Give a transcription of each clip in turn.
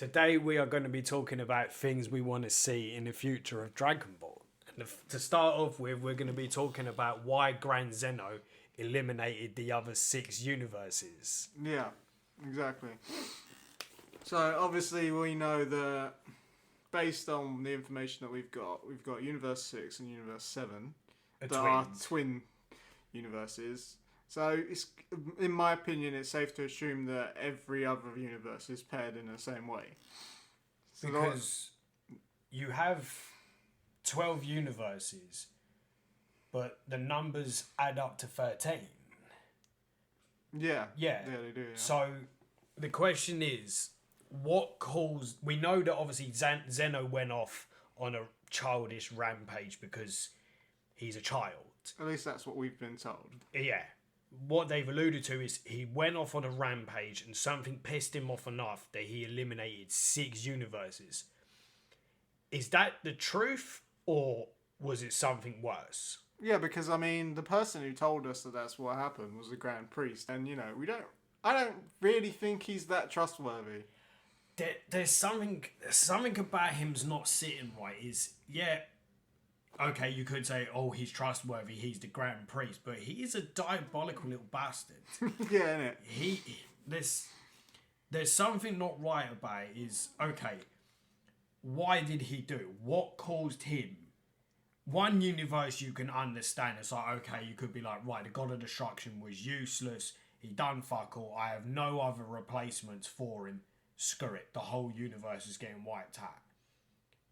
Today we are going to be talking about things we want to see in the future of Dragon Ball. And to start off with, we're going to be talking about why Grand Zeno eliminated the other 6 universes. Yeah, exactly. So obviously we know that based on the information that we've got Universe 6 and Universe 7 that are twin universes. So it's, in my opinion, it's safe to assume that every other universe is paired in the same way. So because you have 12 universes, but the numbers add up to 13. Yeah. Yeah. Yeah, they do. Yeah. So the question is, what caused... We know that obviously Zeno went off on a childish rampage because he's a child. At least that's what we've been told. Yeah. What they've alluded to is he went off on a rampage and something pissed him off enough that he eliminated 6 universes. Is that the truth, or was it something worse? Yeah, because I mean, the person who told us that that's what happened was the Grand Priest, and you know, I don't really think he's that trustworthy. There's something about him's not sitting right. Okay, you could say, oh, he's trustworthy, he's the Grand Priest, but he is a diabolical little bastard. Yeah, innit? There's something not right about it. Is, okay, why did he do it? What caused him? One universe you can understand. It's like, okay, you could be like, right, the God of Destruction was useless. He done fuck all. I have no other replacements for him. Screw it. The whole universe is getting wiped out.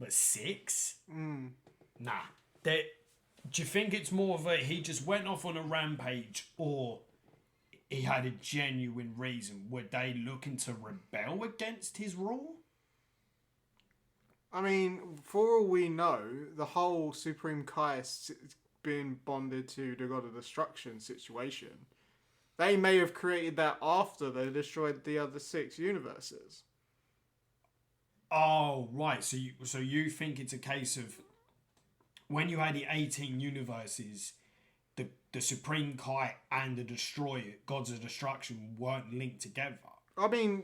But 6? Nah. Do you think it's more of a he just went off on a rampage, or he had a genuine reason? Were they looking to rebel against his rule? I mean, for all we know, the whole Supreme Kai being bonded to the God of Destruction situation, they may have created that after they destroyed the other 6 universes. Oh, right. So you think it's a case of when you had the 18 universes, the Supreme Kai and the Destroyer, Gods of Destruction, weren't linked together? I mean,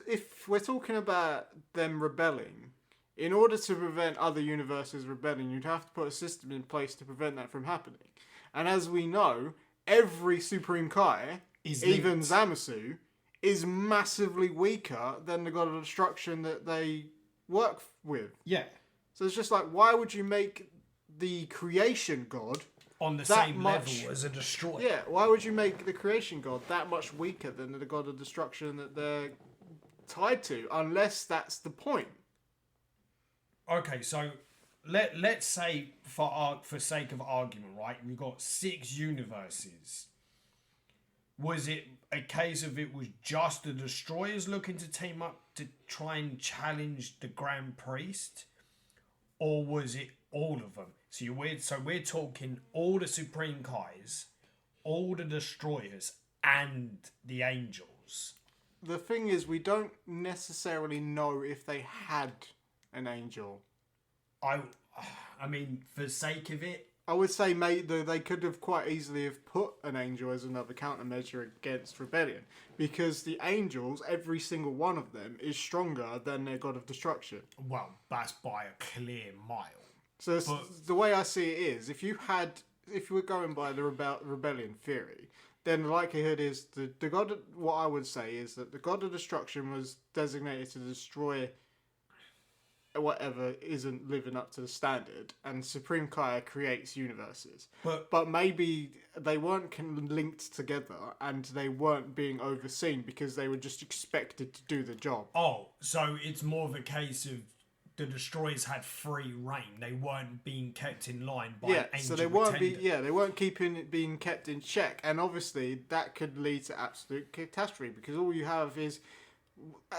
if we're talking about them rebelling, in order to prevent other universes rebelling, you'd have to put a system in place to prevent that from happening. And as we know, every Supreme Kai, even Zamasu, is massively weaker than the God of Destruction that they work with. Yeah. So it's just like, why would you make the creation god on the same level as a destroyer? Yeah, why would you make the creation god that much weaker than the God of Destruction that they're tied to, unless that's the point? Okay, so let's say for sake of argument, right? We've got 6 universes. Was it a case of it was just the destroyers looking to team up to try and challenge the Grand Priest, or was it all of them? So we're talking all the Supreme Kais, all the destroyers, and the angels. The thing is, we don't necessarily know if they had an angel. I mean, for the sake of it, I would say they could have quite easily have put an angel as another countermeasure against rebellion, because the angels, every single one of them, is stronger than their God of Destruction. Well, that's by a clear mile. So the way I see it is, if you were going by the rebellion theory, then the likelihood is the God. What I would say is that the God of Destruction was designated to destroy whatever isn't living up to the standard, and Supreme Kai creates universes. But maybe they weren't linked together, and they weren't being overseen because they were just expected to do the job. Oh, so it's more of a case of the destroyers had free reign. They weren't being kept in line by an angel. So they weren't they weren't being kept in check, and obviously that could lead to absolute catastrophe, because all you have is,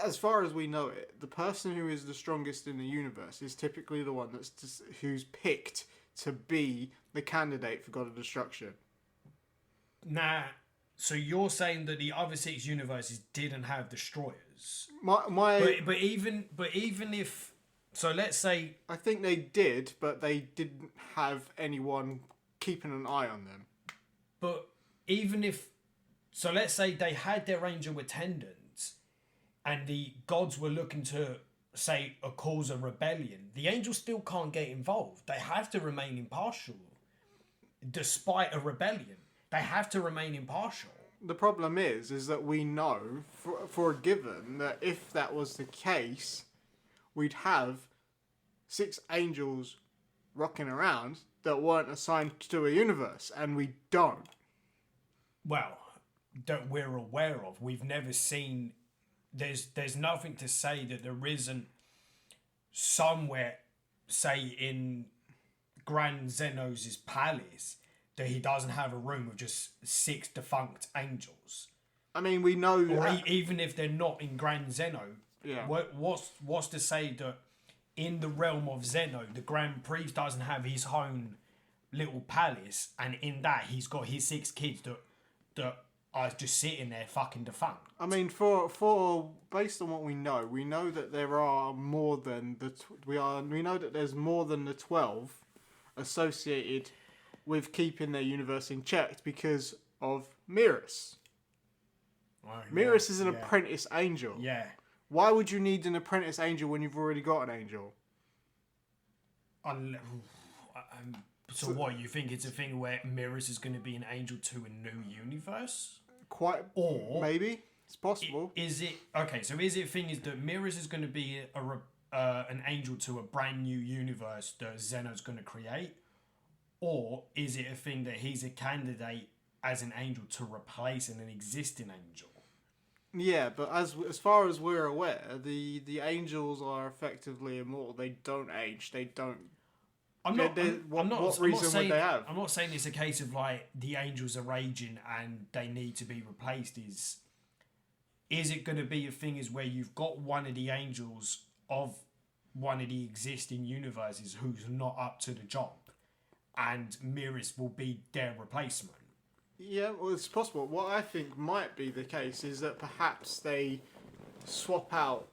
as far as we know it, the person who is the strongest in the universe is typically the one who's picked to be the candidate for God of Destruction. Nah, so you're saying that the other 6 universes didn't have destroyers? But even if, so let's say, I think they did, but they didn't have anyone keeping an eye on them. But even if, so let's say they had their angel attendants, and the gods were looking to say, cause a rebellion, the angels still can't get involved. They have to remain impartial. Despite a rebellion, they have to remain impartial. The problem is that we know for a given that if that was the case, we'd have 6 angels rocking around that weren't assigned to a universe, and we don't. Well, that we're aware of. We've never seen. There's nothing to say that there isn't somewhere, say in Grand Zeno's palace, that he doesn't have a room with just 6 defunct angels. I mean, we know. Or even if they're not in Grand Zeno, Yeah. What's to say that in the realm of Zeno, the Grand Priest doesn't have his own little palace, and in that he's got his 6 kids that are just sitting there fucking defunct. I mean, for based on what we know that there are more than we know that there's more than the 12 associated with keeping their universe in check because of Mirus. Oh, Mirus is an apprentice angel. Yeah. Why would you need an apprentice angel when you've already got an angel? So what, you think it's a thing where Mirus is going to be an angel to a new universe? Quite, or maybe it's possible. Is it okay? So is it thing is that Mirus is going to be an angel to a brand new universe that Zeno's going to create, or is it a thing that he's a candidate as an angel to replace an existing angel? Yeah, but as far as we're aware, the angels are effectively immortal. They don't age. They don't. What reason would they have? I'm not saying it's a case of like the angels are aging and they need to be replaced. Is it going to be a thing is where you've got one of the angels of one of the existing universes who's not up to the job, and Mirus will be their replacement? Yeah, well, it's possible. What I think might be the case is that perhaps they swap out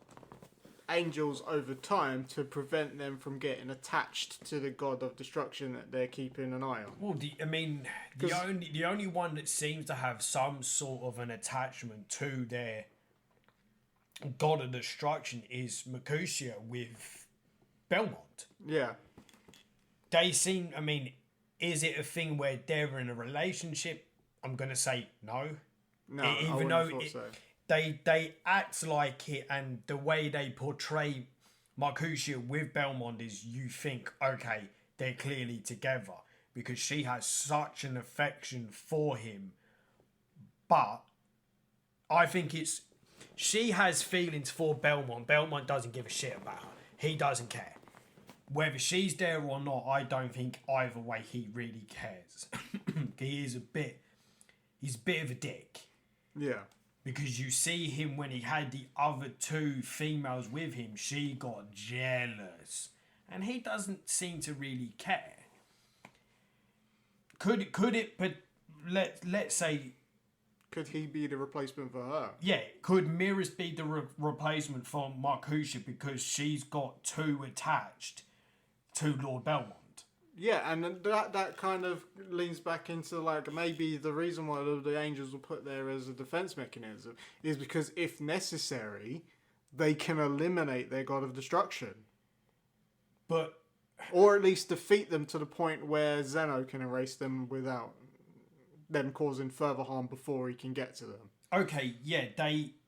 angels over time to prevent them from getting attached to the god of destruction that they're keeping an eye on. Well, the only one that seems to have some sort of an attachment to their god of destruction is Mercutio with Belmont. Yeah. They seem. I mean, is it a thing where they're in a relationship? I'm gonna say no. No, I wouldn't have thought so. They act like it, and the way they portray Mercutio with Belmont is you think, okay, they're clearly together because she has such an affection for him. But I think she has feelings for Belmont. Belmont doesn't give a shit about her. He doesn't care. Whether she's there or not, I don't think either way he really cares. He's a bit of a dick. Yeah. Because you see him when he had the other 2 females with him, she got jealous. And he doesn't seem to really care. Could it, but let's say... Could he be the replacement for her? Yeah, could Mirus be the replacement for Mercutio because she's got 2 attached to Lord Belmont? Yeah, and that kind of leans back into like maybe the reason why the angels were put there as a defense mechanism is because if necessary, they can eliminate their god of destruction. But... Or at least defeat them to the point where Zeno can erase them without them causing further harm before he can get to them. Okay, yeah,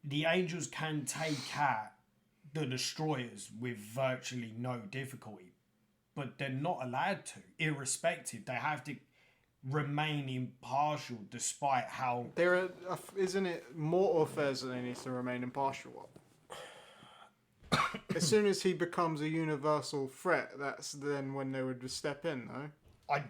the angels can take out the destroyers with virtually no difficulty. But they're not allowed to, irrespective. They have to remain impartial despite how... Isn't it mortal affairs that they need to remain impartial of? As soon as he becomes a universal threat, that's then when they would step in, no?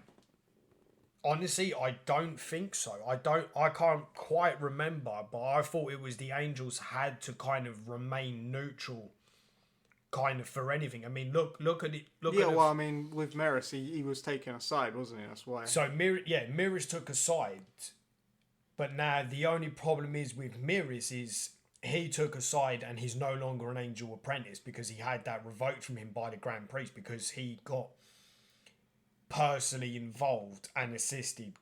Honestly, I don't think so. I can't quite remember, but I thought it was the angels had to kind of remain neutral kind of for anything. I mean, look at it. I mean, with Mirus, he was taken aside, wasn't he? That's why. So Mirus took a side, but now the only problem is with Mirus is he took a side and he's no longer an angel apprentice because he had that revoked from him by the Grand Priest because he got personally involved and assisted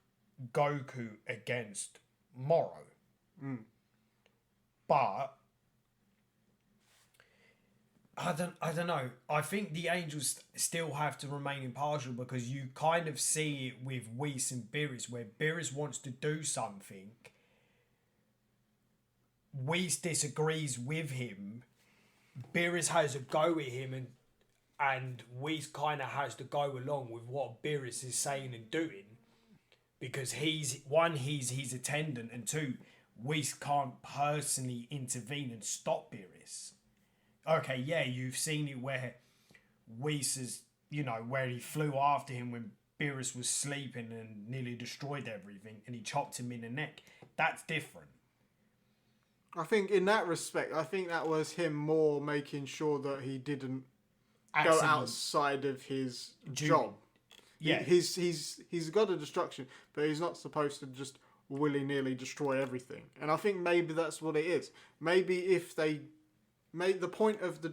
Goku against Moro. Mm. But I don't know. I think the Angels still have to remain impartial because you kind of see it with Whis and Beerus, where Beerus wants to do something, Whis disagrees with him, Beerus has a go at him, and Whis kind of has to go along with what Beerus is saying and doing, because he's his attendant, and two, Whis can't personally intervene and stop Beerus. Okay, yeah, you've seen it where Whis is, where he flew after him when Beerus was sleeping and nearly destroyed everything, and he chopped him in the neck. That's different. I think in that respect, I think that was him more making sure that he didn't go outside of his job. Yeah, he's a god of destruction, but he's not supposed to just willy-nilly destroy everything. And I think maybe that's what it is. Maybe if they made the point of the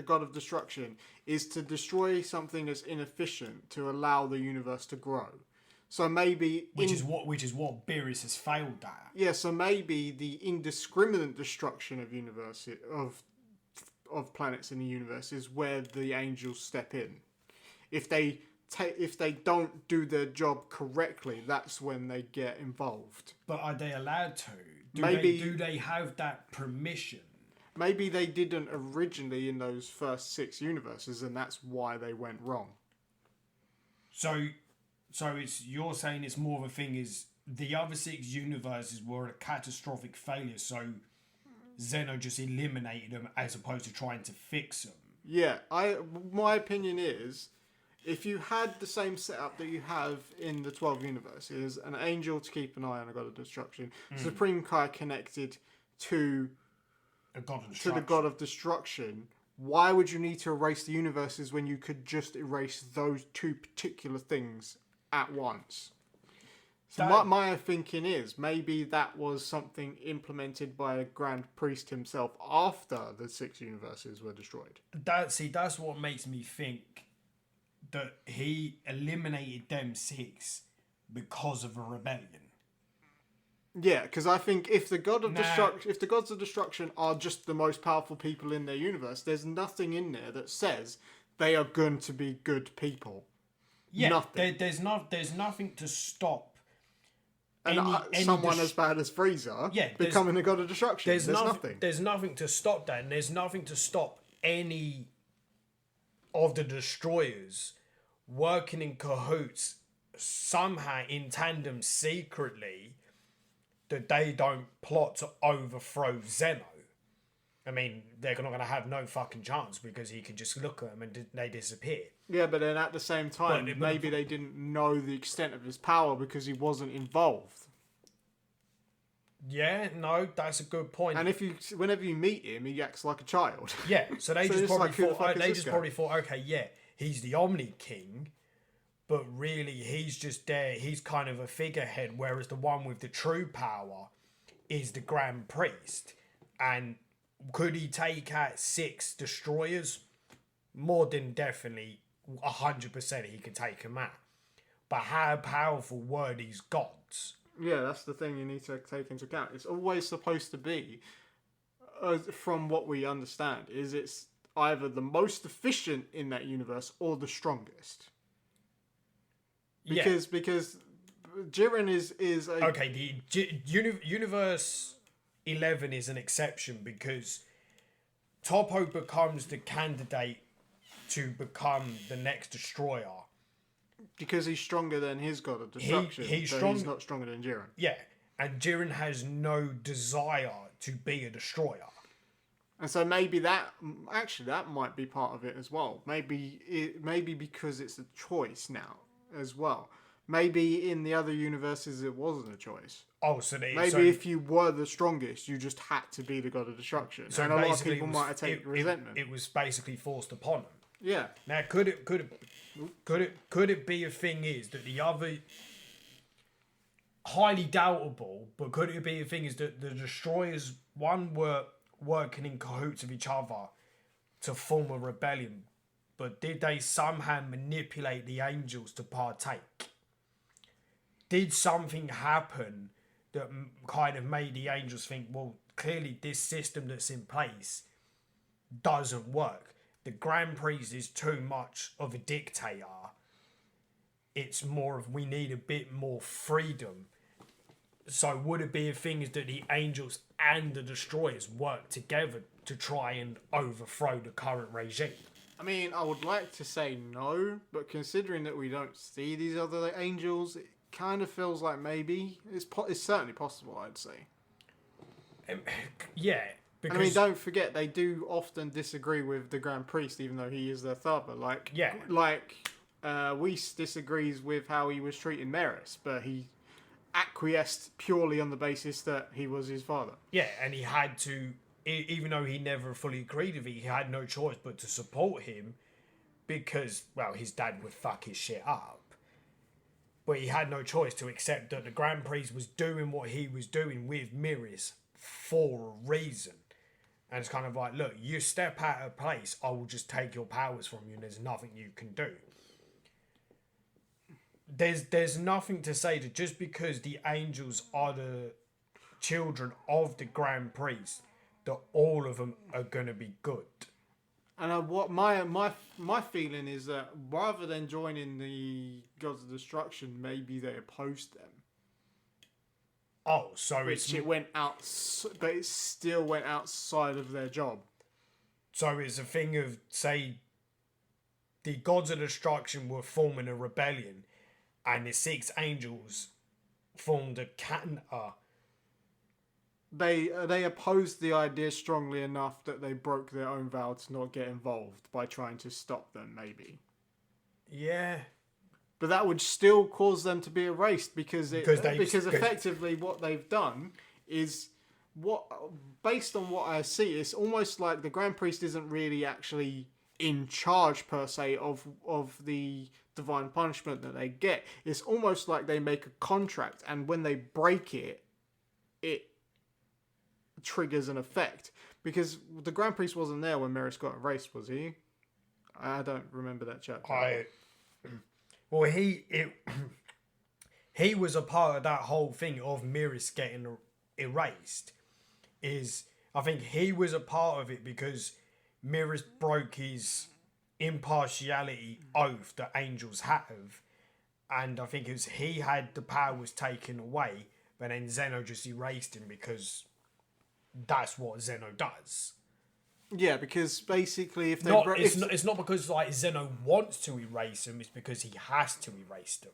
god of destruction is to destroy something that's inefficient to allow the universe to grow. So maybe which is what Beerus has failed at. Yeah, so maybe the indiscriminate destruction of planets in the universe is where the Angels step in. If they don't do their job correctly, that's when they get involved. But are they allowed to? Do they have that permission? Maybe they didn't originally in those first 6 universes, and that's why they went wrong. So you're saying it's more of a thing is the other 6 universes were a catastrophic failure, so Zeno just eliminated them as opposed to trying to fix them. Yeah, my opinion is, if you had the same setup that you have in the 12 universes, an angel to keep an eye on a god of destruction, Supreme Kai connected to the god of destruction, why would you need to erase the universes when you could just erase those 2 particular things at once? So my thinking is maybe that was something implemented by a Grand Priest himself after the 6 universes were destroyed. That's what makes me think that he eliminated them 6 because of a rebellion. Yeah, because I think if the gods of destruction are just the most powerful people in their universe, there's nothing in there that says they are going to be good people. Yeah, nothing. There's nothing to stop. Someone as bad as Frieza becoming a god of destruction. There's nothing. There's nothing to stop that, and there's nothing to stop any of the destroyers working in cahoots somehow in tandem secretly that they don't plot to overthrow Zeno. I mean, they're not going to have no fucking chance because he can just look at them and they disappear. Yeah, but then at the same time, maybe they didn't know the extent of his power because he wasn't involved. Yeah, no, that's a good point. And whenever you meet him, he acts like a child. Yeah, so they just probably thought, okay, yeah, he's the Omni King, but really he's just there. He's kind of a figurehead, whereas the one with the true power is the Grand Priest. And could he take out 6 destroyers? More than definitely, 100% he could take them out. But how powerful were these gods? Yeah, that's the thing you need to take into account. It's always supposed to be, from what we understand, is it's either the most efficient in that universe or the strongest. Because Jiren is a... Okay, the Universe 11 is an exception because Toppo becomes the candidate to become the next destroyer. Because he's stronger than his god of destruction. He's not stronger than Jiren. Yeah, and Jiren has no desire to be a destroyer. And so maybe that might be part of it as well. Maybe because it's a choice now as well. Maybe in the other universes it wasn't a choice. Oh, if you were the strongest, you just had to be the god of destruction. So and a lot of people might have taken resentment. It was basically forced upon them. Yeah. Now, could it be a thing is that the other highly doubtable, but could it be a thing is that the destroyers were working in cahoots with each other to form a rebellion, but did they somehow manipulate the angels to partake? Did something happen that kind of made the angels think, well, clearly this system that's in place doesn't work. The Grand Priest is too much of a dictator. It's more of we need a bit more freedom. So would it be a thing is that the angels and the destroyers work together to try and overthrow the current regime? I mean, I would like to say no, but considering that we don't see these other angels, it kind of feels like maybe it's certainly possible. I'd say. Yeah, because I mean, don't forget they do often disagree with the Grand Priest, even though he is their father. Whis disagrees with how he was treating Maris, but he acquiesced purely on the basis that he was his father. Yeah, and he had to, even though he never fully agreed with it, he had no choice but to support him because, well, his dad would fuck his shit up. But he had no choice to accept that the Grand Priest was doing what he was doing with Miris for a reason. And it's kind of like, look, you step out of place, I will just take your powers from you and there's nothing you can do. There's nothing to say that just because the angels are the children of the Grand Priest, that all of them are going to be good. And what my feeling is that rather than joining the Gods of Destruction, maybe they opposed them. Oh, so it went out, but it still went outside of their job. So it's a thing of, say, the Gods of Destruction were forming a rebellion, and the 6 angels formed a counter. They opposed the idea strongly enough that they broke their own vow to not get involved by trying to stop them, maybe. Yeah. But that would still cause them to be erased because effectively what they've done is based on what I see, it's almost like the Grand Priest isn't really actually in charge per se of the divine punishment that they get. It's almost like they make a contract, and when they break it, it triggers an effect. Because the Grand Priest wasn't there when Maris got erased, was he? I don't remember that chapter. Well, he was a part of that whole thing of Miris getting erased. I think he was a part of it because Miris broke his impartiality oath that angels have, and I think it was he had the powers taken away, but then Zeno just erased him because that's what Zeno does. Yeah, because basically if they... It's not because like Zeno wants to erase them, it's because he has to erase them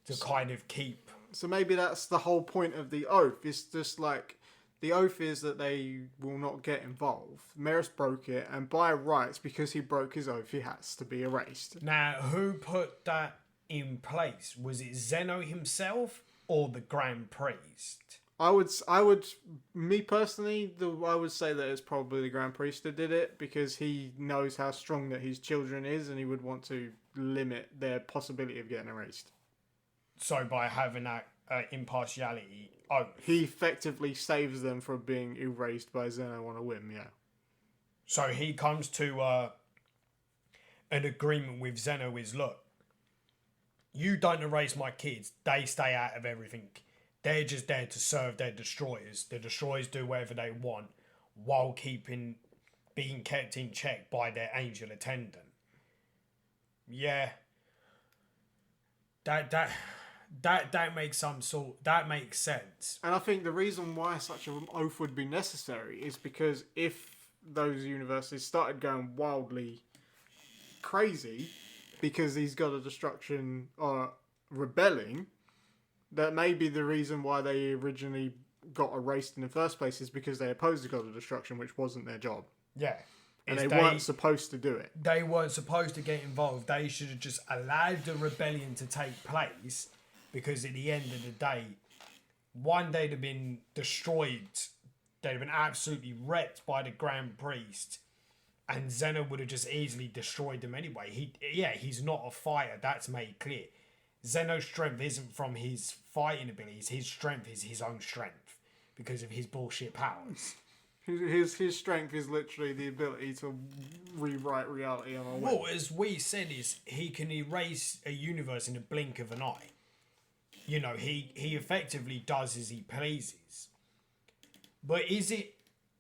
to kind of keep... So maybe that's the whole point of the oath. It's just like, the oath is that they will not get involved. Maris broke it, and by rights, because he broke his oath, he has to be erased. Now, who put that in place? Was it Zeno himself or the Grand Priest? I would, me personally, I would say that it's probably the Grand Priest that did it because he knows how strong that his children is, and he would want to limit their possibility of getting erased. So by having that impartiality oath, he effectively saves them from being erased by Zeno on a whim. Yeah. So he comes to an agreement with Zeno. Is look, you don't erase my kids; they stay out of everything. They're just there to serve their destroyers. The destroyers do whatever they want while being kept in check by their angel attendant. Yeah. That makes that makes sense. And I think the reason why such an oath would be necessary is because if those universes started going wildly crazy because these God of Destruction are rebelling, that may be the reason why they originally got erased in the first place, is because they opposed the God of Destruction, which wasn't their job. Yeah. And they weren't supposed to do it. They weren't supposed to get involved. They should have just allowed the rebellion to take place, because at the end of the day, one, they'd have been destroyed. They'd have been absolutely wrecked by the Grand Priest, and Zeno would have just easily destroyed them anyway. He's not a fighter. That's made clear. Zeno's strength isn't from his fighting abilities. His strength is his own strength because of his bullshit powers. His strength is literally the ability to rewrite reality on a whim. Well, as we said, is he can erase a universe in a blink of an eye. You know, he effectively does as he pleases. But is it...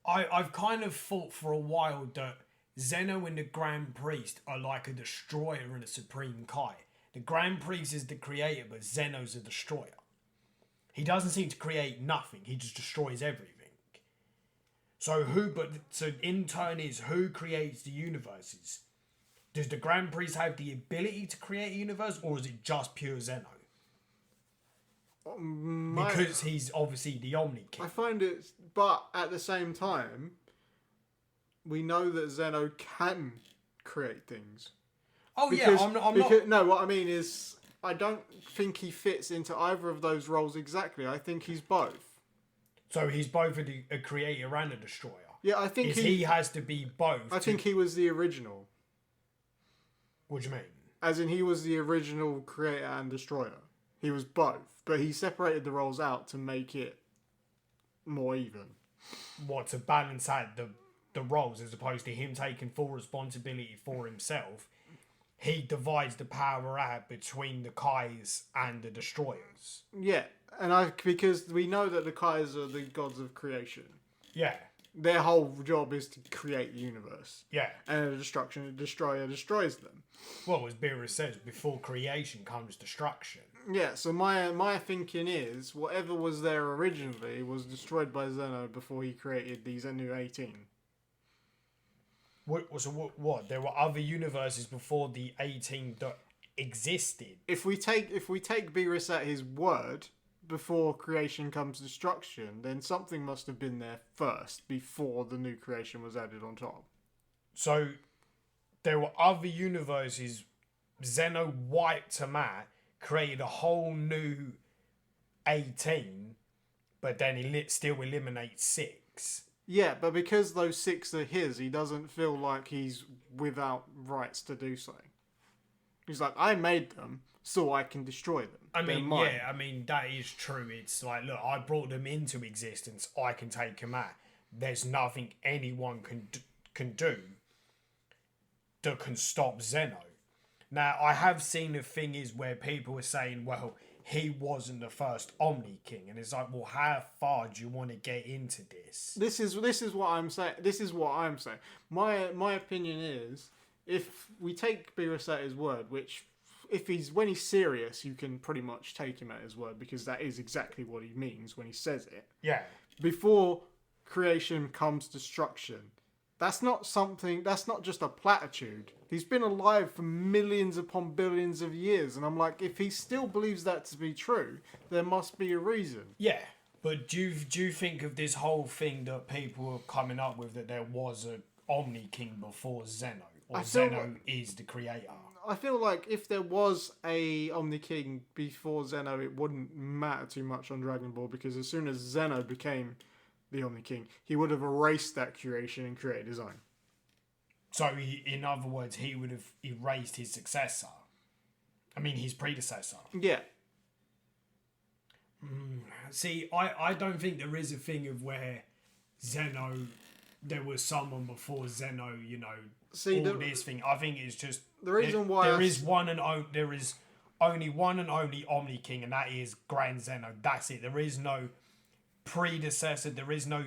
I've kind of thought for a while that Zeno and the Grand Priest are like a destroyer and a supreme Kai. The Grand Priest is the creator, but Zeno's a destroyer. He doesn't seem to create nothing. He just destroys everything. So in turn is who creates the universes? Does the Grand Priest have the ability to create a universe, or is it just pure Zeno? Because he's obviously the Omni King. I find it, but at the same time, we know that Zeno can create things. Oh because, yeah, I'm not. No, what I mean is, I don't think he fits into either of those roles exactly. I think he's both. So he's both a creator and a destroyer. Yeah, I think he has to be both. I think he was the original. What do you mean? As in, he was the original creator and destroyer. He was both, but he separated the roles out to make it more even. What, to balance out the roles, as opposed to him taking full responsibility for himself? He divides the power out between the Kais and the destroyers. Yeah, because we know that the Kais are the gods of creation. Yeah. Their whole job is to create the universe. Yeah. And a destroyer destroys them. Well, as Beerus says, before creation comes destruction. Yeah, so my thinking is, whatever was there originally was destroyed by Zeno before he created these new 18. What? There were other universes before the 18 that existed? If we take Beerus at his word, before creation comes destruction, then something must have been there first before the new creation was added on top. So there were other universes. Zeno wiped them out, created a whole new 18, but then he still eliminates 6. Yeah, but because those 6 are his, he doesn't feel like he's without rights to do so. He's like, I made them, so I can destroy them. I mean, that is true. It's like, look, I brought them into existence. I can take them out. There's nothing anyone can do that can stop Zeno. Now, I have seen the thing is where people are saying, well, he wasn't the first Omni King, and it's like, well, how far do you want to get into this? This is what I'm saying. This is what I'm saying. My opinion is, if we take Beerus at his word, which when he's serious, you can pretty much take him at his word, because that is exactly what he means when he says it. Yeah. Before creation comes destruction. That's not just a platitude. He's been alive for millions upon billions of years, and I'm like, if he still believes that to be true, there must be a reason. Yeah, but do you think of this whole thing that people are coming up with, that there was an Omni King before Zeno, or Zeno is the creator? I feel like if there was a Omni King before Zeno, it wouldn't matter too much on Dragon Ball, because as soon as Zeno became the Omni King, he would have erased that creation and created his own. So, in other words, he would have erased his successor. I mean, his predecessor. Yeah. See, I don't think there is a thing of where Zeno, there was someone before Zeno, this thing. I think it's just the reason why there is only one and only Omni King, and that is Grand Zeno. That's it. There is no predecessor. There is no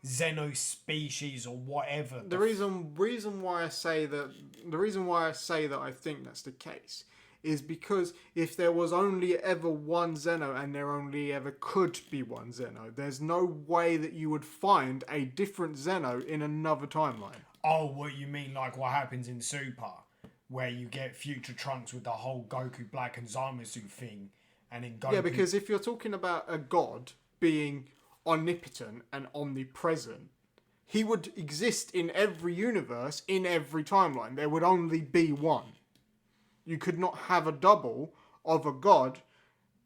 Zeno species or whatever. The reason why I say that I think that's the case is because if there was only ever one Zeno, and there only ever could be one Zeno, there's no way that you would find a different Zeno in another timeline. Oh, what you mean, like what happens in Super, where you get future Trunks with the whole Goku Black and Zamasu thing, and then Goku... Yeah, because if you're talking about a god being omnipotent and omnipresent, he would exist in every universe, in every timeline. There would only be one. You could not have a double of a god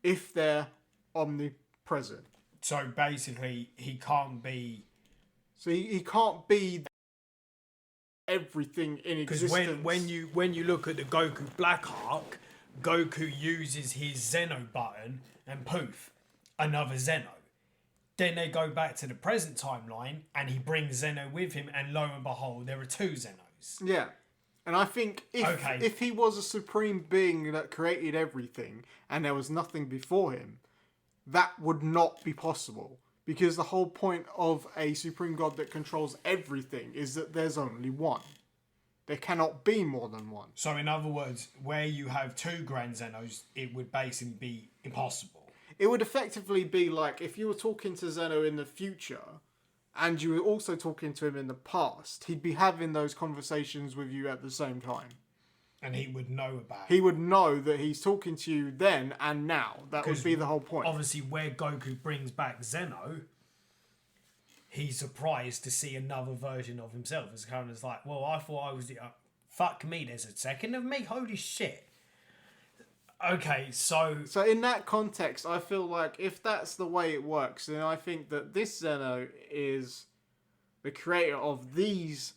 if they're omnipresent. So basically, he can't be... So he can't be everything in existence. Because when you look at the Goku Black arc, Goku uses his Zeno button and poof, another Zeno. Then they go back to the present timeline and he brings Zeno with him, and lo and behold, there are 2 Zenos. Yeah. And I think if he was a supreme being that created everything and there was nothing before him, that would not be possible. Because the whole point of a supreme god that controls everything is that there's only one. There cannot be more than one. So in other words, where you have 2 Grand Zenos, it would basically be impossible. It would effectively be like if you were talking to Zeno in the future and you were also talking to him in the past, he'd be having those conversations with you at the same time. And he would know about He it. would know that he's talking to you then and now. That would be the whole point. Obviously, where Goku brings back Zeno, he's surprised to see another version of himself. It's kind of like, well, I thought I was the... fuck me, there's a second of me? Holy shit. Okay, so... So in that context, I feel like if that's the way it works, then I think that this Zeno is the creator of these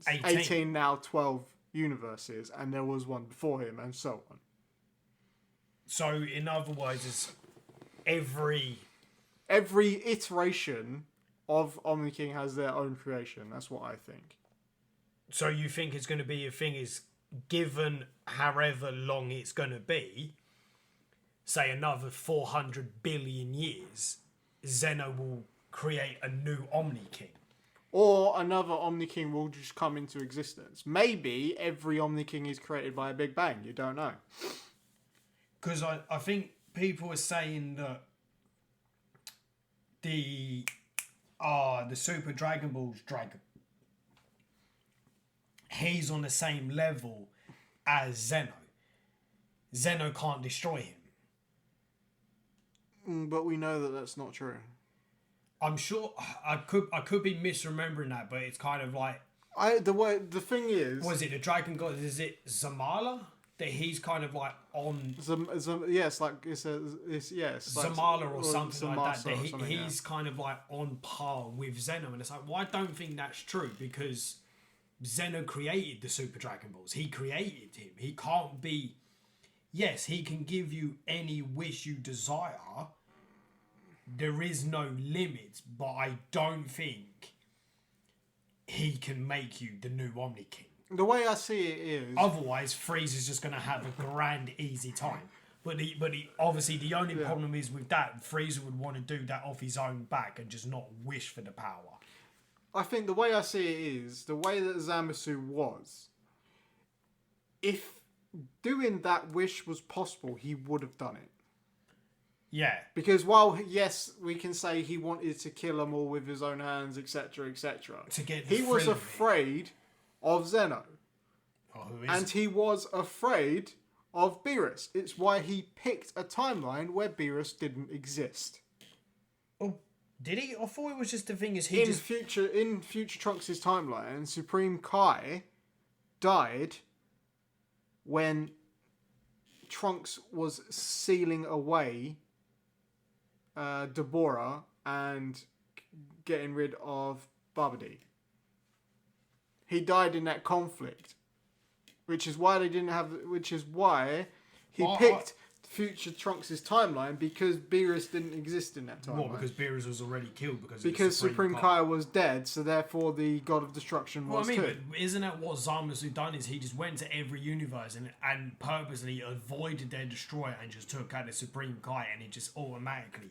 18 now 12 universes, and there was one before him, and so on. So, in other words, it's every iteration of Omni King has their own creation. That's what I think. So you think it's going to be a thing is, given however long it's going to be, say another 400 billion years, Zeno will create a new Omni King. Or another Omni King will just come into existence. Maybe every Omni King is created by a Big Bang. You don't know. Because I think people are saying that the Super Dragon Ball's Dragon, he's on the same level as Zeno. Zeno can't destroy him. But we know that that's not true. I'm sure I could be misremembering that, but it's kind of like the thing is, was it the Dragon God? Is it Zamala that he's kind of like on? Yes, like it's Zamala or something like that. That he's kind of like on par with Zeno, and it's like, well, I don't think that's true because Zeno created the Super Dragon Balls. He created him. He can't be. Yes, he can give you any wish you desire. There is no limits, but I don't think he can make you the new Omni King. The way I see it is... Otherwise, Frieza's just going to have a grand, easy time. But obviously, the only problem is with that, Frieza would want to do that off his own back and just not wish for the power. I think the way I see it is, the way that Zamasu was, if doing that wish was possible, he would have done it. Yeah. Because while, yes, we can say he wanted to kill them all with his own hands, etc., etc., he was afraid of Zeno. Oh, who and he was afraid of Beerus. It's why he picked a timeline where Beerus didn't exist. Oh, did he? I thought it was just the thing is in Future Trunks' timeline, Supreme Kai died when Trunks was sealing away Deborah and getting rid of Babidi. He died in that conflict, which is why he picked Future Trunks' timeline, because Beerus didn't exist in that timeline. What, because Beerus was already killed because Supreme Kai was dead, so therefore the God of Destruction was too. But isn't that what Zamasu done? Is he just went to every universe and purposely avoided their destroyer and just took out the Supreme Kai, and it just automatically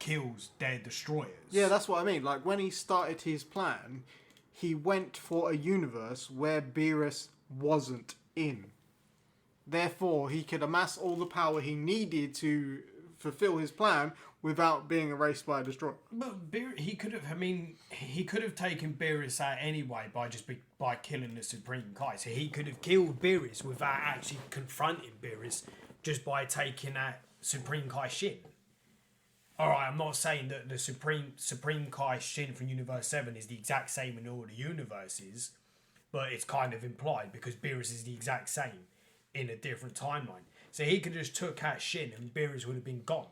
kills their destroyers. Yeah, that's what I mean. Like, when he started his plan, he went for a universe where Beerus wasn't in. Therefore, he could amass all the power he needed to fulfill his plan without being erased by a destroyer. But he could have taken Beerus out anyway by killing the Supreme Kai. So he could have killed Beerus without actually confronting Beerus, just by taking out Supreme Kai Shin. Alright, I'm not saying that the Supreme Kai Shin from Universe 7 is the exact same in all the universes, but it's kind of implied because Beerus is the exact same in a different timeline. So he could have just took out Shin and Beerus would have been gone.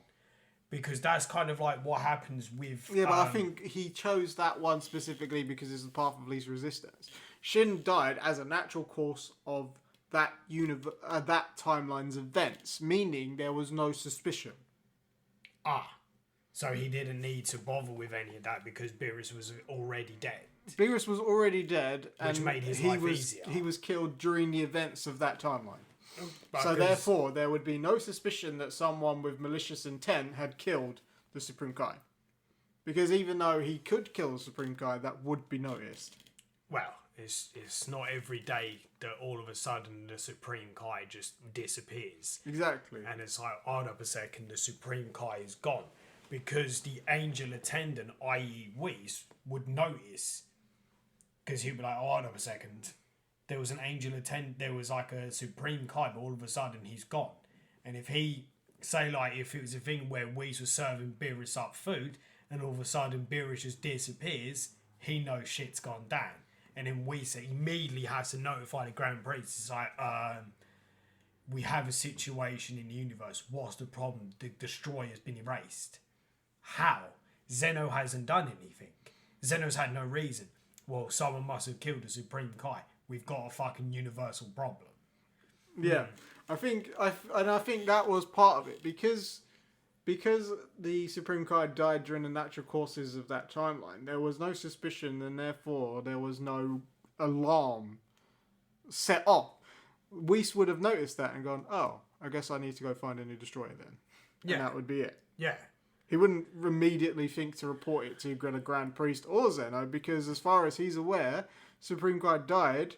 Because that's kind of like what happens with... Yeah, but I think he chose that one specifically because it's the path of least resistance. Shin died as a natural course of that timeline's events, meaning there was no suspicion. So he didn't need to bother with any of that because Beerus was already dead. Beerus was already dead, which and made his life easier. He was killed during the events of that timeline. So therefore, there would be no suspicion that someone with malicious intent had killed the Supreme Kai. Because even though he could kill the Supreme Kai, that would be noticed. Well, It's not every day that all of a sudden the Supreme Kai just disappears. Exactly. And it's like, hold up a second, the Supreme Kai is gone. Because the angel attendant, i.e. Whis, would notice. Because he'd be like, oh, hold up a second. There was an angel attendant, there was like a Supreme Kai, but all of a sudden he's gone. And if he, say like, if it was a thing where Whis was serving Beerus up food, and all of a sudden Beerus just disappears, he knows shit's gone down. And then Whis immediately has to notify the Grand Priest. It's like, we have a situation in the universe. What's the problem? The Destroyer has been erased. How? Zeno hasn't done anything. Zeno's had no reason. Well, someone must have killed the Supreme Kai. We've got a fucking universal problem. Yeah, I think that was part of it because the Supreme Kai died during the natural courses of that timeline. There was no suspicion, and therefore there was no alarm set off. Whis would have noticed that and gone, "Oh, I guess I need to go find a new destroyer then." Yeah, and that would be it. Yeah. He wouldn't immediately think to report it to the Grand Priest or Zeno because, as far as he's aware, Supreme Kai died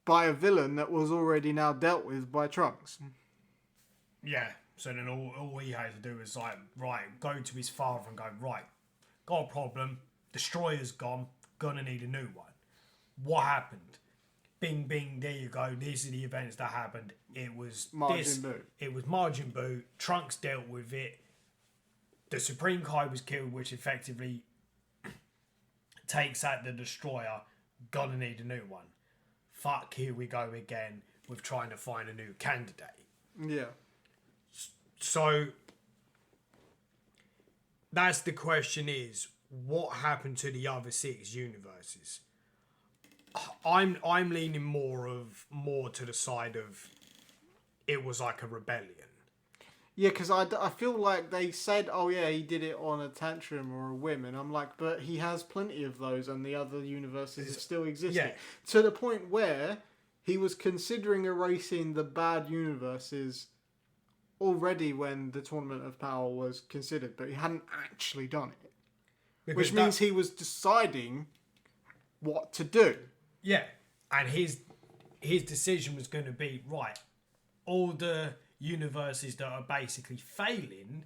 by a villain that was already now dealt with by Trunks. Yeah. So then all he had to do was like, right, go to his father and go, right, got a problem. Destroyer's gone. Gonna need a new one. What happened? Bing, bing, there you go. These are the events that happened. It was Majin Buu. It was Majin Buu. Trunks dealt with it. The Supreme Kai was killed, which effectively takes out the Destroyer. Gonna need a new one. Fuck, here we go again with trying to find a new candidate. Yeah. So, that's the question is, what happened to the other 6 universes? I'm leaning more to the side of it was like a rebellion. Yeah, because I feel like they said, oh yeah, he did it on a tantrum or a whim, and I'm like, but he has plenty of those and the other universes are still existing. Yeah. To the point where he was considering erasing the bad universes already when the Tournament of Power was considered, but he hadn't actually done it. Because Which means he was deciding what to do. Yeah, and his decision was going to be, right, all the universes that are basically failing,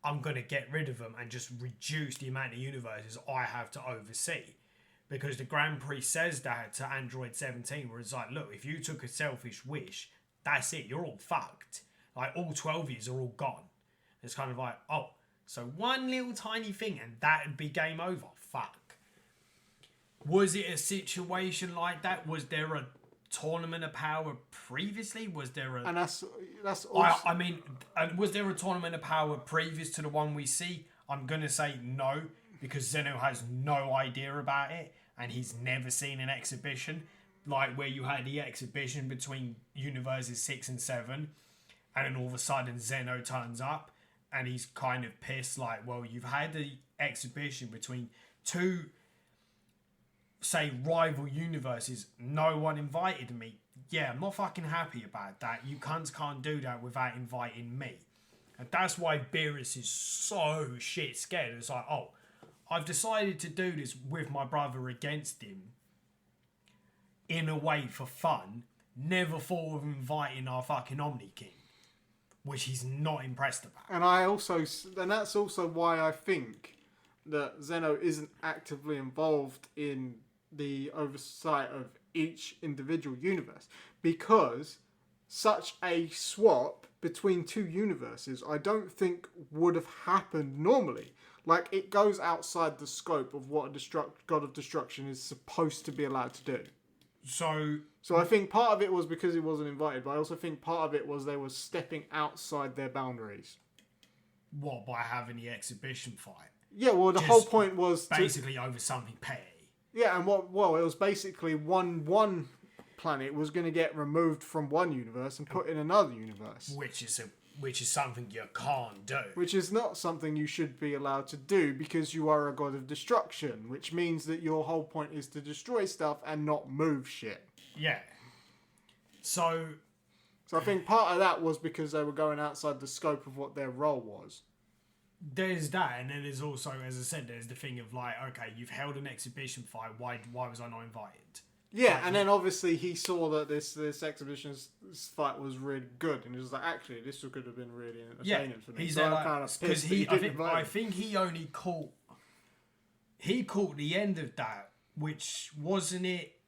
I'm going to get rid of them and just reduce the amount of universes I have to oversee. Because the Grand Priest says that to Android 17, where it's like, look, if you took a selfish wish, that's it, you're all fucked. Like, all 12 of yous are all gone. It's kind of like, oh, so one little tiny thing and that'd be game over. Fuck. Was it a situation like that? Was there a Tournament of Power previously? Was there a... And that's also... I mean, was there a Tournament of Power previous to the one we see? I'm going to say no, because Zeno has no idea about it, and he's never seen an exhibition, like where you had the exhibition between universes 6 and 7, and then all of a sudden Zeno turns up, and he's kind of pissed, like, well, you've had the exhibition between 2... say rival universes, no one invited me. Yeah, I'm not fucking happy about that. You cunts can't do that without inviting me. And that's why Beerus is so shit scared. It's like, oh, I've decided to do this with my brother against him in a way for fun. Never thought of inviting our fucking Omni King, which he's not impressed about. And that's also why I think that Zeno isn't actively involved in the oversight of each individual universe, because such a swap between 2 universes I don't think would have happened normally. Like, it goes outside the scope of what a God of Destruction is supposed to be allowed to do. So I think part of it was because he wasn't invited, but I also think part of it was they were stepping outside their boundaries. What, by having the exhibition fight? Yeah, well, the whole point was basically over something petty. Yeah, and it was basically one planet was going to get removed from one universe and put in another universe, which is something you can't do. Which is not something you should be allowed to do, because you are a God of Destruction, which means that your whole point is to destroy stuff and not move shit. Yeah. So I think part of that was because they were going outside the scope of what their role was. there's that, and then there's also, as I said, there's the thing of like, okay, you've held an exhibition fight. Why was I not invited? Yeah, Like, and then obviously he saw that this exhibition fight was really good, and he was like, actually, this could have been really entertaining for me. He's So there I'm like, kind of because pissed that he didn't invite I him. think he only caught the end of that, which wasn't it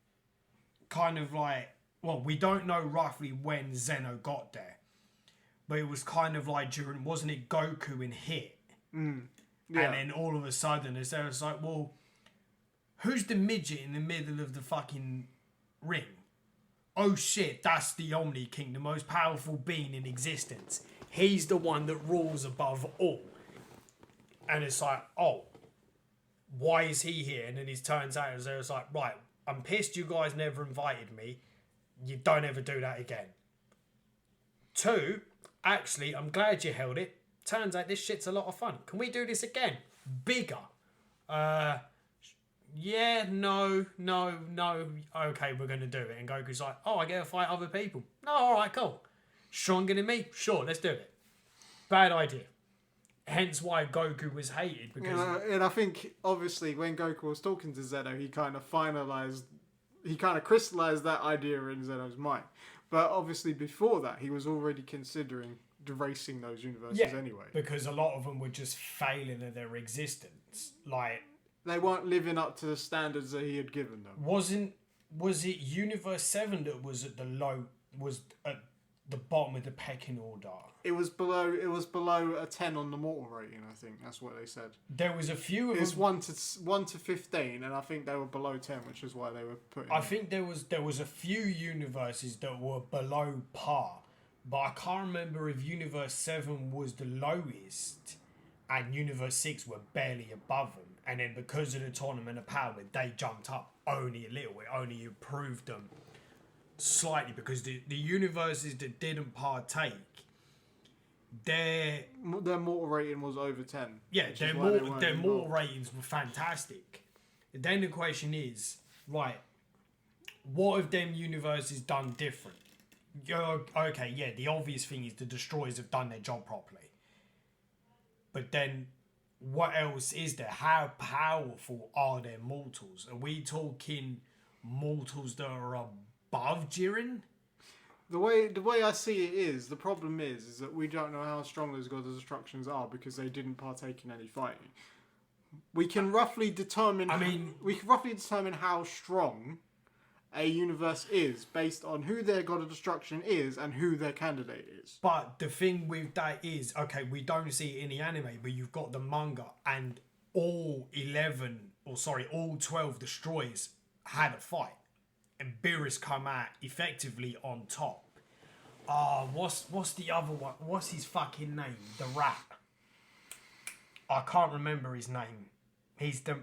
kind of like, well, we don't know roughly when Zeno got there, but it was kind of like during, wasn't it Goku in Hit? Yeah. And then all of a sudden it's there, it's like, well, who's the midget in the middle of the fucking ring? Oh shit, that's the Omni King, the most powerful being in existence. He's the one that rules above all. And it's like, oh, why is he here? And then he turns out as it's like, right, I'm pissed you guys never invited me. You don't ever do that again. 2, actually, I'm glad you held it. Turns out this shit's a lot of fun. Can we do this again? Bigger. Yeah, no. Okay, we're going to do it. And Goku's like, oh, I get to fight other people. No, all right, cool. Stronger than me? Sure, let's do it. Bad idea. Hence why Goku was hated. Because And I think, obviously, when Goku was talking to Zeno, he kind of crystallized that idea in Zeno's mind. But obviously, before that, he was already considering erasing those universes anyway. Because a lot of them were just failing at their existence. Like, they weren't living up to the standards that he had given them. was it Universe 7 that was at the bottom of the pecking order? It was below a 10 on the mortal rating, I think. That's what they said. There was a few of It's them. 1 to 15, and I think they were below 10, which is why they were putting. I think there was a few universes that were below par, but I can't remember if Universe 7 was the lowest and Universe 6 were barely above them. And then because of the Tournament of Power, they jumped up only a little. It only improved them slightly because the universes that didn't partake, their mortal rating was over 10. Yeah, their mortal ratings were fantastic. Then the question is, right, what have them universes done different? Okay, yeah, the obvious thing is the Destroyers have done their job properly. But then, what else is there? How powerful are their mortals? Are we talking mortals that are above Jiren? The way I see it is, the problem is that we don't know how strong those God of Destructions are because they didn't partake in any fighting. We can roughly determine how strong a universe is based on who their God of Destruction is and who their candidate is. But the thing with that is, okay, we don't see it in the anime, but you've got the manga and all 12 Destroyers had a fight. And Beerus come out effectively on top. What's the other one? What's his fucking name? The rat. I can't remember his name. He's the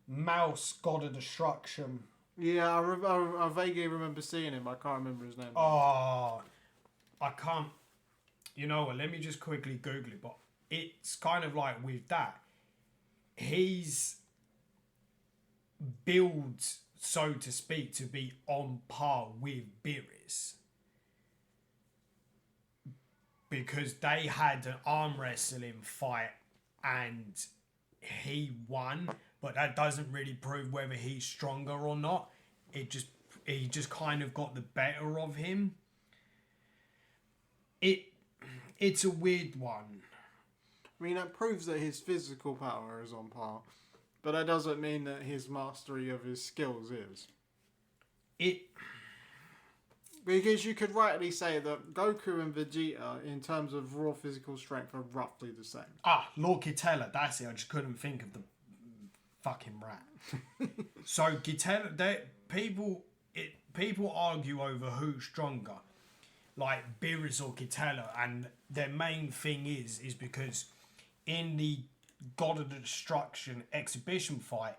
mouse God of Destruction. Yeah, I vaguely remember seeing him. I can't remember his name. Oh, I can't. You know what? Let me just quickly Google it. But it's kind of like with that, he's built, so to speak, to be on par with Beerus. Because they had an arm wrestling fight and he won, but that doesn't really prove whether he's stronger or not. He just kind of got the better of him. It's a weird one. I mean, that proves that his physical power is on par, but that doesn't mean that his mastery of his skills is. Because you could rightly say that Goku and Vegeta, in terms of raw physical strength, are roughly the same. Lord Kitella, that's it. I just couldn't think of the fucking rat. So Kitella, people argue over who's stronger, like Beerus or Kitella, and their main thing is because in the God of the Destruction exhibition fight,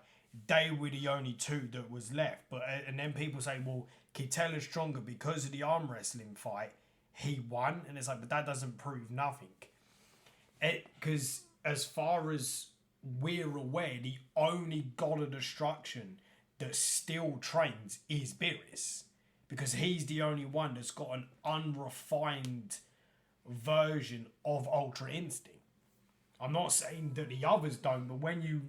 they were the only two that was left. And then people say, well, Kitella's stronger because of the arm wrestling fight. He won, and it's like, but that doesn't prove nothing. Because as far as we're aware, the only God of Destruction that still trains is Beerus, because he's the only one that's got an unrefined version of Ultra Instinct. I'm not saying that the others don't, but when you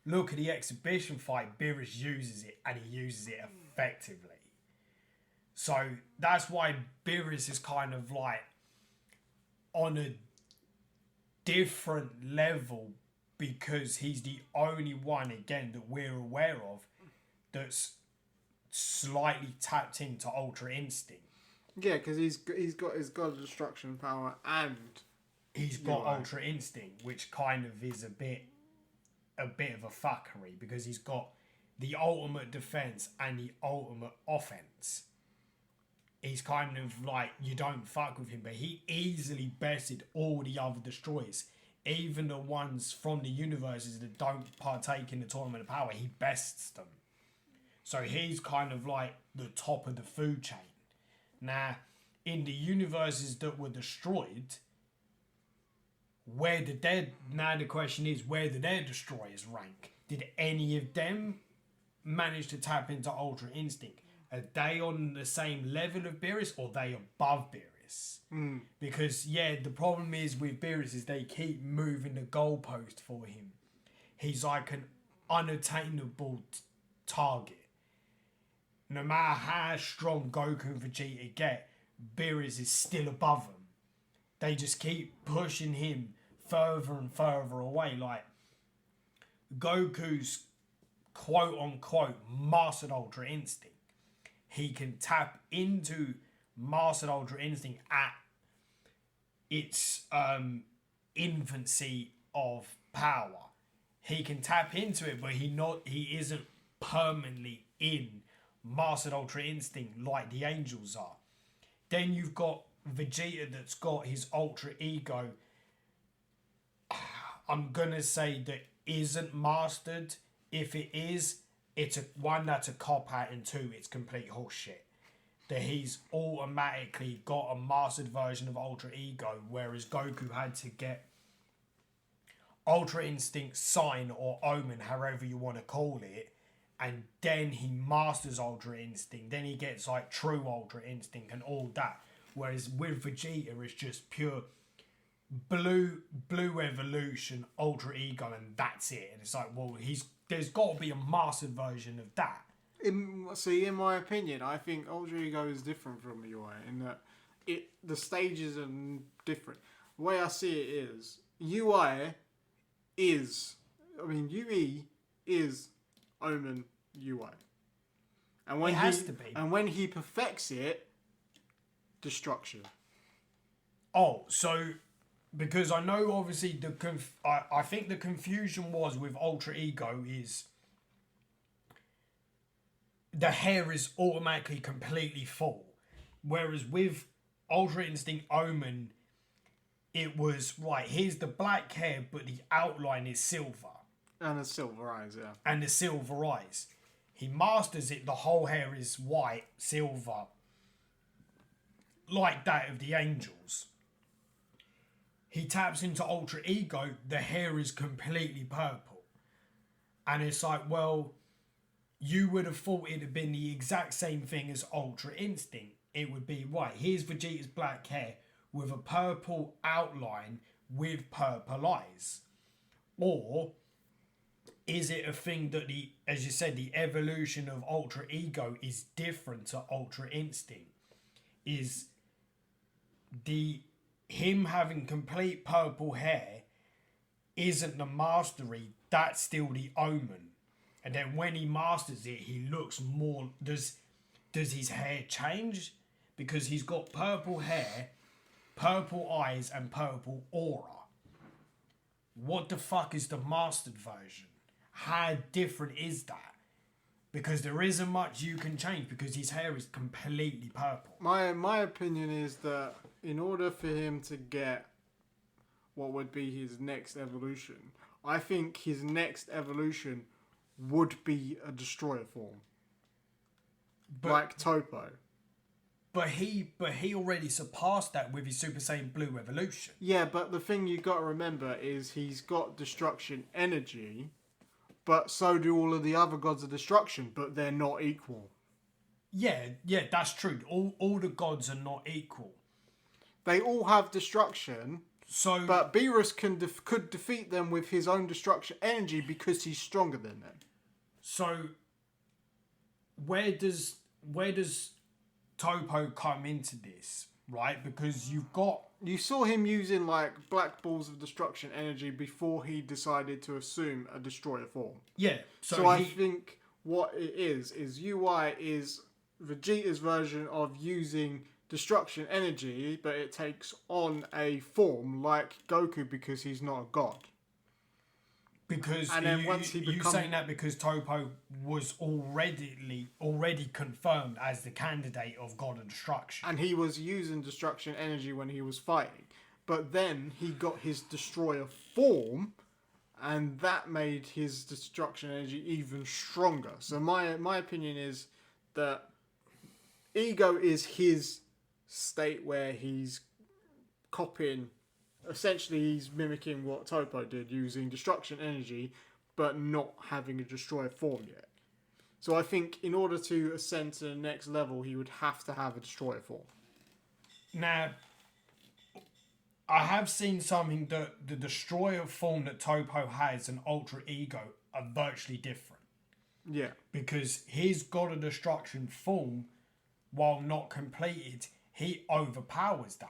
look at the exhibition fight, Beerus uses it, and he uses it effectively. So that's why Beerus is kind of like on a different level, because he's the only one, again, that we're aware of that's slightly tapped into Ultra Instinct. Yeah, because he's got his God of Destruction power and he's got Ultra Instinct, which kind of is a bit of a fuckery, because he's got the ultimate defense and the ultimate offense. He's kind of like, you don't fuck with him, but he easily bested all the other destroyers, even the ones from the universes that don't partake in the Tournament of Power. He bests them. So he's kind of like the top of the food chain. Now, in the universes that were destroyed, now the question is, where did their destroyers rank? Did any of them manage to tap into Ultra Instinct? Are they on the same level of Beerus, or are they above Beerus? Because, yeah, the problem is with Beerus is they keep moving the goalpost for him. He's like an unattainable target. No matter how strong Goku and Vegeta get, Beerus is still above them. They just keep pushing him further and further away. Like, Goku's quote-unquote mastered Ultra Instinct. He can tap into mastered Ultra Instinct at its infancy of power. He can tap into it, but he isn't permanently in mastered Ultra Instinct like the angels are. Then you've got Vegeta that's got his Ultra Ego. I'm gonna say that isn't mastered. If it is, it's one that's a cop out, and two, it's complete horseshit. That he's automatically got a mastered version of Ultra Ego, whereas Goku had to get Ultra Instinct, Sign, or Omen, however you want to call it, and then he masters Ultra Instinct. Then he gets like true Ultra Instinct and all that. Whereas with Vegeta, it's just pure blue evolution, Ultra Ego, and that's it. And it's like, well, there's got to be a mastered version of that. In my opinion, I think Ultra Ego is different from UI in that the stages are different. The way I see it is, UE is Omen UI. And when it has to be. And when he perfects it, destruction. Oh, so because I know obviously I think the confusion was with Ultra Ego is the hair is automatically completely full, whereas with Ultra Instinct Omen, it was right. Here's the black hair, but the outline is silver. And the silver eyes, yeah. And the silver eyes. He masters it. The whole hair is white, silver, like that of the angels. He taps into Ultra Ego. The hair is completely purple, and it's like, well, you would have thought it'd have been the exact same thing as Ultra Instinct. It would be, right, here's Vegeta's black hair with a purple outline with purple eyes. Or is it a thing that as you said, the evolution of Ultra Ego is different to Ultra Instinct? Is him having complete purple hair isn't the mastery, that's still the Omen. And then when he masters it, he looks more... Does his hair change? Because he's got purple hair, purple eyes, and purple aura. What the fuck is the mastered version? How different is that? Because there isn't much you can change, because his hair is completely purple. My opinion is that in order for him to get what would be his next evolution, I think his next evolution would be a destroyer form, like Topo. But he already surpassed that with his Super Saiyan Blue evolution. Yeah, but the thing you got to remember is he's got destruction energy, but so do all of the other gods of destruction, but they're not equal. Yeah, that's true. All the gods are not equal. They all have destruction, So, but Beerus could defeat them with his own destruction energy because he's stronger than them. so where does Topo come into this, right? Because You saw him using like black balls of destruction energy before he decided to assume a destroyer form. yeah. So I think what it is UI is Vegeta's version of using destruction energy, but it takes on a form like Goku because he's not a god. Because And then once he you saying that because Topo was already confirmed as the candidate of God of Destruction. And he was using destruction energy when he was fighting. But then he got his destroyer form, and that made his destruction energy even stronger. So my opinion is that Ego is his state where he's copying. Essentially, he's mimicking what Topo did, using destruction energy, but not having a destroyer form yet. So I think in order to ascend to the next level, he would have to have a destroyer form. Now, I have seen something that the destroyer form that Topo has and Ultra Ego are virtually different. Yeah. Because his God of Destruction form, while not completed, he overpowers that.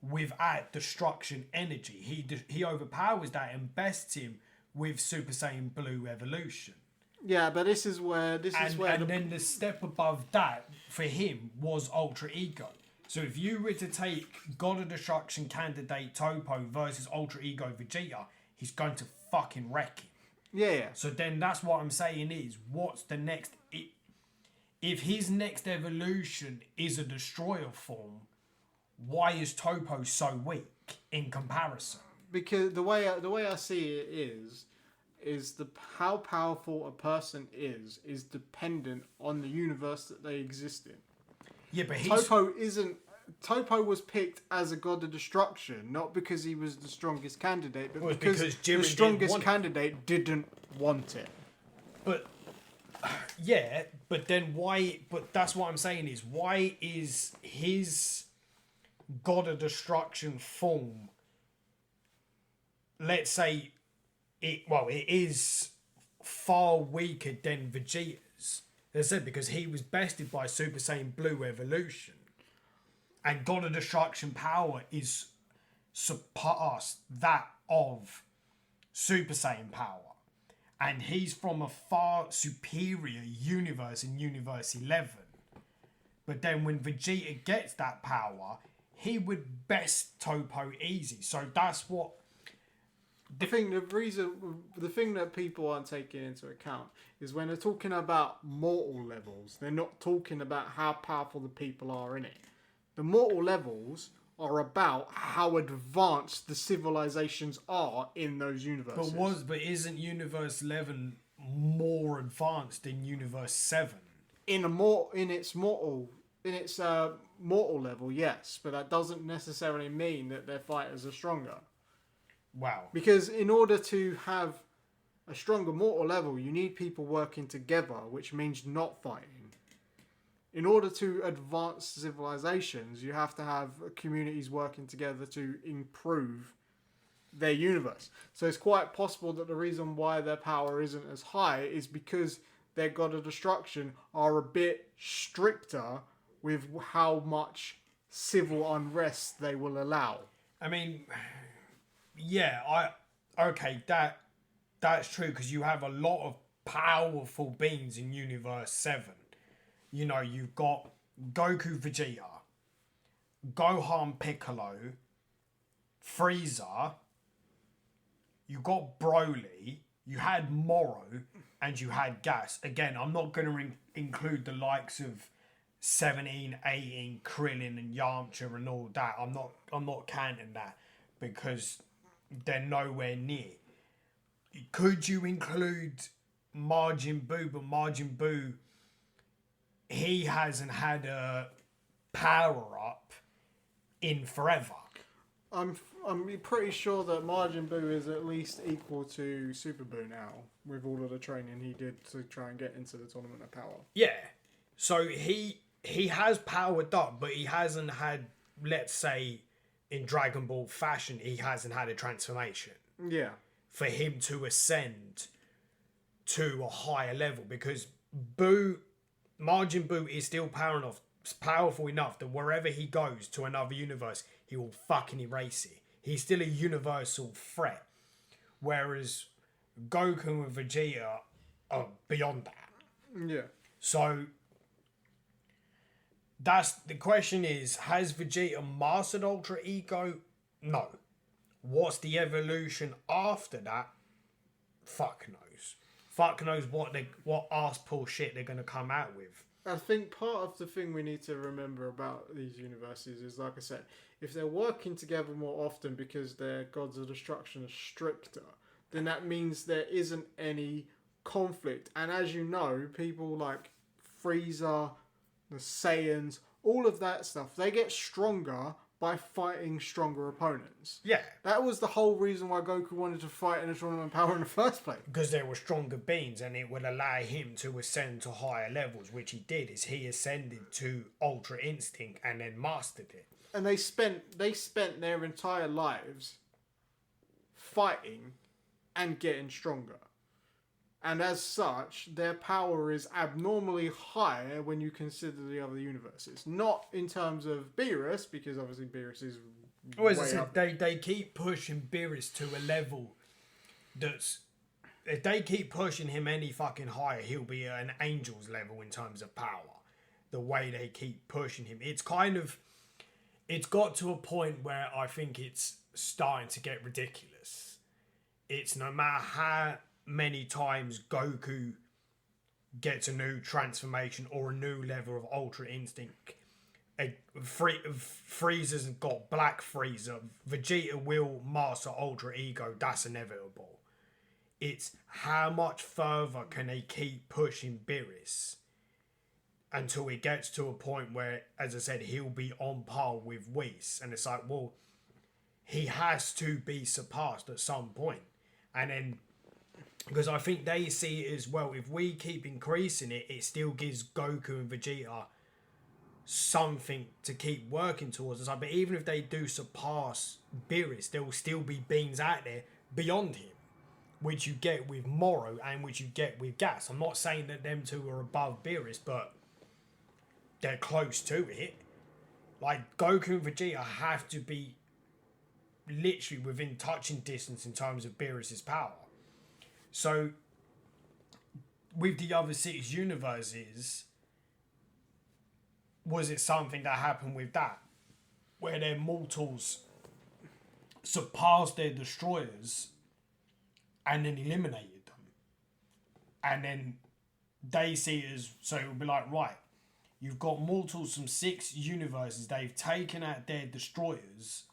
Without destruction energy, he overpowers that and bests him with Super Saiyan Blue evolution. Yeah, but this is where then the step above that for him was Ultra Ego. So if you were to take God of Destruction candidate Topo versus Ultra Ego Vegeta, he's going to fucking wreck him. Yeah. So then that's what I'm saying is, what's the next? If his next evolution is a destroyer form, why is Topo so weak in comparison? Because the way I see it is how powerful a person is dependent on the universe that they exist in. Yeah, but Topo was picked as a god of destruction, not because he was the strongest candidate, but because the strongest candidate didn't want it. But yeah, but then why? But that's what I'm saying is, why is his God of Destruction form, let's say it is far weaker than Vegeta's, as I said, because he was bested by Super Saiyan Blue evolution, and God of Destruction power is surpassed that of Super Saiyan power, and he's from a far superior universe in Universe 11. But then when Vegeta gets that power, he would best Topo easy. So that's what... The thing that people aren't taking into account is when they're talking about mortal levels, they're not talking about how powerful the people are in it. The mortal levels are about how advanced the civilizations are in those universes. But isn't Universe 11 more advanced than Universe 7? In its mortal level, yes, but that doesn't necessarily mean that their fighters are stronger. Wow. Because in order to have a stronger mortal level, you need people working together, which means not fighting. In order to advance civilizations, you have to have communities working together to improve their universe. So it's quite possible that the reason why their power isn't as high is because their God of Destruction are a bit stricter with how much civil unrest they will allow. I mean, yeah, that's true, because you have a lot of powerful beings in Universe 7. You know, you've got Goku Vegeta, Gohan Piccolo, Frieza, you got Broly, you had Moro, and you had Gas. Again, I'm not going to include the likes of 17, 18, Krillin and Yamcha and all that. I'm not counting that because they're nowhere near. Could you include Majin Buu? But Majin Buu, he hasn't had a power up in forever. I'm pretty sure that Majin Buu is at least equal to Super Buu now, with all of the training he did to try and get into the Tournament of Power. Yeah. So he has powered up, but he hasn't had let's say, in Dragon Ball fashion, he hasn't had a transformation. Yeah. For him to ascend to a higher level, because Majin Buu is still powerful enough that wherever he goes to another universe, he will fucking erase it. He's still a universal threat. Whereas Goku and Vegeta are beyond that. Yeah. So that's the question is, has Vegeta mastered Ultra Ego? No. What's the evolution after that? Fuck knows. Fuck knows what ass pull shit they're gonna come out with. I think part of the thing we need to remember about these universes is, like I said, if they're working together more often because their gods of destruction are stricter, then that means there isn't any conflict. And as you know, people like Frieza, the Saiyans, all of that stuff, they get stronger by fighting stronger opponents. Yeah. That was the whole reason why Goku wanted to fight in a tournament power in the first place. Because there were stronger beings and it would allow him to ascend to higher levels, which he did, is he ascended to Ultra Instinct and then mastered it. And they spent their entire lives fighting and getting stronger. And as such, their power is abnormally higher when you consider the other universes. Not in terms of Beerus, because obviously Beerus is Well, as I way said, up. they keep pushing Beerus to a level that's... If they keep pushing him any fucking higher, he'll be at an angel's level in terms of power. The way they keep pushing him. It's kind of... It's got to a point where I think it's starting to get ridiculous. It's no matter how many times Goku gets a new transformation or a new level of Ultra Instinct. Frieza's got Black Frieza. Vegeta will master Ultra Ego. That's inevitable. It's how much further can they keep pushing Beerus until it gets to a point where, as I said, he'll be on par with Whis. And it's like, well, he has to be surpassed at some point. And then, because I think they see it as well, if we keep increasing it, it still gives Goku and Vegeta something to keep working towards. It's like, but even if they do surpass Beerus, there will still be beings out there beyond him, which you get with Moro and which you get with Gas. I'm not saying that them two are above Beerus, but they're close to it. Like, Goku and Vegeta have to be literally within touching distance in terms of Beerus's power. So, with the other 6 universes, was it something that happened with that? Where their mortals surpassed their destroyers and then eliminated them. And then they see it as, so it would be like, right, you've got mortals from 6 universes, they've taken out their destroyers,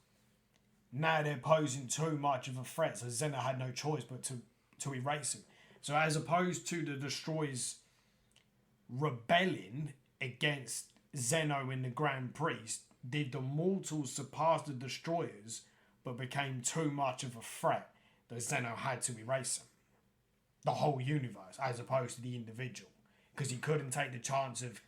now they're posing too much of a threat, so Zeno had no choice but to erase them. So as opposed to the destroyers rebelling against Zeno in the Grand Priest, did the mortals surpass the destroyers but became too much of a threat that Zeno had to erase them? The whole universe, as opposed to the individual. Because he couldn't take the chance of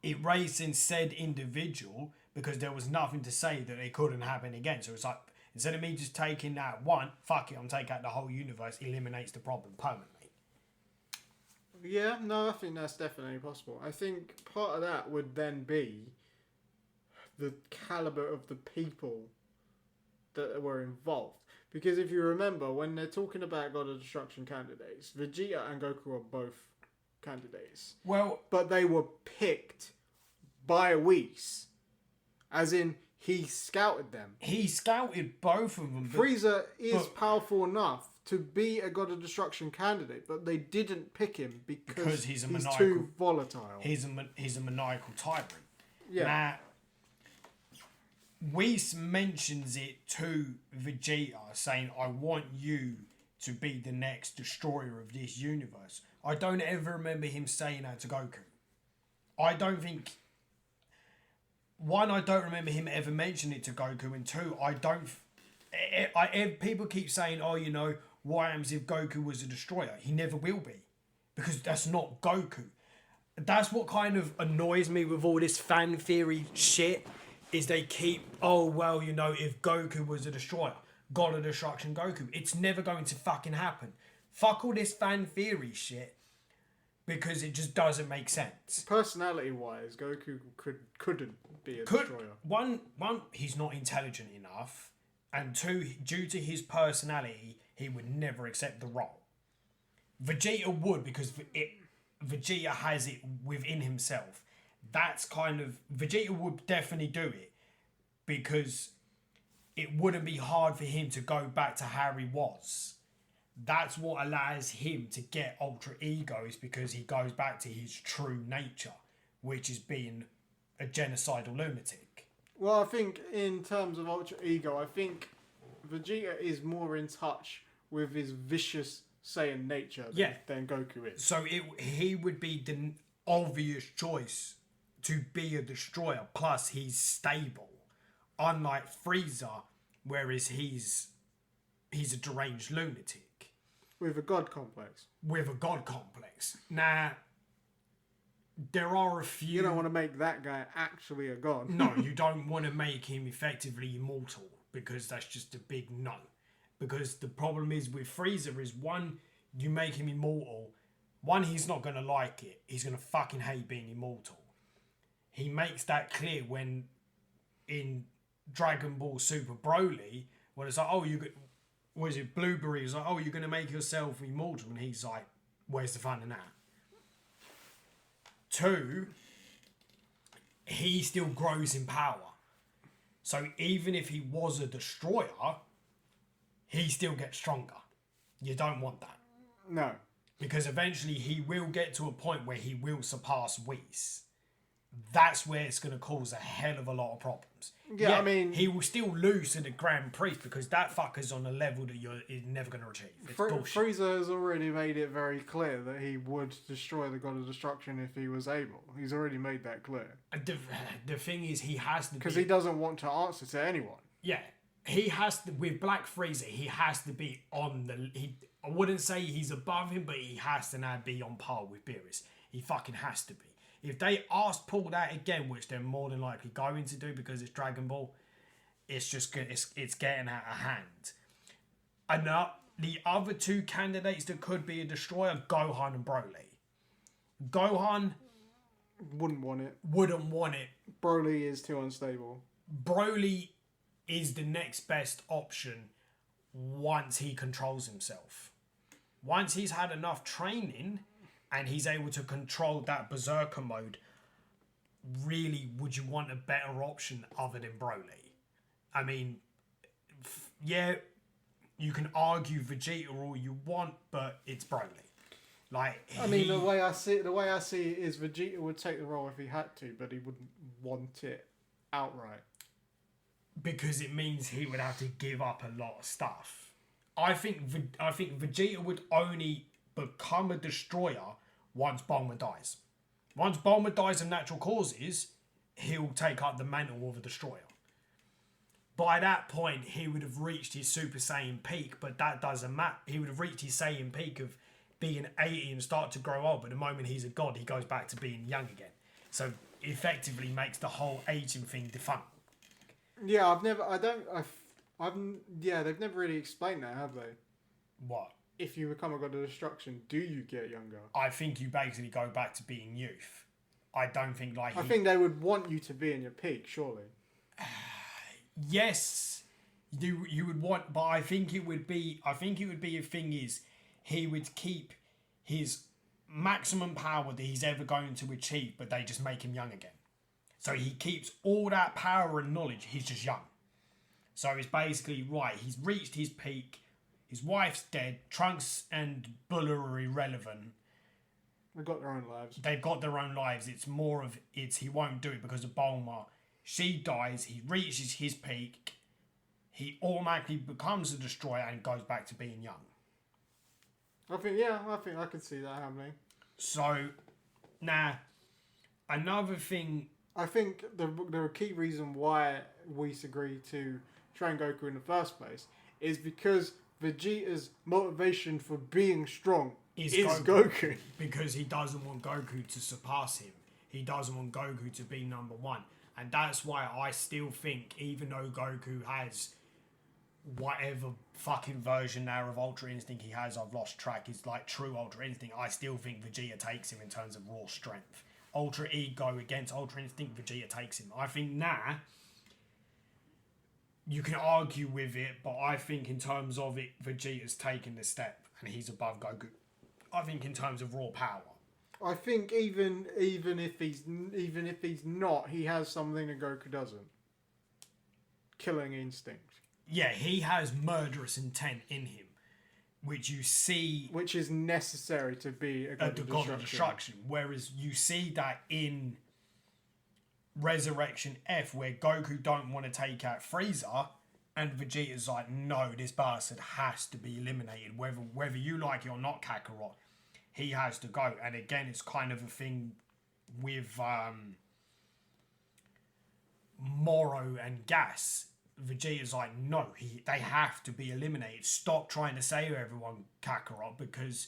erasing said individual because there was nothing to say that it couldn't happen again. So it's like, instead of me just taking that one, fuck it, I'm taking out the whole universe, eliminates the problem permanently. Yeah, no, I think that's definitely possible. I think part of that would then be the caliber of the people that were involved. Because if you remember, when they're talking about God of Destruction candidates, Vegeta and Goku are both candidates. Well, but they were picked by Whis. As in, he scouted them. he scouted both of them. Frieza is powerful enough to be a God of Destruction candidate, but they didn't pick him because he's too volatile. He's a maniacal tyrant. Yeah. Now, Whis mentions it to Vegeta, saying, I want you to be the next destroyer of this universe. I don't ever remember him saying that to Goku. I don't think... One, I don't remember him ever mentioning it to Goku, and 2, people keep saying, oh, you know, what happens if Goku was a destroyer? He never will be, because that's not Goku. That's what kind of annoys me with all this fan theory shit, is they keep, oh, well, you know, if Goku was a destroyer, God of Destruction Goku, it's never going to fucking happen. Fuck all this fan theory shit, because it just doesn't make sense. Personality-wise, Goku couldn't be a destroyer. One, he's not intelligent enough, and two, due to his personality, he would never accept the role. Vegeta would, because Vegeta has it within himself. That's kind of... Vegeta would definitely do it, because it wouldn't be hard for him to go back to how he was. That's what allows him to get Ultra Ego, is because he goes back to his true nature, which is being a genocidal lunatic. Well, I think in terms of Ultra Ego, I think Vegeta is more in touch with his vicious Saiyan nature than Goku is. So he would be the obvious choice to be a destroyer. Plus, he's stable, unlike Frieza, whereas he's a deranged lunatic with a god complex. Now, there are a few. You don't want to make that guy actually a god. No, you don't want to make him effectively immortal, because that's just a big no. Because the problem is with Frieza is, one, you make him immortal. One, he's not going to like it. He's going to fucking hate being immortal. He makes that clear when in Dragon Ball Super Broly, when it's like, oh, you could, was it Blueberry? He's like, oh, you're going to make yourself immortal. And he's like, where's the fun in that? Two, he still grows in power. So even if he was a destroyer, he still gets stronger. You don't want that. No. Because eventually he will get to a point where he will surpass Whis. That's where it's going to cause a hell of a lot of problems. Yeah, I mean... He will still lose to the Grand Priest, because that fucker's on a level that you're never going to achieve. It's bullshit. Frieza has already made it very clear that he would destroy the God of Destruction if he was able. He's already made that clear. The thing is, he has to because he doesn't want to answer to anyone. Yeah. He has to... With Black Frieza, he has to be on the... I wouldn't say he's above him, but he has to now be on par with Beerus. He fucking has to be. If they pull that again, which they're more than likely going to do because it's Dragon Ball, it's just good. It's getting out of hand. And the other two candidates that could be a destroyer, Gohan and Broly. Gohan wouldn't want it. Broly is too unstable. Broly is the next best option once he controls himself. Once he's had enough training and he's able to control that berserker mode, really, would you want a better option other than Broly? I mean, yeah, you can argue Vegeta all you want, but it's Broly. The way I see it is Vegeta would take the role if he had to, but he wouldn't want it outright. Because it means he would have to give up a lot of stuff. I think Vegeta would only become a destroyer once Bulma dies. Once Bulma dies of natural causes, he'll take up the mantle of a destroyer. By that point, he would have reached his Super Saiyan peak, but that doesn't matter. He would have reached his Saiyan peak of being 80 and start to grow old, but the moment he's a god, he goes back to being young again. So effectively makes the whole aging thing defunct. Yeah, they've never really explained that, have they? What? If you become a god of destruction, do you get younger? I think you basically go back to being youth. I don't think I think they would want you to be in your peak, surely. Yes, you would want, but I think it would be a thing is he would keep his maximum power that he's ever going to achieve, but they just make him young again. So he keeps all that power and knowledge, he's just young. So it's basically, right, he's reached his peak, his wife's dead, Trunks and Buller are irrelevant. They've got their own lives. It's more of, he won't do it because of Bulma. She dies, he reaches his peak, he automatically becomes a destroyer and goes back to being young. I think I could see that happening. So, now, another thing... I think the key reason why Whis agreed to train Goku in the first place is because Vegeta's motivation for being strong is Goku. Because he doesn't want Goku to surpass him. He doesn't want Goku to be number one. And that's why I still think, even though Goku has whatever fucking version now of Ultra Instinct he has, I've lost track, is like true Ultra Instinct, I still think Vegeta takes him in terms of raw strength. Ultra Ego against Ultra Instinct, Vegeta takes him. I think now, you can argue with it, but I think in terms of it, Vegeta's taken the step and he's above Goku. I think in terms of raw power. I think even if he's not, he has something that Goku doesn't. Killing instinct. Yeah, he has murderous intent in him, which you see, which is necessary to be a god of destruction. Whereas you see that in Resurrection F, where Goku don't want to take out Frieza, and Vegeta's like, no, this bastard has to be eliminated, whether you like it or not, Kakarot. He has to go. And again, it's kind of a thing with Moro and Gas. Vegeta's like, no, they have to be eliminated. Stop trying to save everyone, Kakarot, because,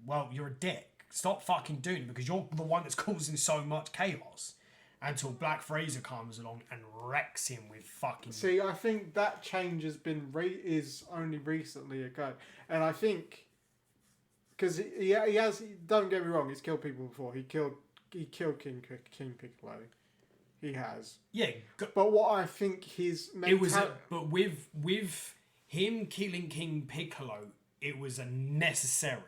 well, you're a dick. Stop fucking doing it, because you're the one that's causing so much chaos. Until Black Frieza comes along and wrecks him with fucking... See, I think that change has been is only recently occurred. And I think... Because he has... Don't get me wrong, he's killed people before. He killed King Piccolo. He has. Yeah. But what I think his... But with him killing King Piccolo, it was a necessary.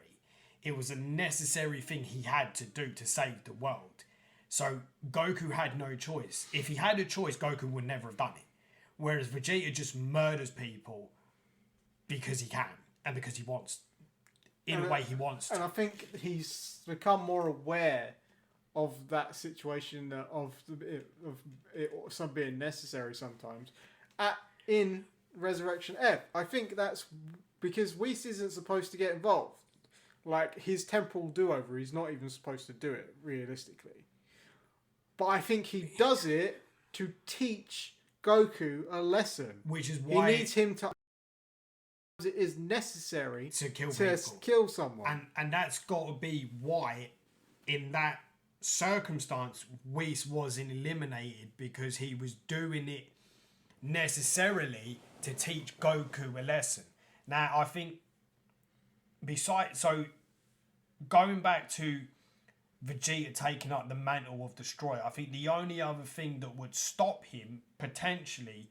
It was a necessary thing he had to do to save the world. So Goku had no choice. If he had a choice, Goku would never have done it. Whereas Vegeta just murders people because he can and because he wants. In a way he wants to. And I think he's become more aware of that situation, of it being necessary sometimes. In Resurrection F, I think that's because Whis isn't supposed to get involved. Like, his temporal do-over, he's not even supposed to do it, realistically. But I think he does it to teach Goku a lesson. Which is why... He needs him to... It is necessary to kill someone. And that's got to be why, in that circumstance, Whis wasn't eliminated, because he was doing it necessarily to teach Goku a lesson. Now, I think, so going back to Vegeta taking up the mantle of Destroyer, I think the only other thing that would stop him, potentially,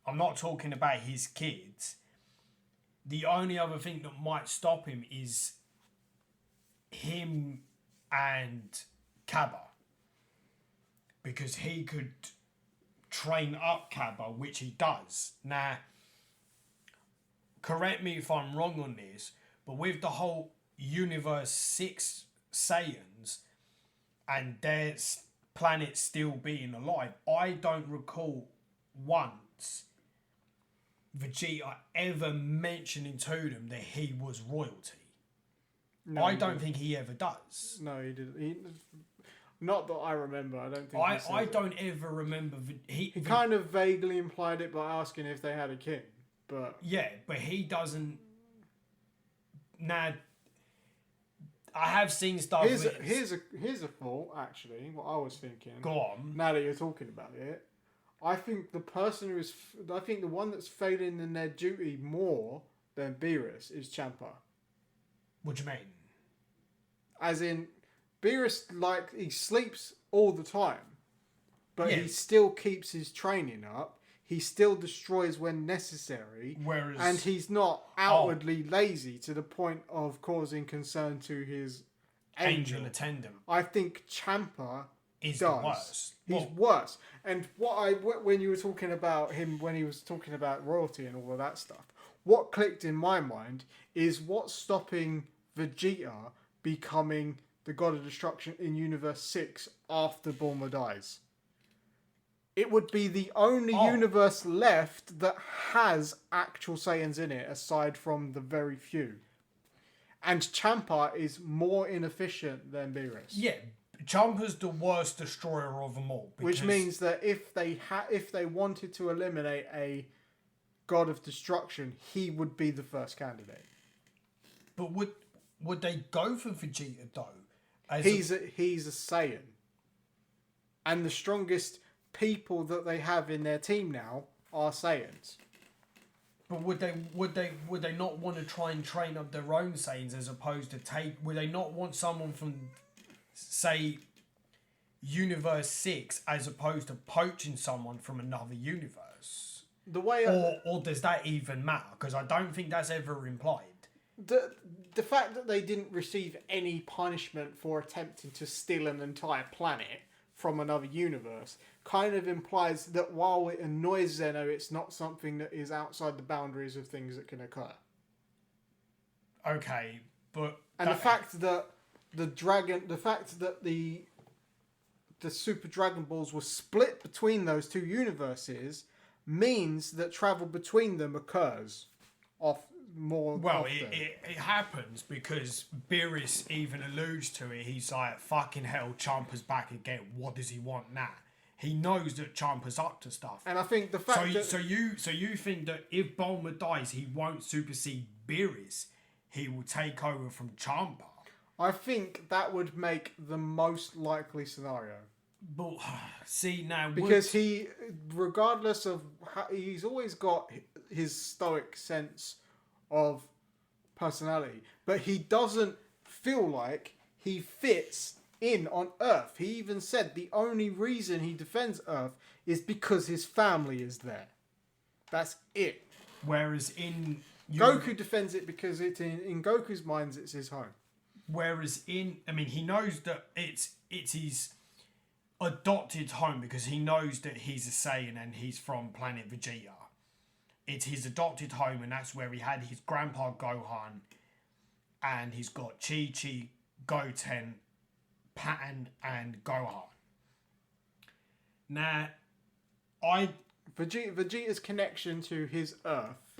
I'm not talking about his kids, the only other thing that might stop him is him and Cabba. Because he could train up Cabba, which he does. Now, correct me if I'm wrong on this, but with the whole Universe 6 Saiyans and their planet still being alive, I don't recall once Vegeta ever mentioning to them that he was royalty. No, I don't think he ever does. No, he didn't. Not that I remember. I don't think. I don't ever remember. He kind of vaguely implied it by asking if they had a king, but yeah, but he doesn't. Now, I have seen stuff. Here's a thought. Actually, what I was thinking. Go on. Now that you're talking about it, I think the one that's failing in their duty more than Beerus is Champa. What do you mean? As in, Beerus, like, he sleeps all the time, but yeah, he still keeps his training up. He still destroys when necessary. And he's not outwardly lazy to the point of causing concern to his angel attendant. I think Champa is the worst. He's worse. And when you were talking about him, when he was talking about royalty and all of that stuff, what clicked in my mind is what's stopping Vegeta becoming the God of Destruction in Universe 6 after Bulma dies. It would be the only universe left that has actual Saiyans in it, aside from the very few. And Champa is more inefficient than Beerus. Yeah, Champa's the worst destroyer of them all. Which means that if they wanted to eliminate a God of Destruction, he would be the first candidate. But would they go for Vegeta though? He's a Saiyan, and the strongest people that they have in their team now are Saiyans. But would they not want to try and train up their own Saiyans as opposed to would they not want someone from, say, Universe 6 as opposed to poaching someone from another universe? The way or does that even matter? Because I don't think that's ever implied. the fact that they didn't receive any punishment for attempting to steal an entire planet from another universe kind of implies that while it annoys Zeno, it's not something that is outside the boundaries of things that can occur. Okay, but the fact that the Super Dragon Balls were split between those two universes means that travel between them occurs more often. It happens because Beerus even alludes to it. He's like, fucking hell, Champa's back again. What does he want now? He knows that Champa's up to stuff. And I think the fact So you think that if Bulma dies, he won't supersede Beerus? He will take over from Champa? I think that would make the most likely scenario. But see now, because he, regardless of how, he's always got his stoic sense of personality, but he doesn't feel like he fits in on Earth. He even said the only reason he defends Earth is because his family is there. That's it. Whereas Goku defends it because in Goku's minds it's his home. Whereas he knows that it's his adopted home because he knows that he's a Saiyan and he's from planet Vegeta. It's his adopted home, and that's where he had his grandpa Gohan, and he's got Chi-Chi, Goten, Pattern, and Gohan. Now, Vegeta's connection to his Earth,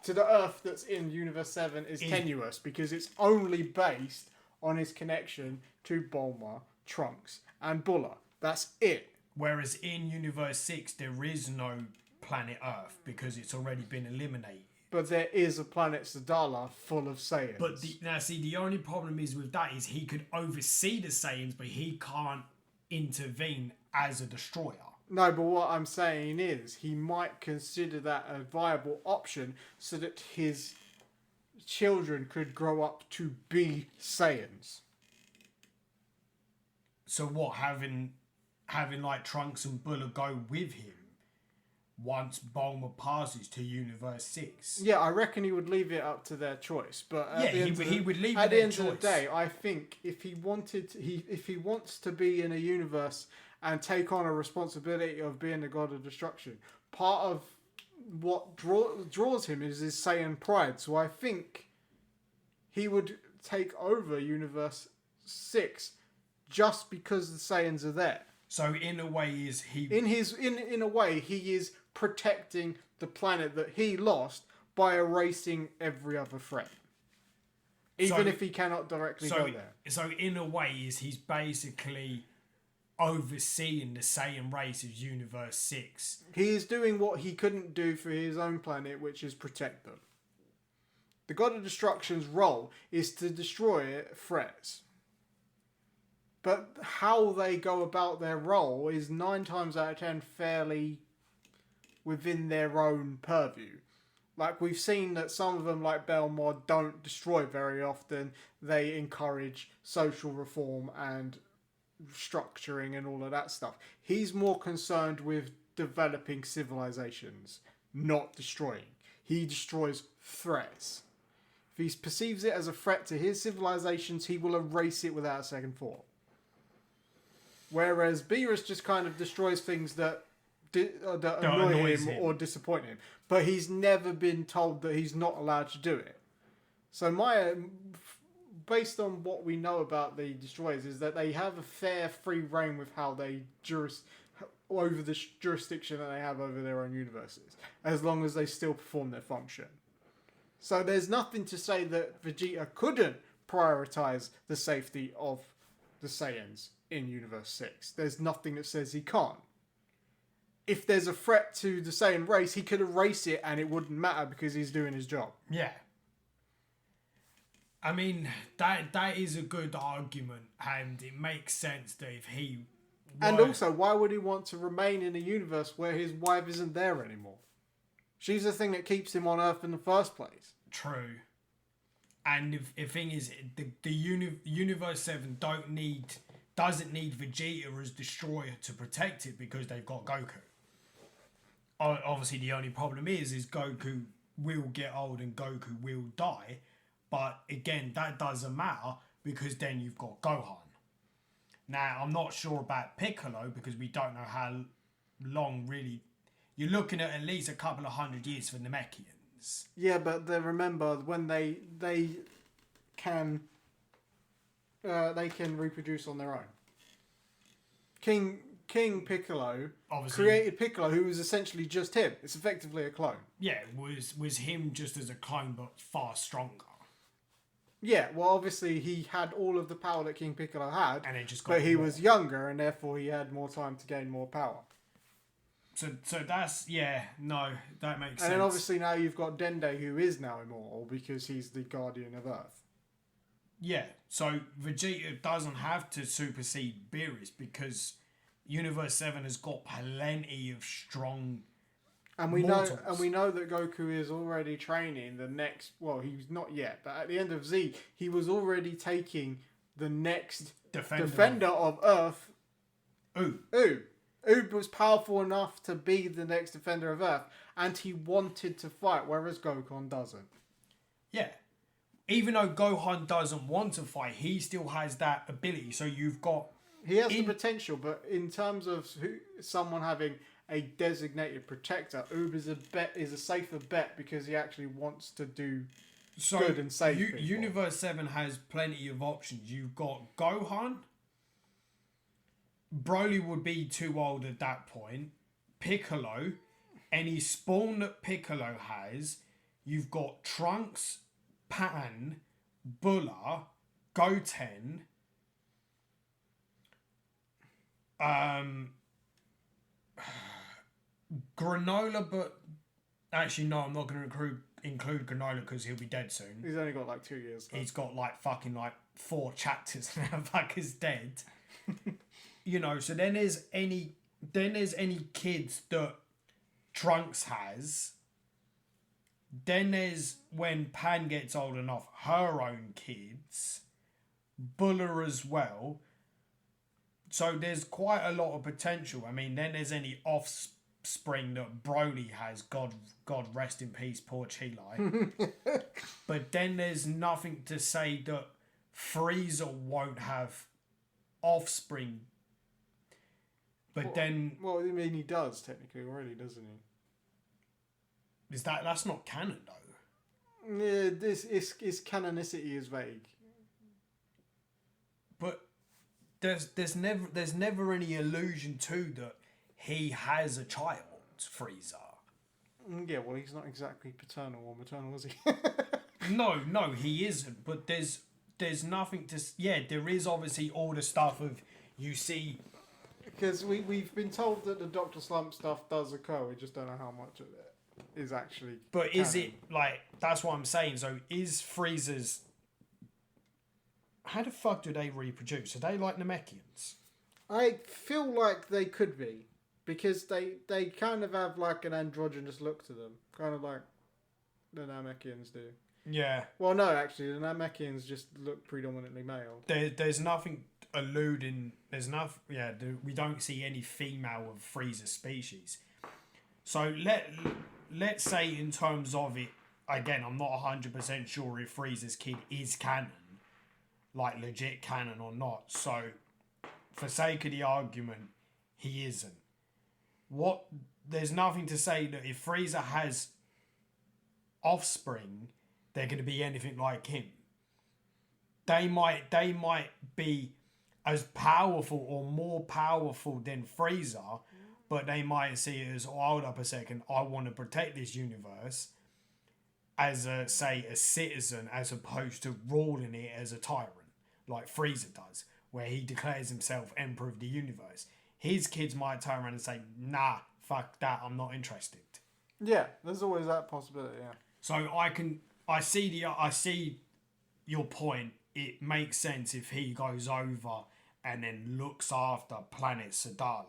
to the Earth that's in Universe 7, is tenuous because it's only based on his connection to Bulma, Trunks, and Bulla. That's it. Whereas in Universe 6, there is no planet Earth because it's already been eliminated. But there is a planet Saldala full of Saiyans. But the only problem is with that is he could oversee the Saiyans, but he can't intervene as a destroyer. No, but what I'm saying is he might consider that a viable option so that his children could grow up to be Saiyans. So what, having like Trunks and Bulla go with him once Bulma passes to Universe 6? Yeah, I reckon he would leave it up to their choice. But he would leave it at to the end choice. of the day, I think if he wants to be in a universe and take on a responsibility of being the god of destruction, part of what draws him is his Saiyan pride. So I think he would take over Universe 6 just because the Saiyans are there. So in a way, in a way he is protecting the planet that he lost by erasing every other threat, even if he cannot directly go there. So in a way, he's basically overseeing the Saiyan race of Universe 6. He is doing what he couldn't do for his own planet, which is protect them. The God of Destruction's role is to destroy threats. But how they go about their role is 9 times out of 10 fairly within their own purview. Like, we've seen that some of them, like Belmod, don't destroy very often. They encourage social reform and structuring and all of that stuff. He's more concerned with developing civilizations, not destroying. He destroys threats. If he perceives it as a threat to his civilizations, he will erase it without a second thought. Whereas Beerus just kind of destroys things that annoy him or disappoint him. But he's never been told that he's not allowed to do it. So based on what we know about the Destroyers, is that they have a fair free reign with how they over the jurisdiction that they have over their own universes, as long as they still perform their function. So there's nothing to say that Vegeta couldn't prioritize the safety of the Saiyans in Universe 6. There's nothing that says he can't. If there's a threat to the Saiyan race, he could erase it and it wouldn't matter because he's doing his job. Yeah. I mean, that is a good argument, and it makes sense that if he And also, why would he want to remain in a universe where his wife isn't there anymore? She's the thing that keeps him on Earth in the first place. True. And the thing is, Universe 7 doesn't need Vegeta as Destroyer to protect it because they've got Goku. Obviously, the only problem is Goku will get old and Goku will die. But again, that doesn't matter because then you've got Gohan. Now, I'm not sure about Piccolo because we don't know how long really. You're looking at least a couple of 100 years for Namekians. Yeah, but remember when they can reproduce on their own. King Piccolo obviously created Piccolo, who was essentially just him. It's effectively a clone. Yeah, was him just as a clone, but far stronger. Yeah, well, obviously he had all of the power that King Piccolo had, and it just got but he was younger, and therefore he had more time to gain more power. So that's that makes sense. And then obviously now you've got Dende, who is now immortal because he's the guardian of Earth. Yeah, so Vegeta doesn't have to supersede Beerus because Universe 7 has got plenty of strong. And we know that Goku is already training the next. Well, he's not yet, but at the end of Z, he was already taking the next defender of Earth. Oob was powerful enough to be the next defender of Earth, and he wanted to fight, whereas Gohan doesn't. Yeah. Even though Gohan doesn't want to fight, he still has that ability. So you've got... He has the potential, but in terms of someone having a designated protector, Oob is a safer bet because he actually wants to do good and save people. Universe 7 has plenty of options. You've got Gohan... Broly would be too old at that point. Piccolo, any spawn that Piccolo has, you've got Trunks, Pan, Bulla, Goten, Granola, but actually no, I'm not going to include Granola because he'll be dead soon. He's only got like 2 years. He's got like fucking like 4 chapters now. Fucker's dead. You know, so then there's any kids that Trunks has. Then there's when Pan gets old enough, her own kids. Bulla as well. So there's quite a lot of potential. I mean, then there's any offspring that Broly has. God rest in peace, poor Chile. But then there's nothing to say that Frieza won't have offspring. But then... Well, I mean, he does, technically, already, doesn't he? That's not canon, though. Yeah, his canonicity is vague. But there's never any allusion to that he has a child, Frieza. Yeah, well, he's not exactly paternal or maternal, is he? No, he isn't. But there's nothing to... Yeah, there is obviously all the stuff of... You see... Because we've been told that the Dr. Slump stuff does occur, we just don't know how much of it is actually But canon. Is it, like, that's what I'm saying, so is Frieza's... How the fuck do they reproduce? Are they like Namekians? I feel like they could be, because they kind of have like an androgynous look to them, kind of like the Namekians do. Yeah. Well, no, actually, the Namekians just look predominantly male. There's nothing alluding. There's nothing. Yeah, we don't see any female of Frieza's species. So let's say in terms of it, again, I'm not 100% sure if Frieza's kid is canon, like legit canon or not. So, for sake of the argument, he isn't. There's nothing to say that if Frieza has offspring, they're going to be anything like him. They might be as powerful or more powerful than Frieza, but they might see it as, hold up a second, I want to protect this universe as a citizen, as opposed to ruling it as a tyrant, like Frieza does, where he declares himself emperor of the universe. His kids might turn around and say, nah, fuck that, I'm not interested. Yeah, there's always that possibility, yeah. So I see your point. It makes sense if he goes over and then looks after Planet Saldala.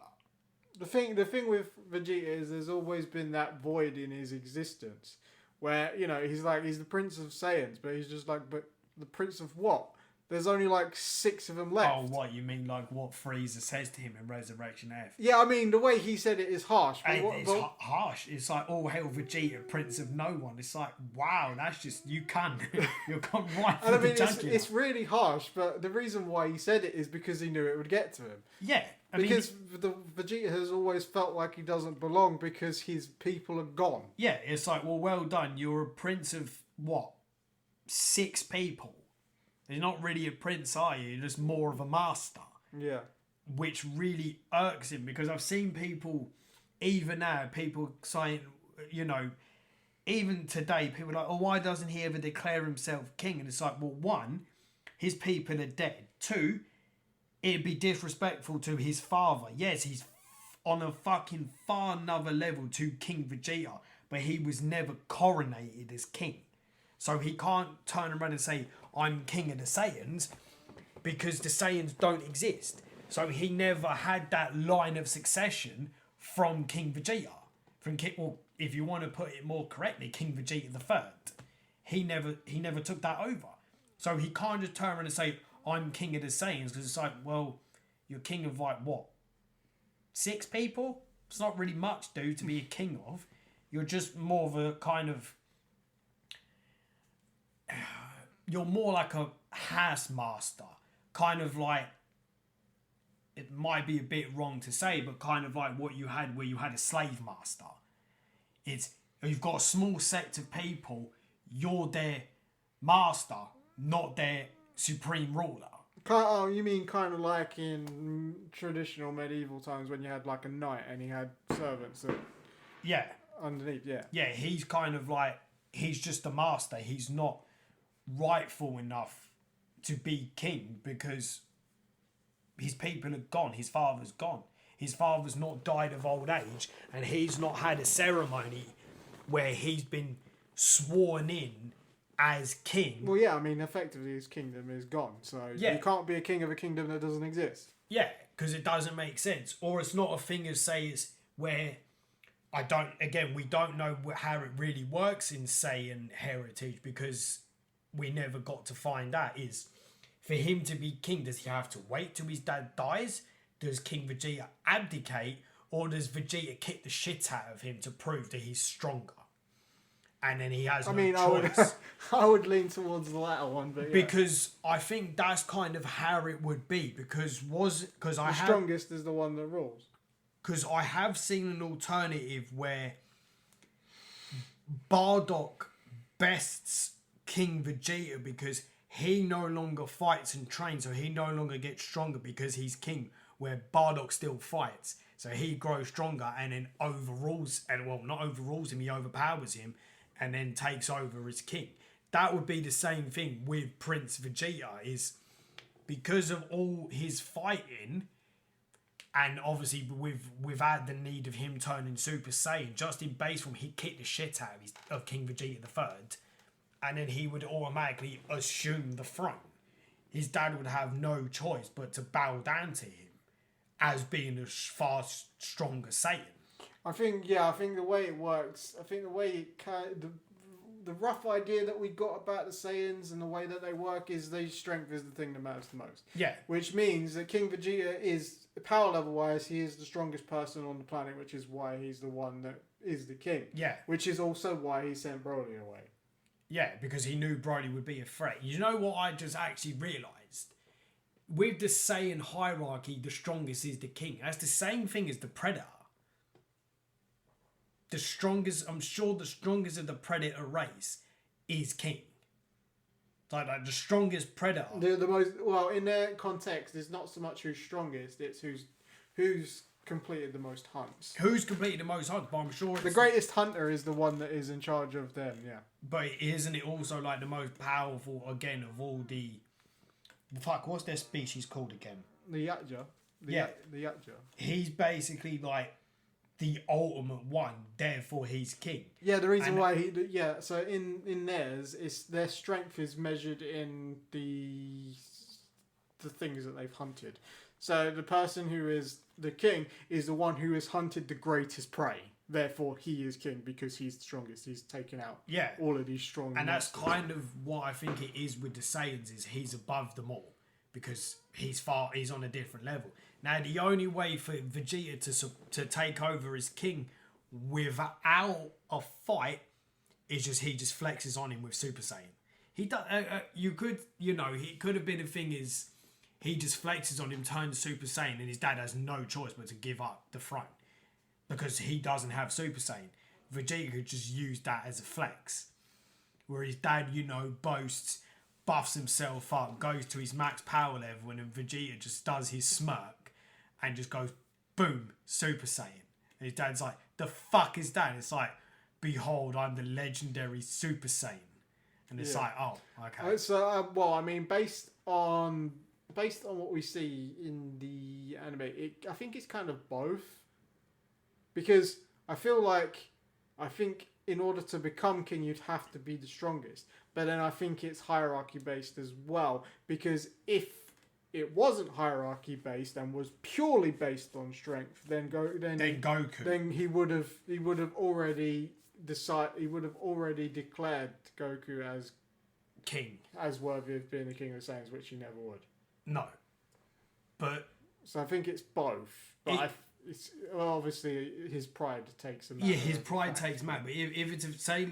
The thing with Vegeta is there's always been that void in his existence, where he's the Prince of Saiyans, but he's just like, but the Prince of what? There's only like 6 of them left. Oh, what you mean? Like what Frieza says to him in Resurrection F? Yeah, I mean the way he said it is harsh. But It's harsh. It's like, all hail Vegeta, Prince of No One. It's like, wow, that's just you can't. You're come right for the jugular. It's really harsh. But the reason why he said it is because he knew it would get to him. Yeah, because Vegeta has always felt like he doesn't belong because his people are gone. Yeah, it's like, well done. You're a prince of what? 6 people. You're not really a prince, are you? You're just more of a master. Yeah. Which really irks him, because I've seen people, even now, people saying, even today, people are like, oh, why doesn't he ever declare himself king? And it's like, well, 1, his people are dead. 2, it'd be disrespectful to his father. Yes, he's on a fucking far another level to King Vegeta, but he was never coronated as king. So he can't turn around and say, I'm king of the Saiyans, because the Saiyans don't exist. So he never had that line of succession from King Vegeta. Well, if you want to put it more correctly, King Vegeta the Third. He never took that over. So he can't just turn around and say, I'm king of the Saiyans, because it's like, well, you're king of like what? 6 people? It's not really much, dude, to be a king of. You're just more of a kind of... You're more like a house master. Kind of like... It might be a bit wrong to say, but kind of like what you had where you had a slave master. You've got a small sect of people, you're their master, not their supreme ruler. Oh, you mean kind of like in traditional medieval times when you had like a knight and he had servants that... Yeah. Underneath, yeah. Yeah, he's kind of like, he's just a master. He's not rightful enough to be king because his people are gone. His father's gone. His father's not died of old age, and he's not had a ceremony where he's been sworn in as king. Well, yeah, I mean, effectively his kingdom is gone, so you can't be a king of a kingdom that doesn't exist. Yeah, because it doesn't make sense. Or it's not a thing of, say, it's where we don't know how it really works in Saiyan heritage, because we never got to find out. Is for him to be king, does he have to wait till his dad dies? Does King Vegeta abdicate? Or does Vegeta kick the shit out of him to prove that he's stronger? And then he has choice. I would lean towards the latter one, but yeah. Because I think that's kind of how it would be. Because the strongest is the one that rules. Because I have seen an alternative where Bardock bests King Vegeta because he no longer fights and trains, so he no longer gets stronger because he's king, where Bardock still fights. So he grows stronger and then not overrules him, he overpowers him and then takes over as king. That would be the same thing with Prince Vegeta, is because of all his fighting, and obviously without the need of him turning Super Saiyan, just in base form, he kicked the shit out of King Vegeta the Third, and then he would automatically assume the throne. His dad would have no choice but to bow down to him as being a far stronger Saiyan. I think the way it works, the rough idea that we got about the Saiyans and the way that they work is their strength is the thing that matters the most. Yeah. Which means that King Vegeta is, power level wise, he is the strongest person on the planet, which is why he's the one that is the king. Yeah. Which is also why he sent Broly away. Yeah, because he knew Broly would be a threat. You know what I just actually realised? With the Saiyan hierarchy, the strongest is the king. That's the same thing as the Predator. I'm sure the strongest of the Predator race is king. Like the strongest Predator. The most, well, in their context, it's not so much who's strongest, it's who's completed the most hunts. Who's completed the most hunts, but I'm sure the greatest hunter is the one that is in charge of them, yeah. But isn't it also like the most powerful, again, of all the... Fuck, what's their species called again? The Yatja. The Yatja. He's basically like the ultimate one, therefore he's king. Yeah, the reason why so in theirs, their strength is measured in the things that they've hunted. So the person who is the king is the one who has hunted the greatest prey. Therefore, he is king because he's the strongest. He's taken out all of these strong And monsters. that's kind of what I think it is with the Saiyans, is he's above them all because he's on a different level. Now, the only way for Vegeta to take over as king without a fight is he just flexes on him with Super Saiyan. He does. He could have been a thing is he just flexes on him, turns Super Saiyan, and his dad has no choice but to give up the throne because he doesn't have Super Saiyan. Vegeta could just use that as a flex, where his dad, boasts, buffs himself up, goes to his max power level, and then Vegeta just does his smirk and just goes, boom, Super Saiyan. And his dad's like, the fuck is that? And it's like, behold, I'm the legendary Super Saiyan. And it's like, oh, okay. So, based on what we see in the anime, I think it's kind of both. Because I think in order to become king, you'd have to be the strongest. But then I think it's hierarchy based as well. Because if it wasn't hierarchy based and was purely based on strength, then Goku. Then he would have already declared Goku as king, as worthy of being the king of the Saiyans, which he never would. No, but so I think it's both. But obviously his pride takes a matter. Yeah, his pride takes a matter. But if it's say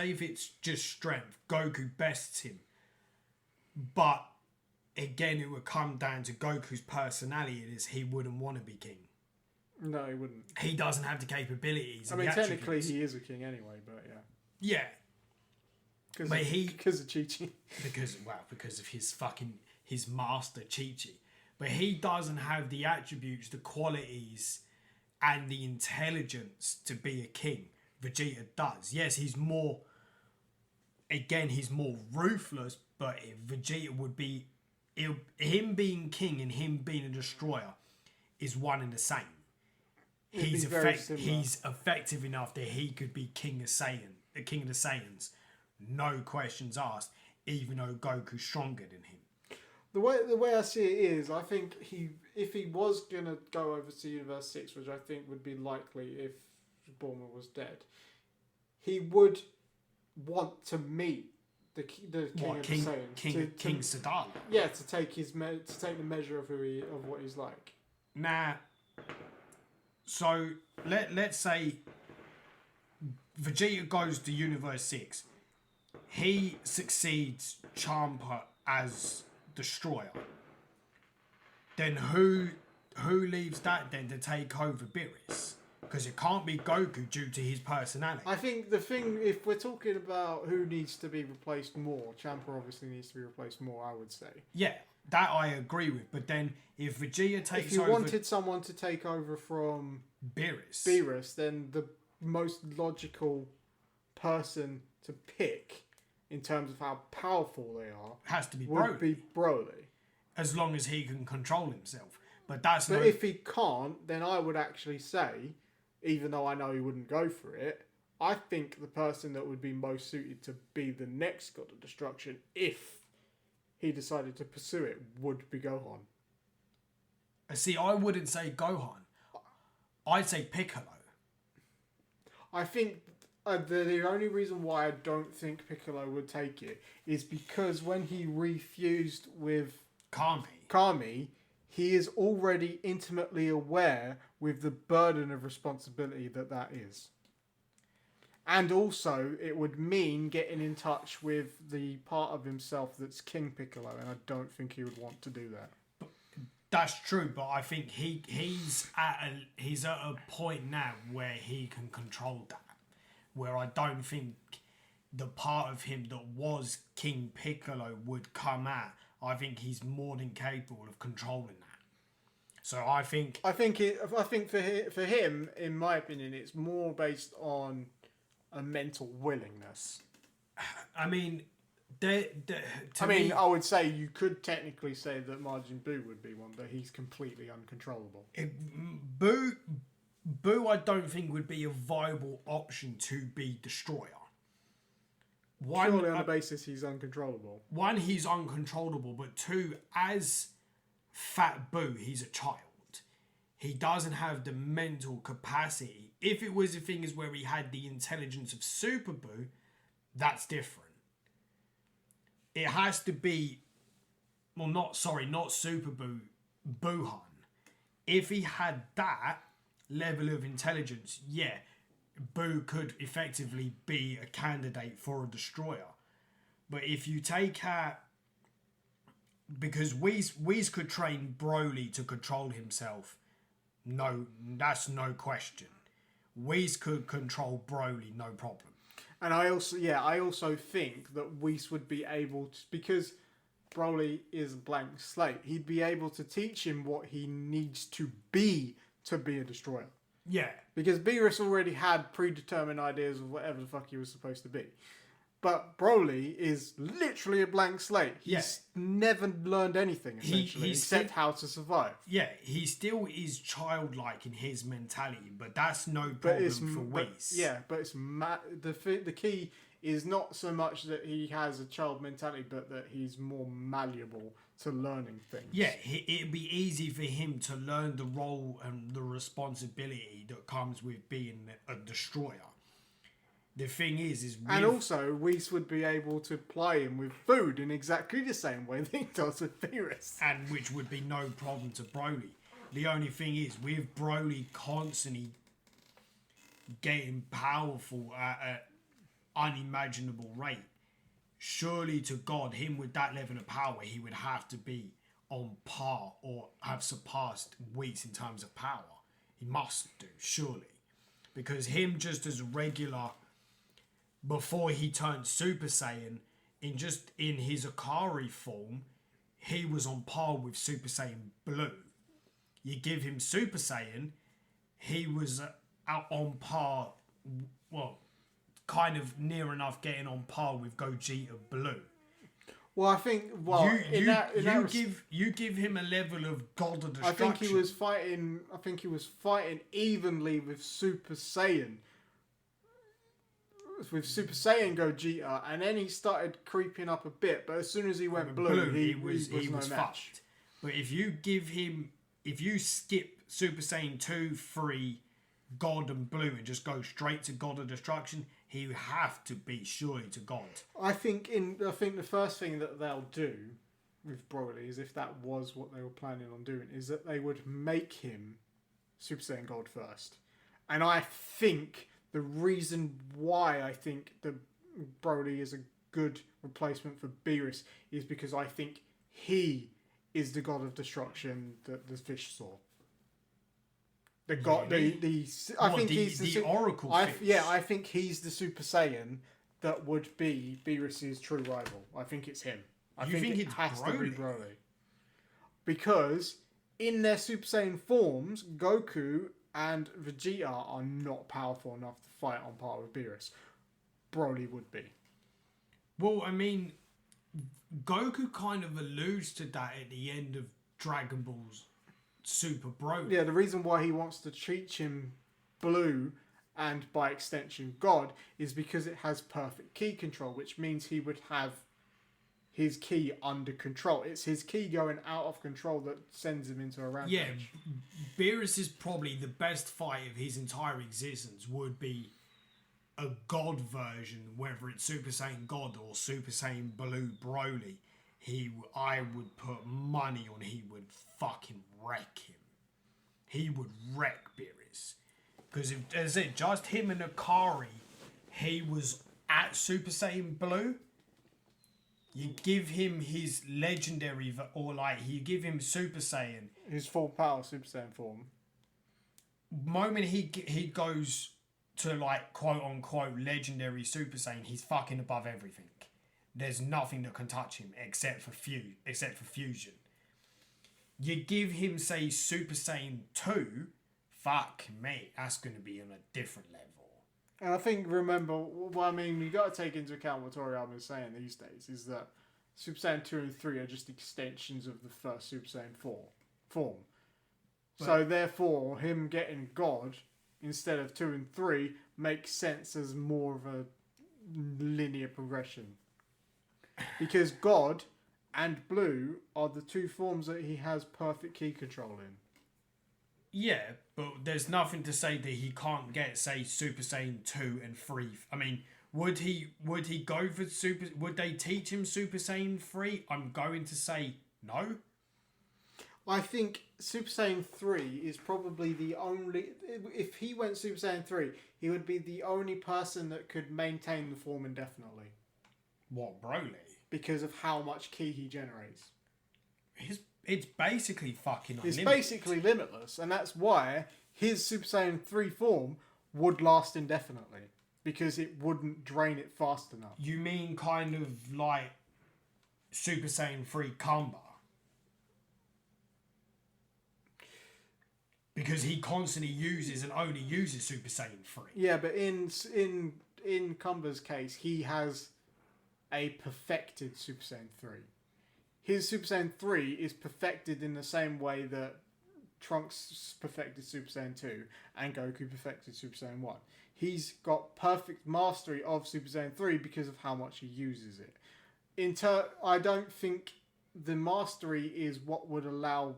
if it's just strength, Goku bests him. But again, it would come down to Goku's personality. It is he wouldn't want to be king. No, he wouldn't. He doesn't have the capabilities. Technically he is a king anyway, but yeah. Yeah. Because of Chi-Chi. Because of his master Chi-Chi. But he doesn't have the attributes, the qualities, and the intelligence to be a king. Vegeta does. Yes, he's more ruthless, but Vegeta would be... him being king and him being a destroyer is one and the same. He's effective enough that he could be king of the king of the Saiyans. No questions asked, even though Goku's stronger than him. The way I see it is, I think if he was gonna go over to Universe 6, which I think would be likely if Bulma was dead, he would want to meet the king of the Saiyans, King Saldala. Yeah, to take the measure of what he's like. Nah. So let's say Vegeta goes to Universe 6. He succeeds Champa as Destroyer. Then who leaves that then to take over Beerus? Because it can't be Goku due to his personality. I think the thing, if we're talking about who needs to be replaced more, Champa obviously needs to be replaced more, I would say. Yeah, that I agree with. But then if Vegeta takes over... If you wanted someone to take over from Beerus, then the most logical person to pick in terms of how powerful they are has to be would be Broly. As long as he can control himself. But if he can't, then I would actually say, even though I know he wouldn't go for it, I think the person that would be most suited to be the next God of Destruction, if he decided to pursue it, would be Gohan. See, I wouldn't say Gohan. I'd say Piccolo. I think the only reason why I don't think Piccolo would take it is because when he refused with Kami, he is already intimately aware with the burden of responsibility that is. And also, it would mean getting in touch with the part of himself that's King Piccolo, and I don't think he would want to do that. That's true, but I think he's at a point now where he can control that. Where I don't think the part of him that was King Piccolo would come out. I think he's more than capable of controlling that. So I think for him, in my opinion, it's more based on a mental willingness. I mean, I would say you could technically say that Majin Buu would be one, but he's completely uncontrollable. Buu, I don't think would be a viable option to be Destroyer. Purely on the basis he's uncontrollable. One, he's uncontrollable, but two, as Fat Boo, he's a child. He doesn't have the mental capacity. If it was the thing is where he had the intelligence of Super Boo, that's different. It has to be, well, not Super Boo, Boohan. If he had that level of intelligence, yeah, Boo could effectively be a candidate for a destroyer. But if you take out, because Whis could train Broly to control himself. No, that's no question. Whis could control Broly, no problem. And I also think that Whis would be able to, because Broly is a blank slate, he'd be able to teach him what he needs to be a destroyer. Yeah. Because Beerus already had predetermined ideas of whatever the fuck he was supposed to be. But Broly is literally a blank slate. He's never learned anything, essentially, except how to survive. Yeah, he still is childlike in his mentality, but that's no problem for Whis. Yeah, but it's the key is not so much that he has a child mentality, but that he's more malleable to learning things. Yeah, it'd be easy for him to learn the role and the responsibility that comes with being a destroyer. The thing is and also Whis would be able to ply him with food in exactly the same way that he does with Beerus. And which would be no problem to Broly. The only thing is, with Broly constantly getting powerful at an unimaginable rate, surely to God, him with that level of power, he would have to be on par or have surpassed Whis in terms of power. He must do, surely. Because him just as a regular, before he turned Super Saiyan, in his Akari form, he was on par with Super Saiyan Blue. You give him Super Saiyan, he was out on par, well, kind of near enough getting on par with Gogeta Blue. Well, I think you give him a level of God of Destruction. I think he was fighting evenly with Super Saiyan. With Super Saiyan Gogeta, and then he started creeping up a bit. But as soon as he went blue, he was no match. Fucked. But if you skip Super Saiyan 2, 3, God and Blue, and just go straight to God of Destruction, he would have to be surely to God. I think the first thing that they'll do with Broly is, if that was what they were planning on doing, is that they would make him Super Saiyan God first. And I think the reason why I think that Broly is a good replacement for Beerus is because I think he is the God of Destruction that the fish saw. The god, I think he's the Oracle fish. Yeah, I think he's the Super Saiyan that would be Beerus's true rival. I think it's him. I think it has to be Broly. Because in their Super Saiyan forms, Goku and Vegeta are not powerful enough to fight on par with Beerus. Broly would be. Well, I mean, Goku kind of alludes to that at the end of Dragon Ball's Super Broly. Yeah, the reason why he wants to teach him Blue, and by extension God, is because it has perfect ki control, which means he would have his ki under control. It's his ki going out of control that sends him into a rampage. Yeah, Beerus is probably the best fight of his entire existence would be a God version, whether it's Super Saiyan God or Super Saiyan Blue Broly. I would put money on he would fucking wreck him. He would wreck Beerus. Because if, as I said, just him and Akari, he was at Super Saiyan Blue. You give him his legendary, or like you give him Super Saiyan. His full power Super Saiyan form. Moment he goes to like quote unquote legendary Super Saiyan, he's fucking above everything. There's nothing that can touch him except for fusion. You give him say Super Saiyan 2, fuck me, that's going to be on a different level. And I think, remember, well, I mean, you got to take into account what Toriyama is saying these days, is that Super Saiyan 2 and 3 are just extensions of the first Super Saiyan 4 form. But, so therefore, him getting God instead of 2 and 3 makes sense as more of a linear progression. Because God and Blue are the two forms that he has perfect ki control in. Yeah, but there's nothing to say that he can't get, say, Super Saiyan 2 and 3. I mean, would he go for Super... Would they teach him Super Saiyan 3? I'm going to say no. I think Super Saiyan 3 is probably the only... If he went Super Saiyan 3, he would be the only person that could maintain the form indefinitely. What, Broly? Because of how much ki he generates. It's basically fucking unlimited. It's basically limitless, and that's why his Super Saiyan 3 form would last indefinitely. Because it wouldn't drain it fast enough. You mean kind of like Super Saiyan 3 Kamba? Because he constantly uses and only uses Super Saiyan 3. Yeah, but in Kumba's case, he has a perfected Super Saiyan 3. His Super Saiyan 3 is perfected in the same way that Trunks perfected Super Saiyan 2 and Goku perfected Super Saiyan 1. He's got perfect mastery of Super Saiyan 3 because of how much he uses it. I don't think the mastery is what would allow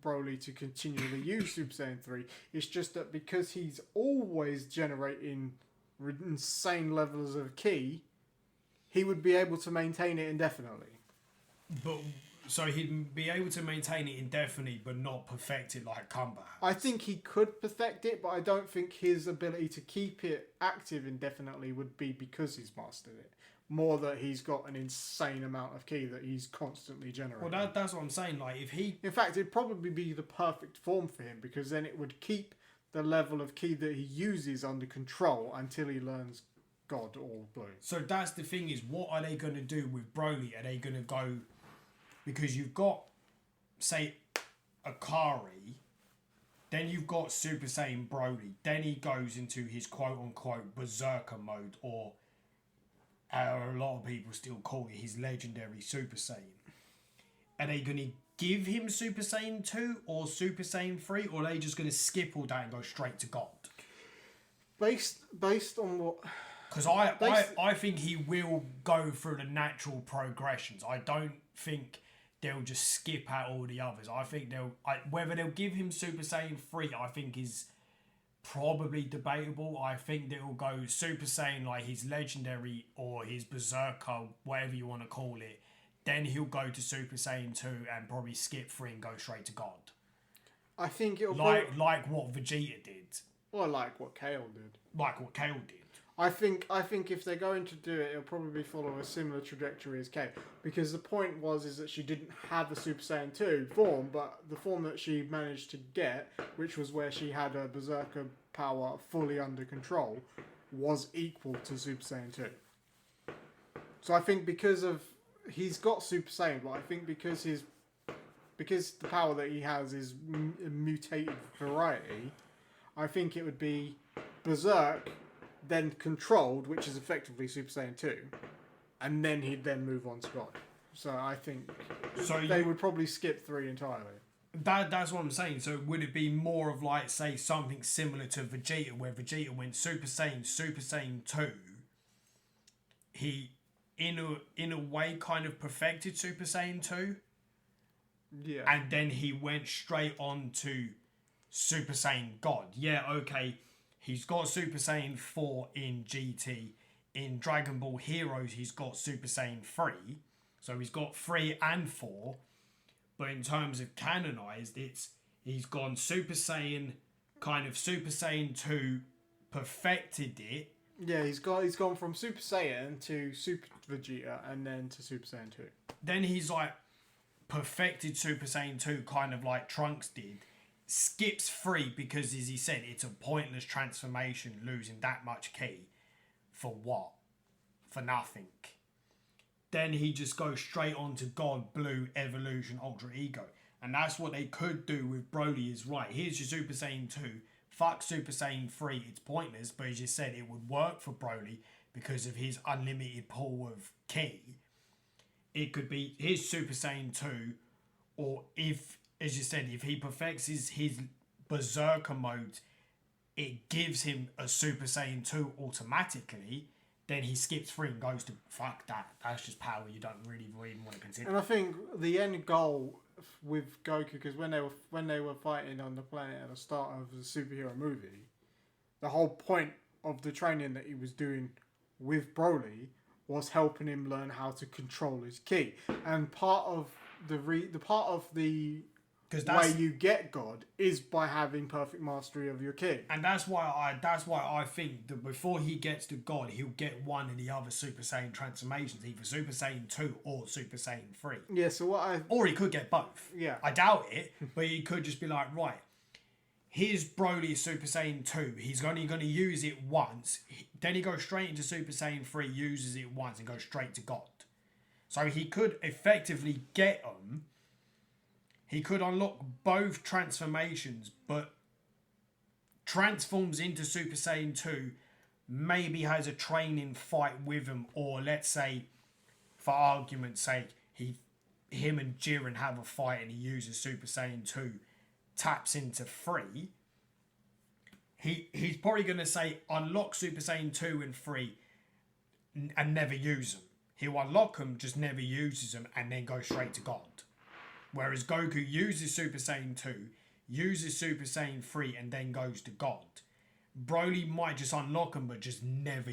Broly to continually use Super Saiyan 3. It's just that because he's always generating insane levels of ki, he would be able to maintain it indefinitely. But so he'd be able to maintain it indefinitely, but not perfect it like Kamba has. I think he could perfect it, but I don't think his ability to keep it active indefinitely would be because he's mastered it. More that he's got an insane amount of ki that he's constantly generating. Well, that's what I'm saying. Like, if he... In fact, it'd probably be the perfect form for him, because then it would keep the level of ki that he uses under control until he learns God or Blue. So that's the thing, is what are they going to do with Broly? Are they going to go... Because you've got, say, Akari, then you've got Super Saiyan Broly, then he goes into his quote-unquote Berserker mode, or a lot of people still call it his legendary Super Saiyan. Are they going to give him Super Saiyan 2 or Super Saiyan 3, or are they just going to skip all that and go straight to God? Based on what... Because I think he will go through the natural progressions. I don't think they'll just skip out all the others. I think whether they'll give him Super Saiyan 3, I think is probably debatable. I think they'll go Super Saiyan like his legendary or his Berserker, whatever you want to call it. Then he'll go to Super Saiyan 2 and probably skip 3 and go straight to God. I think it'll like what Vegeta did. Or like what Kale did. Like what Kale did. I think if they're going to do it, it'll probably follow a similar trajectory as Kale. Because the point is that she didn't have a Super Saiyan 2 form, but the form that she managed to get, which was where she had her Berserker power fully under control, was equal to Super Saiyan 2. So I think he's got Super Saiyan, but I think because the power that he has is a mutated variety, I think it would be Berserk, then Controlled, which is effectively Super Saiyan 2, and then he'd then move on to God. So I think they would probably skip 3 entirely. That's what I'm saying. So would it be more of like, say, something similar to Vegeta, where Vegeta went Super Saiyan 2, he in a way kind of perfected Super Saiyan 2? Yeah. And then he went straight on to Super Saiyan God. Yeah, okay. He's got Super Saiyan 4 in GT. In Dragon Ball Heroes, he's got Super Saiyan 3. So he's got 3 and 4. But in terms of canonized, he's gone Super Saiyan, kind of Super Saiyan 2, perfected it. Yeah, he's gone from Super Saiyan to Super Vegeta and then to Super Saiyan 2. Then he's like perfected Super Saiyan 2, kind of like Trunks did. Skips 3 because, as he said, it's a pointless transformation, losing that much ki. For what? For nothing. Then he just goes straight on to God, Blue, Evolution, Ultra Ego. And that's what they could do with Broly, is right. Here's your Super Saiyan 2. Fuck Super Saiyan 3. It's pointless, but as you said, it would work for Broly because of his unlimited pool of ki. It could be his Super Saiyan 2, or if, as you said, if he perfects his Berserker mode, it gives him a Super Saiyan 2 automatically. then he skips 3 and goes to fuck that. That's just power you don't really even want to consider. And I think the end goal with Goku, because when they were fighting on the planet at the start of the superhero movie, the whole point of the training that he was doing with Broly was helping him learn how to control his ki. And part of the way you get God is by having perfect mastery of your ki. And that's why I think that before he gets to God, he'll get one of the other Super Saiyan transformations, either Super Saiyan 2 or Super Saiyan 3. Yeah, so or he could get both. Yeah. I doubt it, but he could just be like, right, here's Broly Super Saiyan 2. He's only going to use it once. Then he goes straight into Super Saiyan 3, uses it once, and goes straight to God. So he could effectively get them. He could unlock both transformations, but transforms into Super Saiyan 2, maybe has a training fight with him, or let's say, for argument's sake, him and Jiren have a fight and he uses Super Saiyan 2, taps into 3. He's probably going to say, unlock Super Saiyan 2 and 3 and never use them. He'll unlock them, just never uses them, and then go straight to God. Whereas Goku uses Super Saiyan 2, uses Super Saiyan 3, and then goes to God. Broly might just unlock them, but just never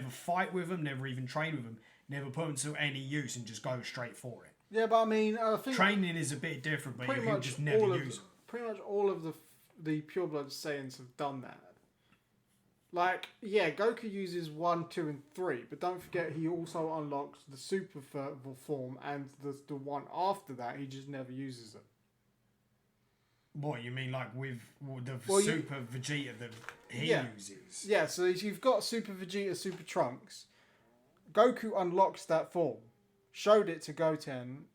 fight with them, never even train with them, never put them to any use, and just go straight for it. Yeah, but I mean, I think training is a bit different, but he'll just never use them. Pretty much all of the Pure Blood Saiyans have done that. Like, yeah, Goku uses 1, 2, and 3, but don't forget he also unlocks the Super form, and the one after that, he just never uses them. What, you mean like with the Super Vegeta that he uses? Yeah, so you've got Super Vegeta, Super Trunks. Goku unlocks that form, showed it to Gohan,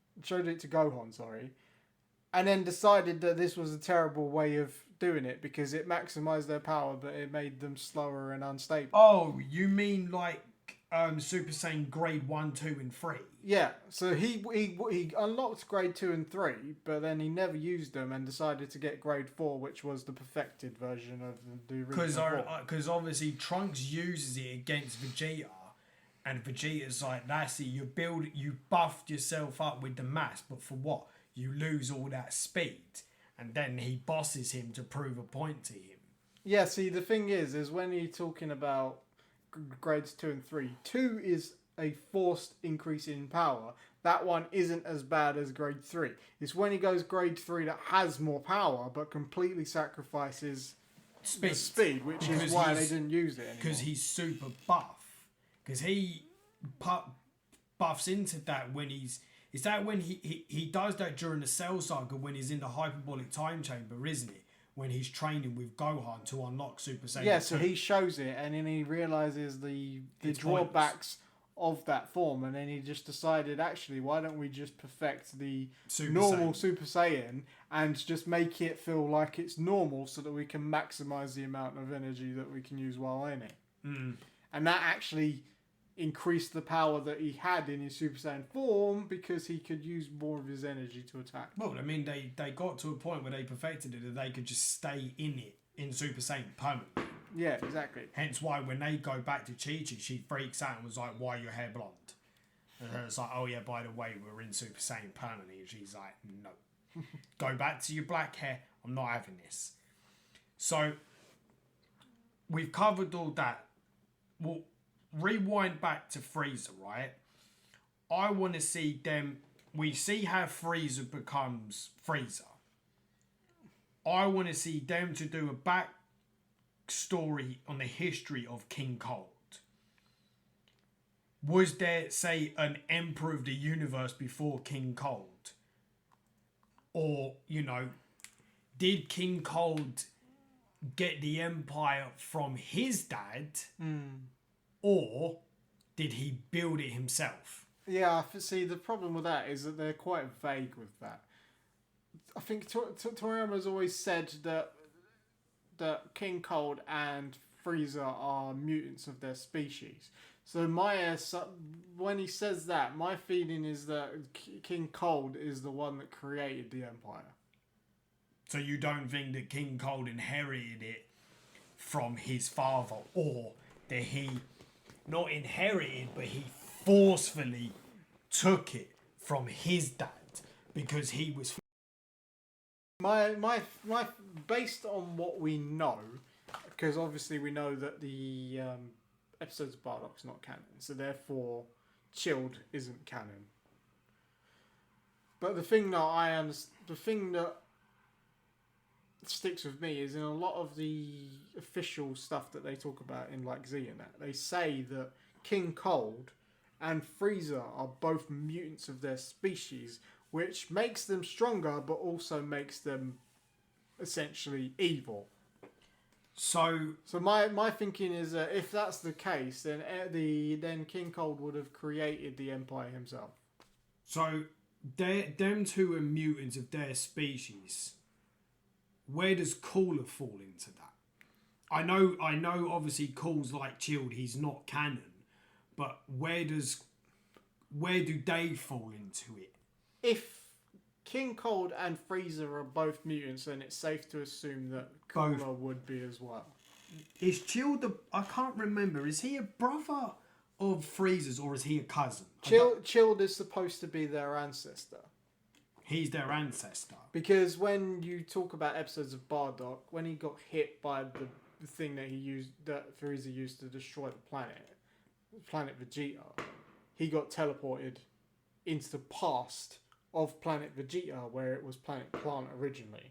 and then decided that this was a terrible way of doing it because it maximized their power, but it made them slower and unstable. Oh, you mean like Super Saiyan Grade 1, 2, and 3? Yeah, so he unlocked Grade 2 and 3, but then he never used them and decided to get Grade 4, which was the perfected version of the original. Because obviously Trunks uses it against Vegeta, and Vegeta's like, that's it, you buffed yourself up with the mass, but for what? You lose all that speed. And then he bosses him to prove a point to him. Yeah, see, the thing is when you're talking about grades 2 and 3, 2 is a forced increase in power. That one isn't as bad as grade 3. It's when he goes grade 3 that has more power, but completely sacrifices the speed, which is why they didn't use it anymore. Because he's super buff. Because he buffs into that when he's... Is that when he does that during the Cell Saga when he's in the hyperbolic time chamber, isn't it? When he's training with Gohan to unlock Super Saiyan 2. Yeah, so he shows it and then he realises the drawbacks of that form, and then he just decided, actually, why don't we just perfect the normal Super Saiyan and just make it feel like it's normal so that we can maximise the amount of energy that we can use while in it. Mm. And that actually increased the power that he had in his Super Saiyan form because he could use more of his energy to attack. Well, I mean, they got to a point where they perfected it that they could just stay in it in Super Saiyan permanently. Yeah, exactly. Hence why when they go back to Chi-Chi, she freaks out and was like, why are your hair blonde? And it's like, oh yeah, by the way, we're in Super Saiyan permanently. And she's like, no. Go back to your black hair. I'm not having this. So, we've covered all that. Well, rewind back to Frieza, right? I want to see them... We see how Frieza becomes Frieza. I want to see them to do a backstory on the history of King Cold. Was there, say, an Emperor of the Universe before King Cold? Or, you know, did King Cold get the Empire from his dad? Or did he build it himself? Yeah, see, the problem with that is that they're quite vague with that. I think Toriyama's always said that King Cold and Frieza are mutants of their species. So when he says that, my feeling is that King Cold is the one that created the Empire. So you don't think that King Cold inherited it from his father, or that he not inherited, but he forcefully took it from his dad because he was. My based on what we know, because obviously we know that the episodes of Bardock's not canon, so therefore Chilled isn't canon. But the thing that sticks with me is in a lot of the official stuff that they talk about in like Z and that, they say that King Cold and Frieza are both mutants of their species, which makes them stronger but also makes them essentially evil. So my thinking is that if that's the case, then King Cold would have created the Empire himself. So them two are mutants of their species. Where does Cooler fall into that? I know. Obviously, Cool's like Chilled. He's not canon, but where do they fall into it? If King Cold and Frieza are both mutants, then it's safe to assume that Cooler would be as well. Is Chilled I can't remember. Is he a brother of Frieza's or is he a cousin? Chilled is supposed to be their ancestor. He's their ancestor. Because when you talk about episodes of Bardock, when he got hit by the thing that Frieza used to destroy the planet Vegeta, he got teleported into the past of planet Vegeta, where it was planet Plant originally.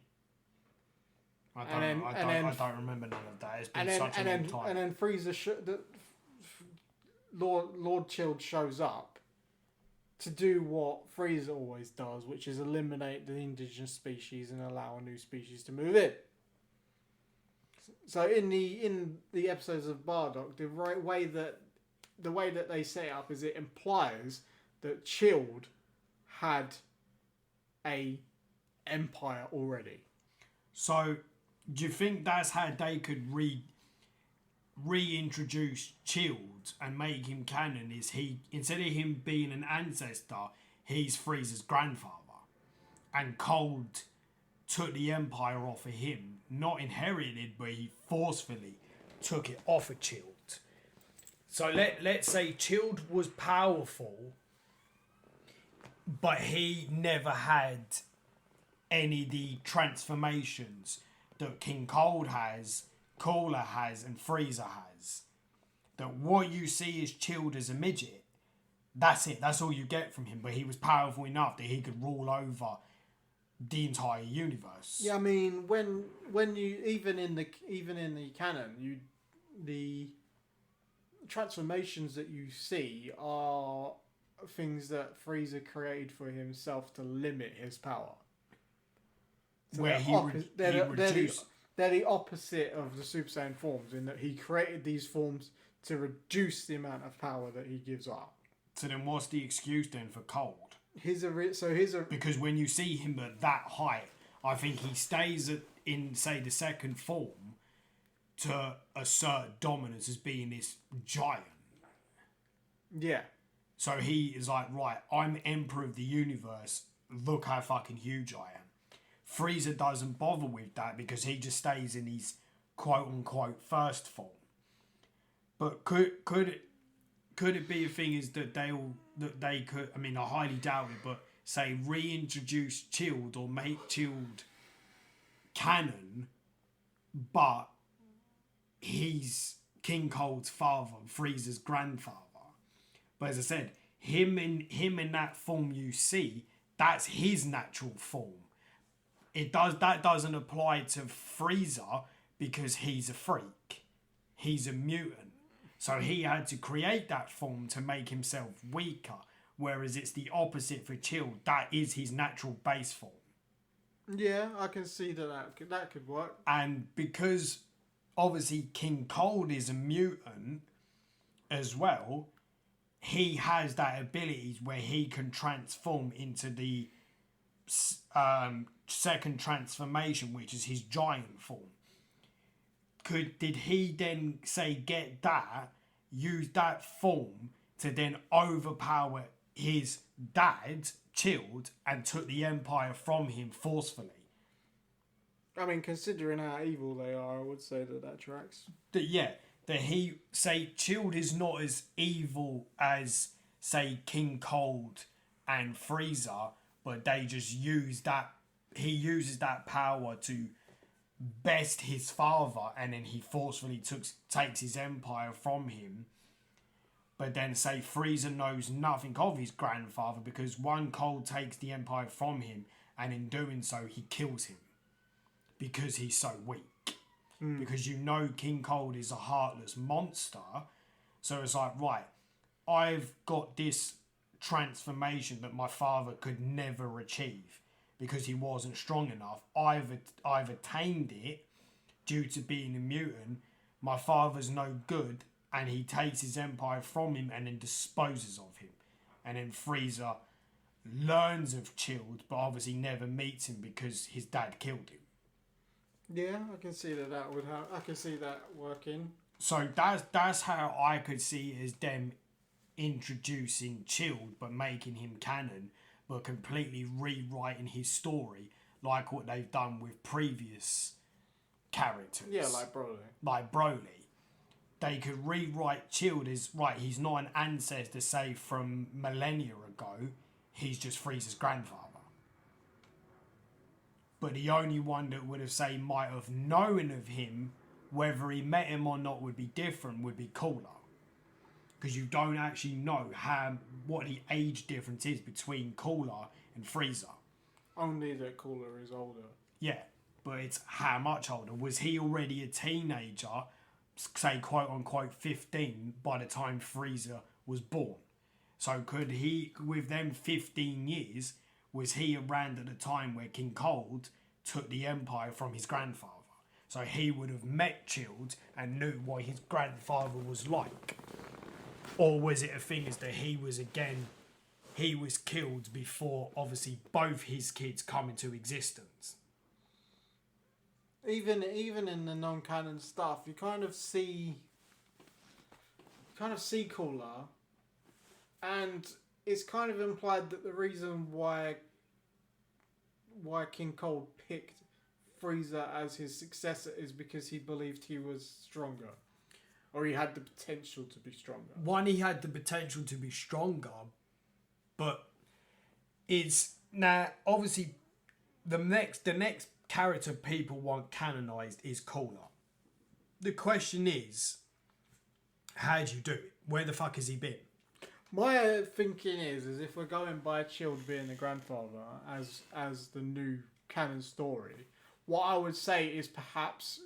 I don't remember none of that. It's been such a long time. And then Frieza, Lord Chilled shows up to do what Frieza always does, which is eliminate the indigenous species and allow a new species to move in. So in the episodes of Bardock, the way that they set it up is it implies that Chilled had a empire already. So do you think that's how they could reintroduce Chilled and make him canon? Is he, instead of him being an ancestor, he's Frieza's grandfather, and Cold took the empire off of him, not inherited, but he forcefully took it off of Chilled. So let's say Chilled was powerful, but he never had any of the transformations that King Cold has, Cooler has, and Frieza has. That what you see is Chilled as a midget. That's it. That's all you get from him. But he was powerful enough that he could rule over the entire universe. Yeah, I mean, when you even in the canon, the transformations that you see are things that Frieza created for himself to limit his power. So where they're the opposite of the Super Saiyan forms, in that he created these forms to reduce the amount of power that he gives up. So then what's the excuse then for Cold? Because when you see him at that height, I think he stays in, say, the second form to assert dominance as being this giant. Yeah. So he is like, right, I'm Emperor of the Universe. Look how fucking huge I am. Frieza doesn't bother with that because he just stays in his quote-unquote first form. But could it be a thing is that they could, I mean, I highly doubt it, but say reintroduce Chilled or make Chilled canon, but he's King Cold's father, Frieza's grandfather. But as I said, him in that form you see, that's his natural form. That doesn't apply to Frieza because he's a freak. He's a mutant. So he had to create that form to make himself weaker. Whereas it's the opposite for Chilled. That is his natural base form. Yeah, I can see that could work. And because obviously King Cold is a mutant as well, he has that ability where he can transform into the second transformation, which is his giant form. Did he then say get that, use that form to then overpower his dad, Chilled, and took the empire from him forcefully? I mean, considering how evil they are, I would say that tracks. that Chilled is not as evil as, say, King Cold and Frieza, but they just use that. He uses that power to best his father, and then he forcefully takes his empire from him. But then, say, Frieza knows nothing of his grandfather because one Cold takes the empire from him, and in doing so, he kills him because he's so weak. Because you know King Cold is a heartless monster. So it's like, right, I've got this transformation that my father could never achieve because he wasn't strong enough. I've attained it due to being a mutant. My father's no good, and he takes his empire from him and then disposes of him. And then Frieza learns of Chilled, but obviously never meets him because his dad killed him. Yeah, I can see that would have. I can see that working. So that's how I could see it as them introducing Chilled, but making him canon, but completely rewriting his story, like what they've done with previous characters. Yeah, like Broly. Like Broly. They could rewrite Chilled as, right, he's not an ancestor, say, from millennia ago. He's just Frieza's grandfather. But the only one that would have, say, might have known of him, whether he met him or not would be different, would be Cooler. Because you don't actually know what the age difference is between Cooler and Frieza. Only that Cooler is older. Yeah, but it's how much older. Was he already a teenager, say, quote-unquote 15, by the time Frieza was born? So could he, with them 15 years... was he around at the time where King Cold took the empire from his grandfather? So he would have met Chilled and knew what his grandfather was like. Or was it a thing as that he was killed before, obviously, both his kids come into existence? Even in the non-canon stuff, you kind of see Cooler, and it's kind of implied that the reason why King Cold picked Frieza as his successor is because he believed he was stronger. Or he had the potential to be stronger. One, he had the potential to be stronger, but it's... Now, obviously, the next character people want canonized is Cooler. The question is, how do you do it? Where the fuck has he been? My thinking is if we're going by Chilled being the grandfather as the new canon story, what I would say is perhaps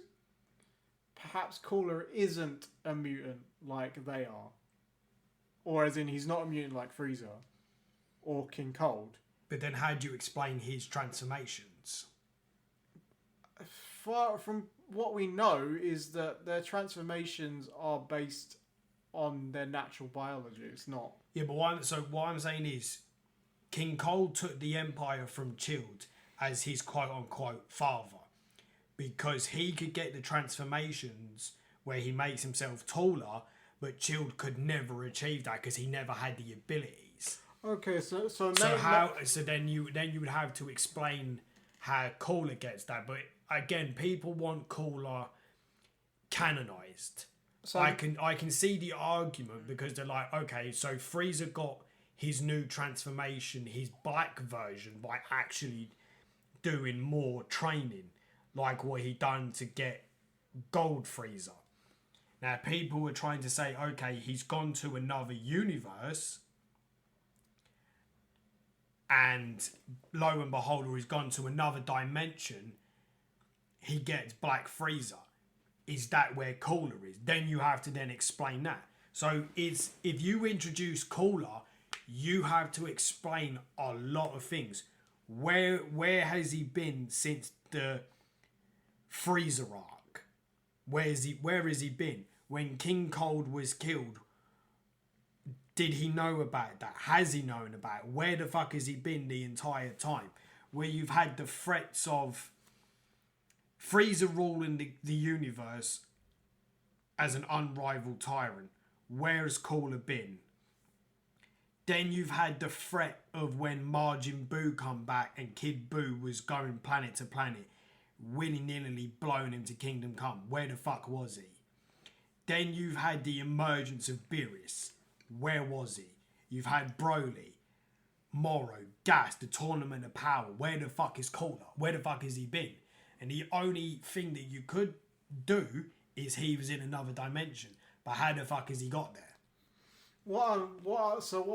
Cooler isn't a mutant like they are. Or as in he's not a mutant like Frieza or King Cold. But then how do you explain his transformations? From what we know is that their transformations are based on their natural biology. It's not. Yeah, but what I'm saying is, King Cold took the empire from Chilled as his quote-unquote father, because he could get the transformations where he makes himself taller, but Chilled could never achieve that because he never had the abilities. Okay, so then you would have to explain how Cooler gets that. But again, people want Cooler canonized. So I can see the argument, because they're like, okay, so Frieza got his new transformation, his black version, by actually doing more training, like what he done to get Gold Frieza. Now, people were trying to say, okay, he's gone to another universe, and lo and behold, or he's gone to another dimension, he gets Black Frieza. Is that where Cooler is? Then you have to then explain that. So if you introduce Cooler, you have to explain a lot of things. Where has he been since the Frieza arc? Where has he been? When King Cold was killed, did he know about that? Has he known about it? Where the fuck has he been the entire time? Where you've had the threats of Frieza ruling the universe as an unrivaled tyrant. Where's Cooler been? Then you've had the threat of when Majin Buu come back and Kid Buu was going planet to planet, willy-nilly blowing him to Kingdom Come. Where the fuck was he? Then you've had the emergence of Beerus. Where was he? You've had Broly, Moro, Gas, the Tournament of Power. Where the fuck is Cooler? Where the fuck has he been? And the only thing that you could do is he was in another dimension. But how the fuck has he got there? What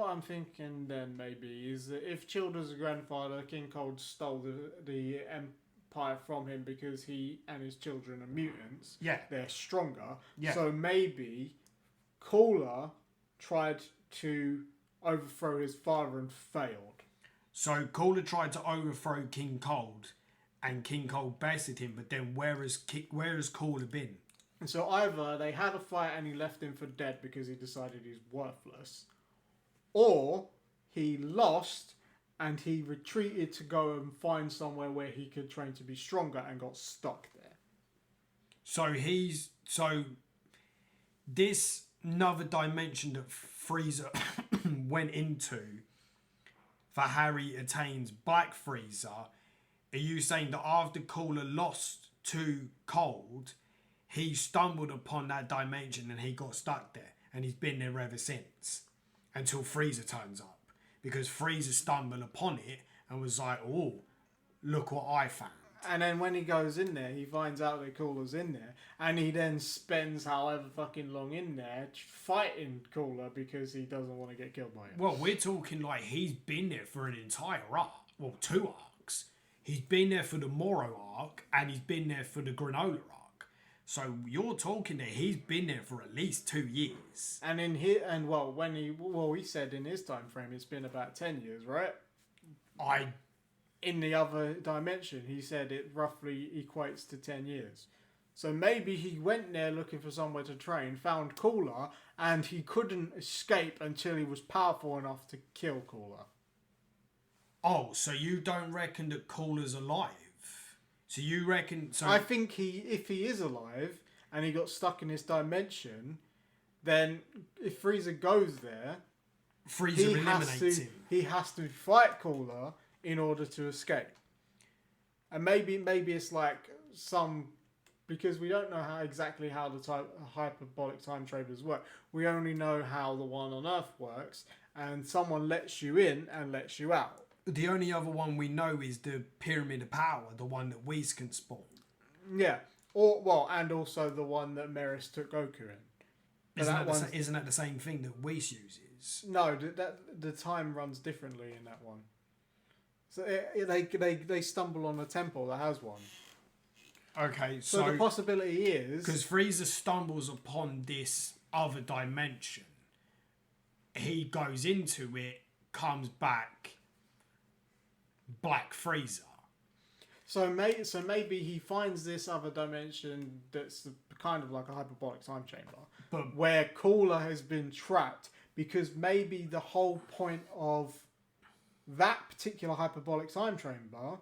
I'm thinking then maybe is that if Childer's grandfather, King Cold, stole the Empire from him because he and his children are mutants, they're stronger. Yeah. So maybe Cooler tried to overthrow his father and failed. So Cooler tried to overthrow King Cold, and King Cold bested him. But then where has Cooler been? And so either they had a fight and he left him for dead because he decided he's worthless, or he lost and he retreated to go and find somewhere where he could train to be stronger and got stuck there. So this another dimension that Frieza went into for Harry attains Black Frieza. Are you saying that after Cooler lost to Cold, he stumbled upon that dimension and he got stuck there, and he's been there ever since until Frieza turns up, because Frieza stumbled upon it and was like, "Oh, look what I found." And then when he goes in there, he finds out that Cooler's in there, and he then spends however fucking long in there fighting Cooler because he doesn't want to get killed by him. Well, we're talking like he's been there for an entire arc, well, 2 arcs. He's been there for the Moro arc, and he's been there for the Granola arc. So you're talking that he's been there for at least 2 years. And in here, and well, he said in his time frame, it's been about 10 years, right? In the other dimension, he said it roughly equates to 10 years. So maybe he went there looking for somewhere to train, found Cooler, and he couldn't escape until he was powerful enough to kill Cooler. Oh, so you don't reckon that Cooler's alive? So you reckon... So I think if he is alive and he got stuck in this dimension, then if Frieza goes there, Frieza eliminates him. He has to fight Cooler in order to escape. And maybe it's like because we don't know exactly how the hyperbolic time traders work. We only know how the one on Earth works, and someone lets you in and lets you out. The only other one we know is the Pyramid of Power, the one that Whis can spawn. Yeah. And also the one that Meris took Goku in. Isn't that the same thing that Whis uses? No, the time runs differently in that one. So they stumble on a temple that has one. Okay, so the possibility is... Because Frieza stumbles upon this other dimension. He goes into it, comes back... Black Frieza. So maybe he finds this other dimension that's kind of like a hyperbolic time chamber, but where Cooler has been trapped, because maybe the whole point of that particular hyperbolic time chamber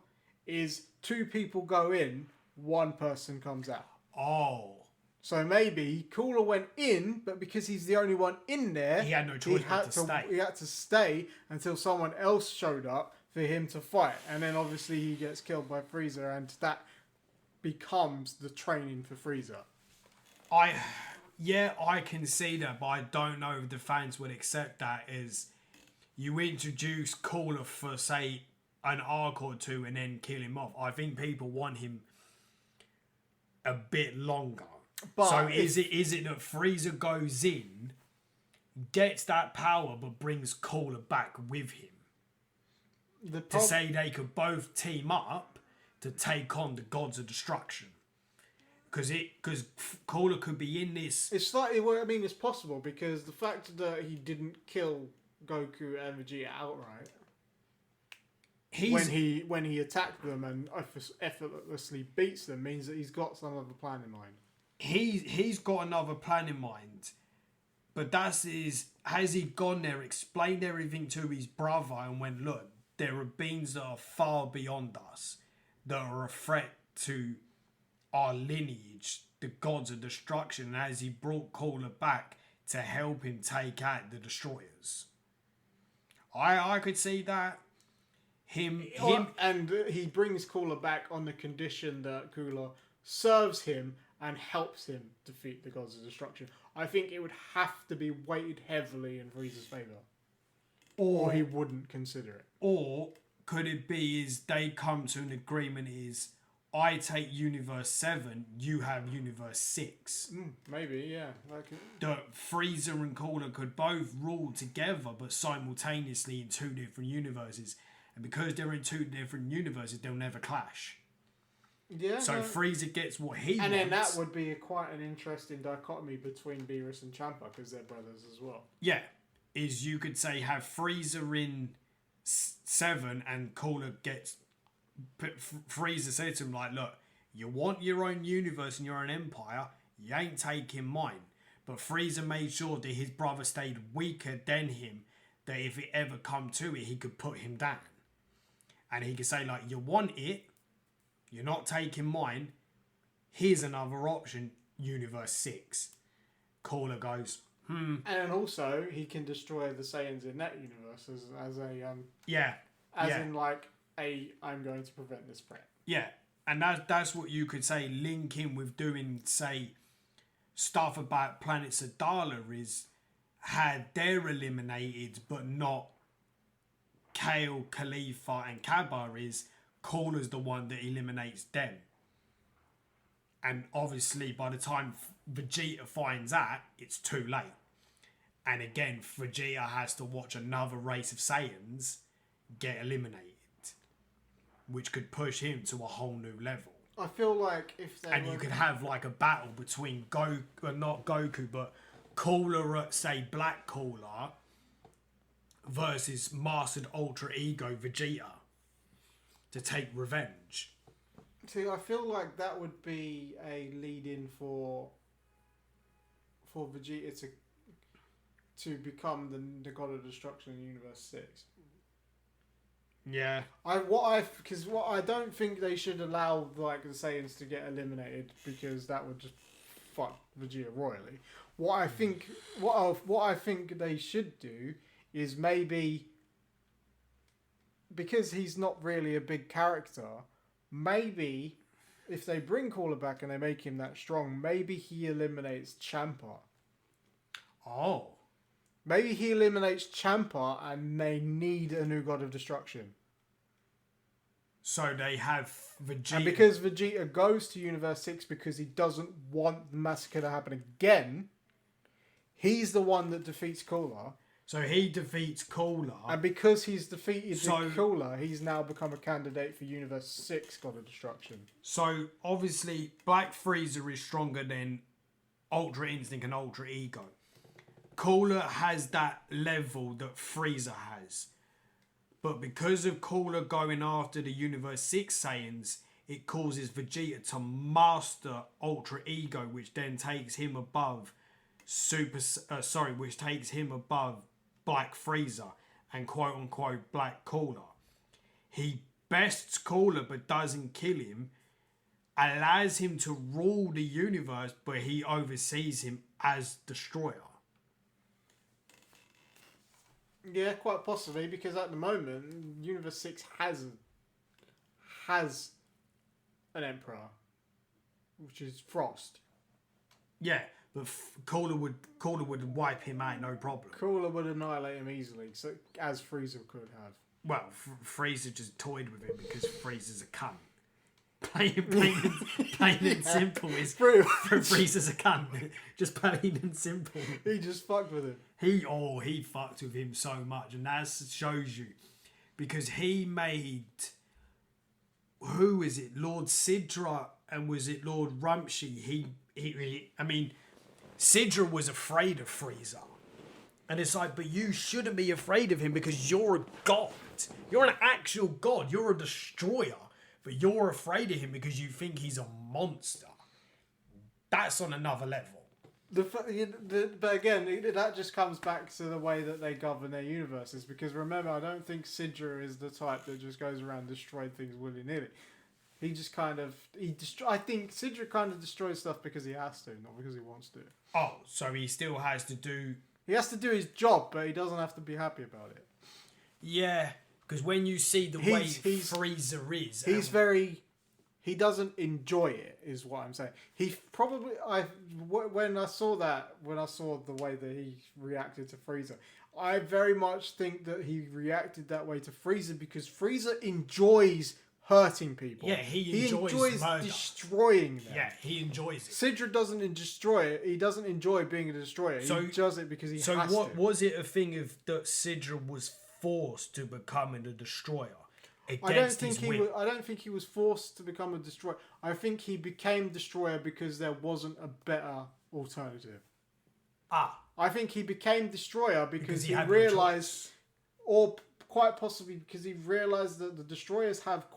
is 2 people go in, 1 person comes out. Oh. So maybe Cooler went in, but because he's the only one in there, he had no choice but to stay. He had to stay until someone else showed up for him to fight, and then obviously he gets killed by Frieza, and that becomes the training for Frieza. I can see that, but I don't know if the fans would accept that as you introduce Cooler for, say, an arc or 2 and then kill him off. I think people want him a bit longer. But so is it that Frieza goes in, gets that power, but brings Cooler back with him? To say they could both team up to take on the Gods of Destruction, because Cooler could be in this. It's slightly. Well, I mean, it's possible because the fact that he didn't kill Goku and Vegeta outright when he attacked them and effortlessly beats them means that he's got some other plan in mind. He's got another plan in mind, but has he gone there, explained everything to his brother, and went, look, there are beings that are far beyond us, that are a threat to our lineage, the Gods of Destruction, and as he brought Cooler back to help him take out the Destroyers. I could see that. And he brings Cooler back on the condition that Cooler serves him and helps him defeat the Gods of Destruction, I think it would have to be weighted heavily in Frieza's favour. Or he wouldn't consider it. Or could it be is they come to an agreement is I take Universe 7, you have Universe 6. Maybe, yeah. That Frieza and Cooler could both rule together but simultaneously in two different universes. And because they're in two different universes, they'll never clash. Yeah. So Frieza gets what he wants. And then that would be quite an interesting dichotomy between Beerus and Champa, because they're brothers as well. Yeah. Is you could say have Frieza in 7 and Cooler gets... Frieza said to him, like, look, you want your own universe and your own empire, you ain't taking mine. But Frieza made sure that his brother stayed weaker than him, that if it ever come to it, he could put him down. And he could say, like, you want it, you're not taking mine, here's another option, Universe 6. Cooler goes, And then also, he can destroy the Saiyans in that universe as a... in, like, I'm going to prevent this threat. Yeah, and that's what you could say, link in with doing, say, stuff about Planet Saldala is had they're eliminated, but not Kale, Khalifa, and Kabar is Cooler's the one that eliminates them. And obviously, by the time Vegeta finds out, it's too late. And again, Vegeta has to watch another race of Saiyans get eliminated, which could push him to a whole new level. I feel like if they you could have like a battle between not Goku, but Cooler at, say, Black Cooler versus Mastered Ultra Ego Vegeta to take revenge. See, I feel like that would be a lead-in for Vegeta to become the God of Destruction in Universe 6. Yeah. Because I don't think they should allow like the Saiyans to get eliminated, because that would just fuck Vegeta royally. What I think they should do is maybe, because he's not really a big character, maybe if they bring Cooler back and they make him that strong, maybe he eliminates Champa. Oh. Maybe he eliminates Champa and they need a new God of Destruction. So they have Vegeta... And because Vegeta goes to Universe 6 because he doesn't want the massacre to happen again, he's the one that defeats Cooler. So he defeats Cooler. And because he's defeated Cooler, he's now become a candidate for Universe 6 God of Destruction. So, obviously, Black Frieza is stronger than Ultra Instinct and Ultra Ego. Cooler has that level that Frieza has. But because of Cooler going after the Universe 6 Saiyans, it causes Vegeta to master Ultra Ego, which then takes him above which takes him above Black Frieza and quote-unquote Black Cooler. He bests Cooler but doesn't kill him, allows him to rule the universe, but he oversees him as Destroyer. Yeah, quite possibly, because at the moment, Universe 6 has an Emperor, which is Frost. Yeah, but Cooler would wipe him out, no problem. Cooler would annihilate him easily, so as Frieza could have. Well, Frieza just toyed with him because Frieza's a cunt. Plain and simple is Frieza's a cunt. Just plain and simple. He just fucked with him. He fucked with him so much, and that shows you, because he made, who is it, Lord Sidra, and was it Lord Rumshi? I mean, Sidra was afraid of Frieza, and it's like, but you shouldn't be afraid of him because you're a god. You're an actual god. You're a destroyer, but you're afraid of him because you think he's a monster. That's on another level. But again, that just comes back to the way that they govern their universes. Because remember, I don't think Sidra is the type that just goes around destroying things willy-nilly. He just kind of... I think Sidra kind of destroys stuff because he has to, not because he wants to. Oh, so he still has to do... He has to do his job, but he doesn't have to be happy about it. Yeah, because when you see the way Frieza is... he doesn't enjoy it, is what I'm saying. He probably, when I saw the way that he reacted to Frieza, I very much think that he reacted that way to Frieza because Frieza enjoys hurting people. Yeah, he enjoys murder. Destroying them. Yeah, he enjoys it. Sidra doesn't destroy it. He doesn't enjoy being a destroyer. He does it because he has to. So was it a thing of that Sidra was forced to become a destroyer? I don't think he was forced to become a destroyer. I think he became destroyer because there wasn't a better alternative. I think he became destroyer because he realized, or quite possibly because he realized that the destroyers have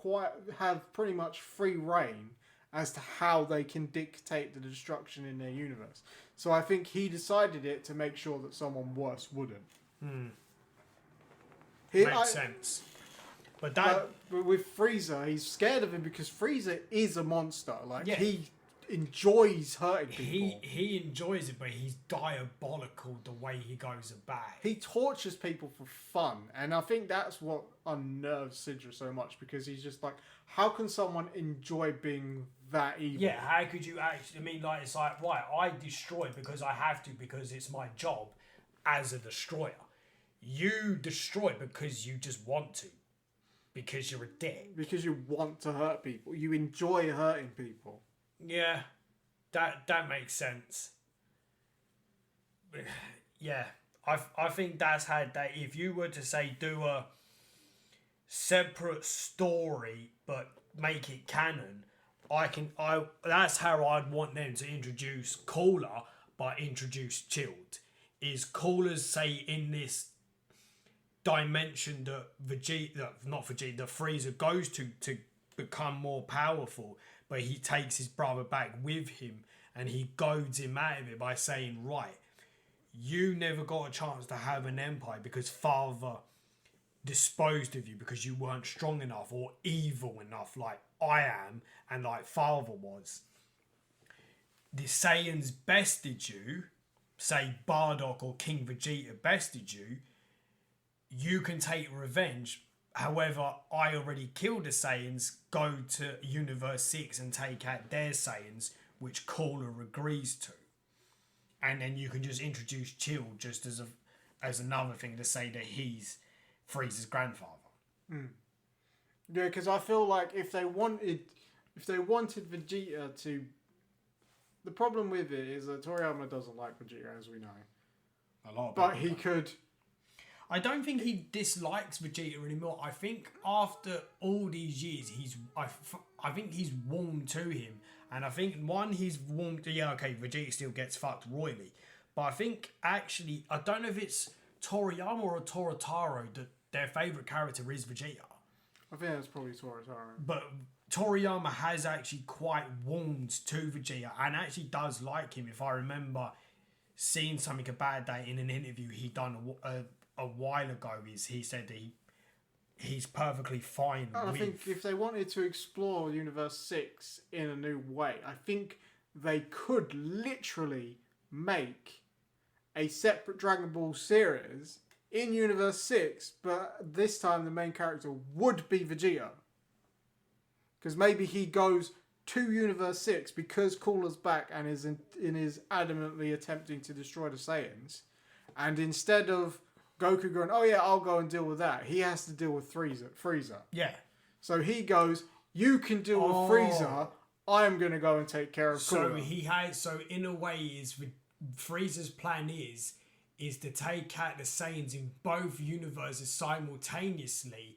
pretty much free reign as to how they can dictate the destruction in their universe. So I think he decided it to make sure that someone worse wouldn't. Makes sense. But with Frieza, he's scared of him because Frieza is a monster. He enjoys hurting people. He enjoys it, but he's diabolical the way he goes about. He tortures people for fun, and I think that's what unnerves Sidra so much because he's just like, how can someone enjoy being that evil? Yeah, how could you actually? I mean, like it's like, right, I destroy because I have to because it's my job as a destroyer. You destroy because you just want to. Because you're a dick. Because you want to hurt people. You enjoy hurting people. Yeah, that makes sense. Yeah, I think that's how that. If you were to say do a separate story but make it canon, that's how I'd want them to introduce Cooler, but introduce Chilled. Is Cooler's say in this dimension that the Frieza goes to become more powerful, but he takes his brother back with him and he goads him out of it by saying, right, you never got a chance to have an empire because father disposed of you because you weren't strong enough or evil enough like I am and like father was. The Saiyans bested you, say Bardock or King Vegeta bested you, you can take revenge. However, I already killed the Saiyans. Go to Universe 6 and take out their Saiyans, which Cooler agrees to. And then you can just introduce Chill just as another thing to say that he's Frieza's grandfather. Yeah, because I feel like if they wanted Vegeta to, the problem with it is that Toriyama doesn't like Vegeta, as we know. A lot, but he could. I don't think he dislikes Vegeta anymore. I think after all these years, I think he's warmed to him. And I think, he's warmed to... Yeah, okay, Vegeta still gets fucked royally. But I think, actually, I don't know if it's Toriyama or Torotaro that their favourite character is Vegeta. I think that's probably Torotaro. But Toriyama has actually quite warmed to Vegeta and actually does like him. If I remember seeing something about that in an interview he done a while ago, he said that he's perfectly fine with... I think if they wanted to explore Universe 6 in a new way, I think they could literally make a separate Dragon Ball series in Universe 6, but this time the main character would be Vegeta. Because maybe he goes to Universe 6 because Cooler's back and is adamantly attempting to destroy the Saiyans. And instead of Goku going, oh yeah, I'll go and deal with that, he has to deal with Frieza. Yeah. So he goes, you can deal with Frieza, I'm going to go and take care of Cooler. So in a way, Frieza's plan is to take out the Saiyans in both universes simultaneously,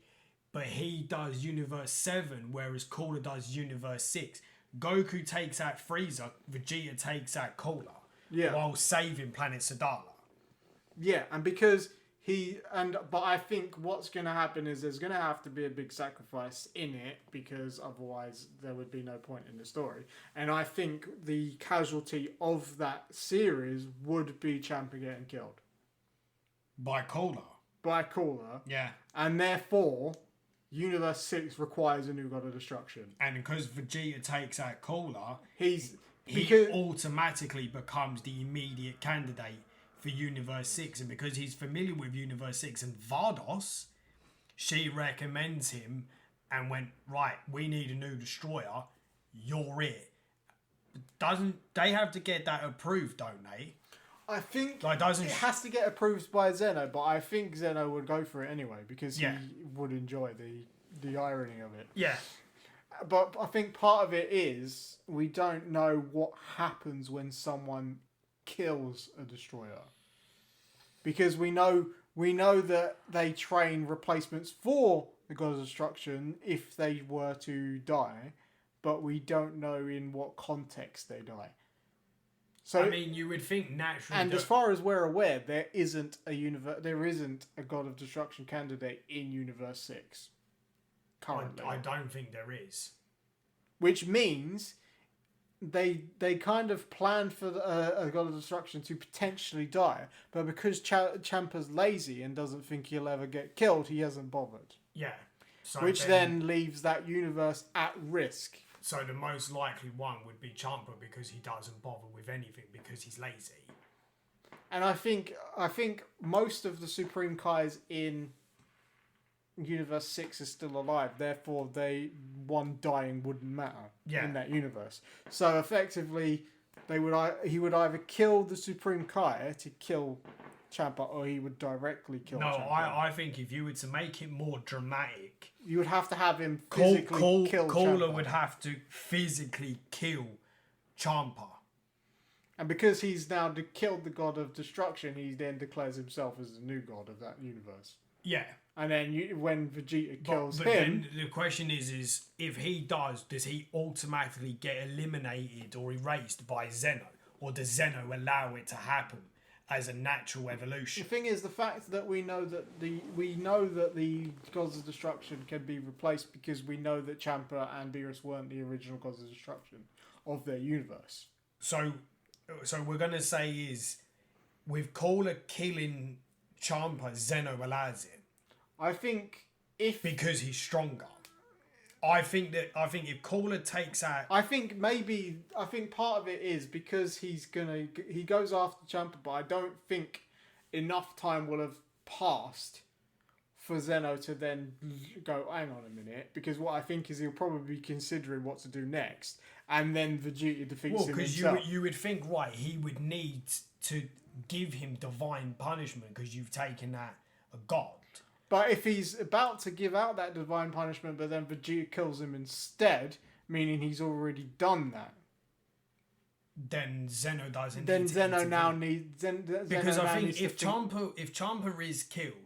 but he does Universe 7, whereas Cooler does Universe 6. Goku takes out Frieza, Vegeta takes out Cooler, while saving Planet Saldala. Yeah, and because but I think what's going to happen is there's going to have to be a big sacrifice in it because otherwise there would be no point in the story. And I think the casualty of that series would be Ciampa getting killed. By Cooler. Yeah. And therefore, Universe 6 requires a new God of Destruction. And because Vegeta takes out Cooler, he automatically becomes the immediate candidate for Universe 6, and because he's familiar with Universe 6 and Vardos, she recommends him and went, right, we need a new destroyer. you're it. Doesn't they have to get that approved, don't they? I think Like, doesn't it has to get approved by Zeno, but I think Zeno would go for it anyway because Yeah. he would enjoy the irony of it. Yeah. But I think part of it is we don't know what happens when someone kills a destroyer, because we know that they train replacements for the God of Destruction if they were to die, but we don't know in what context they die. So I mean, you would think naturally. and as far as we're aware, there isn't a God of Destruction candidate in Universe 6 currently. I don't think there is. Which means they kind of planned for a God of Destruction to potentially die, but because Ciampa's lazy and doesn't think he'll ever get killed, he hasn't bothered. Yeah. So Which then leaves that universe at risk. So the most likely one would be Ciampa because he doesn't bother with anything because he's lazy. And I think most of the Supreme Kais in Universe 6 is still alive, therefore one dying wouldn't matter in that universe. So effectively, he would either kill the Supreme Kai to kill Ciampa, or he would directly kill Ciampa. I think if you were to make it more dramatic, you would have to have him physically kill Caller Ciampa. would have to physically kill Ciampa. And because he's now killed the God of Destruction, he then declares himself as the new God of that universe. Yeah. And then when Vegeta kills but him... Then the question is if he does he automatically get eliminated or erased by Zeno? Or does Zeno allow it to happen as a natural evolution? The thing is, the fact that we know that the Gods of Destruction can be replaced because we know that Ciampa and Beerus weren't the original Gods of Destruction of their universe. So we're going to say is, with Caller killing Ciampa, Zeno allows it. I think because he's stronger. I think if Caller takes out... I think part of it is because he goes after Ciampa, but I don't think enough time will have passed for Zeno to then go, hang on a minute, because what I think is he'll probably be considering what to do next, and then Vegeta defeats him himself. Because you would think, right, he would need to give him divine punishment because you've taken out a god. But if he's about to give out that divine punishment, but then Vegeta kills him instead, meaning he's already done that, then Zeno doesn't. Then need to Zeno intervene. now needs. Because I think if Ciampa is killed,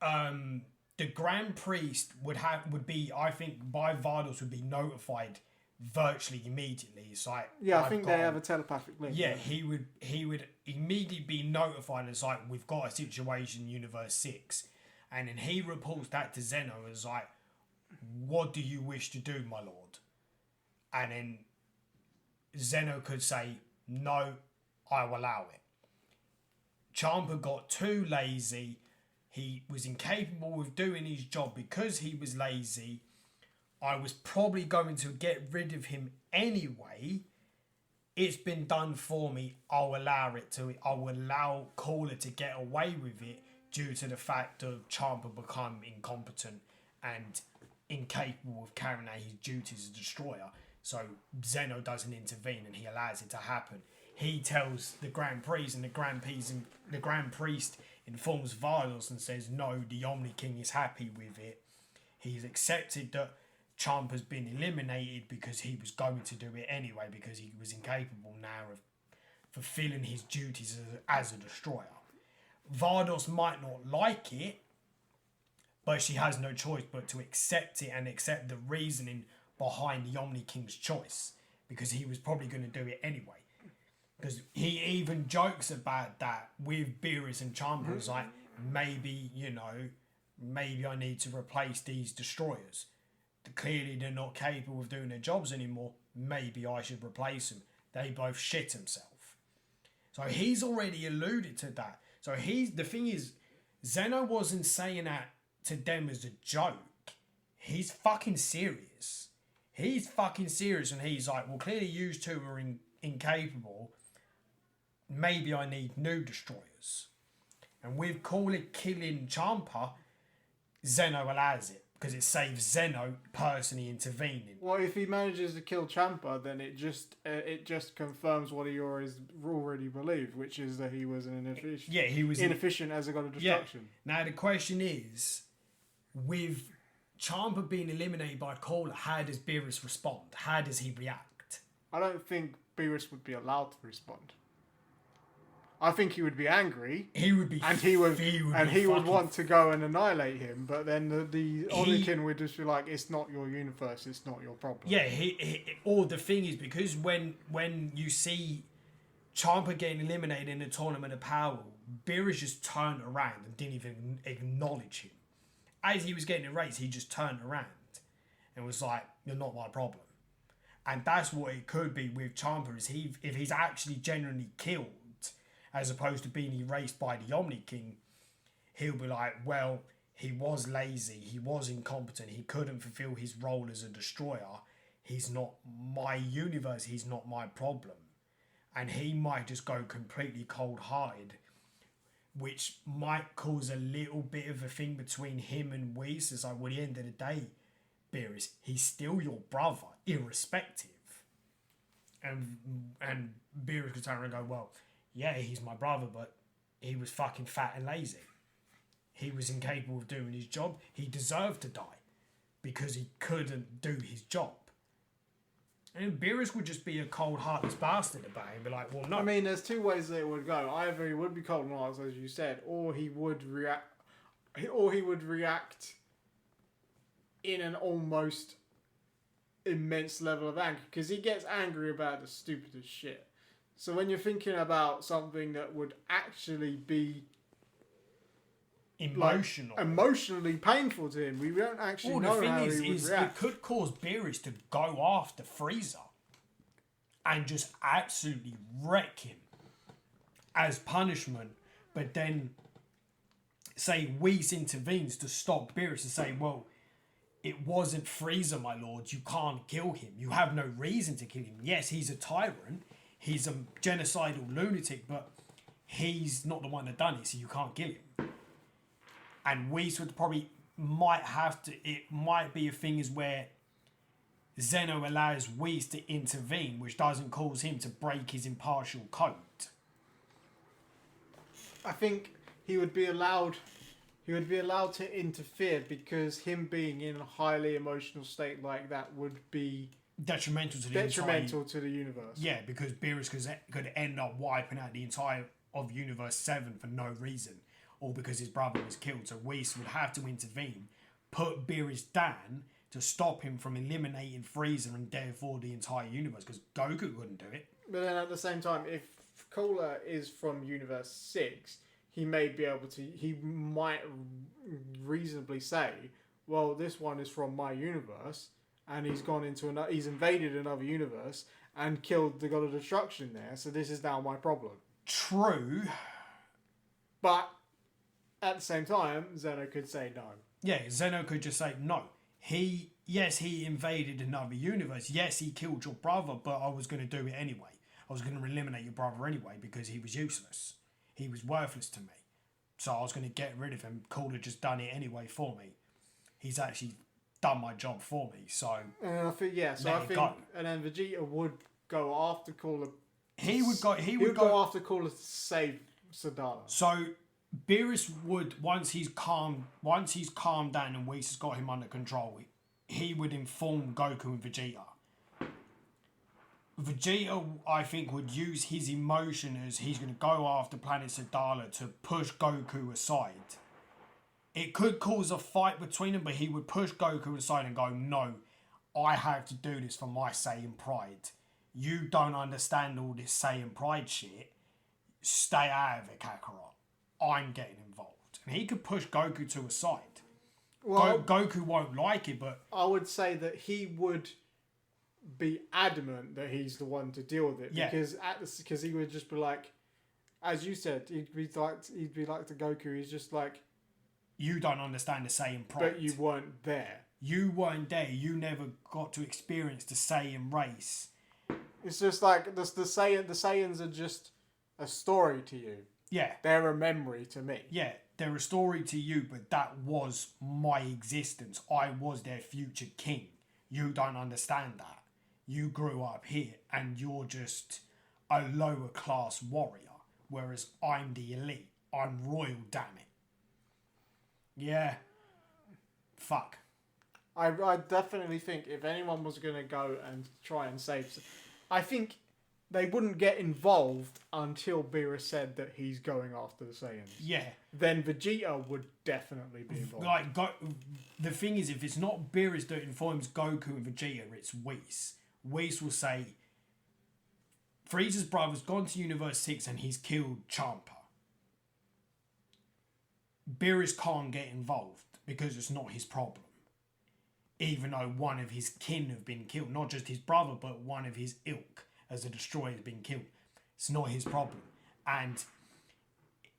the Grand Priest would be, I think, by Vardos would be notified virtually immediately. It's like, I think they have a telepathic link. Yeah, he would immediately be notified. It's like, we've got a situation in Universe 6, and then he reports that to Zeno as like, what do you wish to do, my lord? And then Zeno could say, no, I will allow it. Ciampa got too lazy. He was incapable of doing his job because he was lazy. I was probably going to get rid of him anyway. It's been done for me. I'll allow Caller to get away with it due to the fact of Ciampa become incompetent and incapable of carrying out his duties as a destroyer. So Zeno doesn't intervene and he allows it to happen. He tells the Grand Priest, and the Grand Priest informs Vardos and says, no, the Omni King is happy with it. He's accepted that Ciampa's been eliminated because he was going to do it anyway because he was incapable now of fulfilling his duties as a destroyer. Vardos might not like it, but she has no choice but to accept it and accept the reasoning behind the Omni King's choice, because he was probably going to do it anyway. Because he even jokes about that with Beerus and Ciampa. It's like, maybe I need to replace these destroyers. Clearly they're not capable of doing their jobs anymore. Maybe I should replace them. They both shit himself. So he's already alluded to that. So the thing is, Zeno wasn't saying that to them as a joke. He's fucking serious. He's fucking serious, and he's like, well, clearly you two are incapable. Maybe I need new destroyers. And with Caller killing Ciampa, Zeno allows it. because it saves Zeno personally intervening. Well, if he manages to kill Champa, then it just confirms what he already believed, which is that he was an inefficient. Yeah, he was inefficient as a god of destruction. Yeah. Now the question is, with Champa being eliminated by Cooler, how does Beerus respond? How does he react? I don't think Beerus would be allowed to respond. I think he would be angry. He would be, and he would want to go and annihilate him. But then the Onikin would just be like, "It's not your universe. It's not your problem." Yeah, or the thing is, because when you see Champa getting eliminated in the Tournament of Power, Beerus just turned around and didn't even acknowledge him. As he was getting erased, he just turned around and was like, "You're not my problem." And that's what it could be with Champa, is if he's actually genuinely killed, as opposed to being erased by the Omni King, he'll be like, well, he was lazy, he was incompetent, he couldn't fulfill his role as a destroyer, he's not my universe, he's not my problem. And he might just go completely cold-hearted, which might cause a little bit of a thing between him and Whis. It's like, well, at the end of the day, Beerus, he's still your brother, irrespective. And Beerus could turn around and go, well, yeah, he's my brother, but he was fucking fat and lazy. He was incapable of doing his job. He deserved to die because he couldn't do his job. And Beerus would just be a cold-hearted bastard about it and be like, well, no. I mean, there's two ways that it would go. Either he would be cold-hearted, as you said, or he would react in an almost immense level of anger, because he gets angry about the stupidest shit. So when you're thinking about something that would actually be emotionally painful to him, we don't actually know how he would react. It could cause Beerus to go after Frieza and just absolutely wreck him as punishment, but then say Whis intervenes to stop Beerus and say, well, it wasn't Frieza, my lord, you can't kill him, you have no reason to kill him. Yes, he's a tyrant, he's a genocidal lunatic, but he's not the one that done it, so you can't kill him. And Whis would probably it might be a thing is where Zeno allows Whis to intervene, which doesn't cause him to break his impartial code. I think he would be allowed to interfere, because him being in a highly emotional state like that would be detrimental to the universe. Yeah, because Beerus could end up wiping out the entire of Universe 7 for no reason, or because his brother was killed. So Whis would have to intervene, put Beerus down to stop him from eliminating Frieza and therefore the entire universe, because Goku couldn't do it. But then at the same time, if Cooler is from Universe 6, he might reasonably say, well, this one is from my universe, and he's invaded another universe and killed the God of Destruction there, so this is now my problem. True. But at the same time, Zeno could say no. Yeah, Zeno could just say no. He invaded another universe. Yes, he killed your brother, but I was going to do it anyway. I was going to eliminate your brother anyway because he was useless. He was worthless to me. So I was going to get rid of him. Cooler just done it anyway for me. He's actually done my job for me. So and I think and then Vegeta would go after Cooler. He would go after Cooler to save Saldala. So Beerus would, once he's calmed down and Whis has got him under control, he would inform Goku and Vegeta. Vegeta, I think, would use his emotion as he's going to go after Planet Saldala to push Goku aside. It could cause a fight between them, but he would push Goku aside and go, no, I have to do this for my Saiyan pride. You don't understand all this Saiyan pride shit. Stay out of it, Kakarot. I'm getting involved. And he could push Goku to a side. Well, Goku won't like it, but I would say that he would be adamant that he's the one to deal with it. Yeah. Because he would just be like, as you said, he'd be like to Goku. He's just like, you don't understand the Saiyan pride. But you weren't there. You weren't there. You never got to experience the Saiyan race. It's just like the Saiyans are just a story to you. Yeah. They're a memory to me. Yeah. they're a story to you, but that was my existence. I was their future king. You don't understand that. You grew up here and you're just a lower class warrior, whereas I'm the elite. I'm royal, damn it. Yeah. Fuck. I definitely think if anyone was going to go and try and save... I think they wouldn't get involved until Beerus said that he's going after the Saiyans. Yeah. Then Vegeta would definitely be involved. The thing is, if it's not Beerus that informs Goku and Vegeta, it's Whis. Whis will say, Frieza's brother's gone to Universe 6 and he's killed Champa. Beerus can't get involved because it's not his problem. Even though one of his kin have been killed. Not just his brother, but one of his ilk as a destroyer has been killed. It's not his problem. And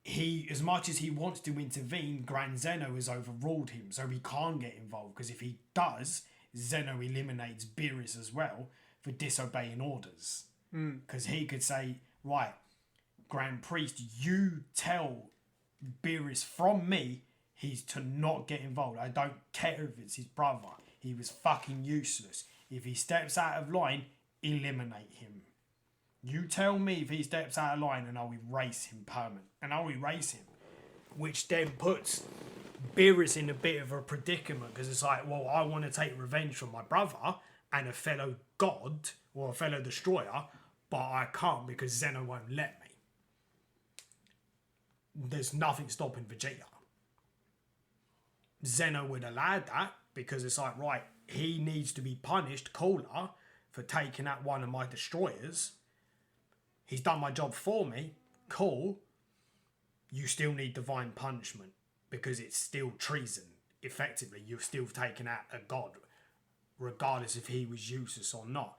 he, as much as he wants to intervene, Grand Zeno has overruled him, so he can't get involved, because if he does, Zeno eliminates Beerus as well for disobeying orders. Because he could say, right, Grand Priest, you tell Beerus from me he's to not get involved. I don't care if it's his brother. He was fucking useless. If he steps out of line, eliminate him. You tell me if he steps out of line and I'll erase him permanent. And I'll erase him. Which then puts Beerus in a bit of a predicament, because it's like, well, I want to take revenge from my brother and a fellow god or a fellow destroyer, but I can't because Zeno won't let me. There's nothing stopping Vegeta. Zeno would allow that because it's like, right, he needs to be punished, Cooler, for taking out one of my destroyers. He's done my job for me. Cool. You still need divine punishment because it's still treason. Effectively, you've still taken out a god, regardless if he was useless or not.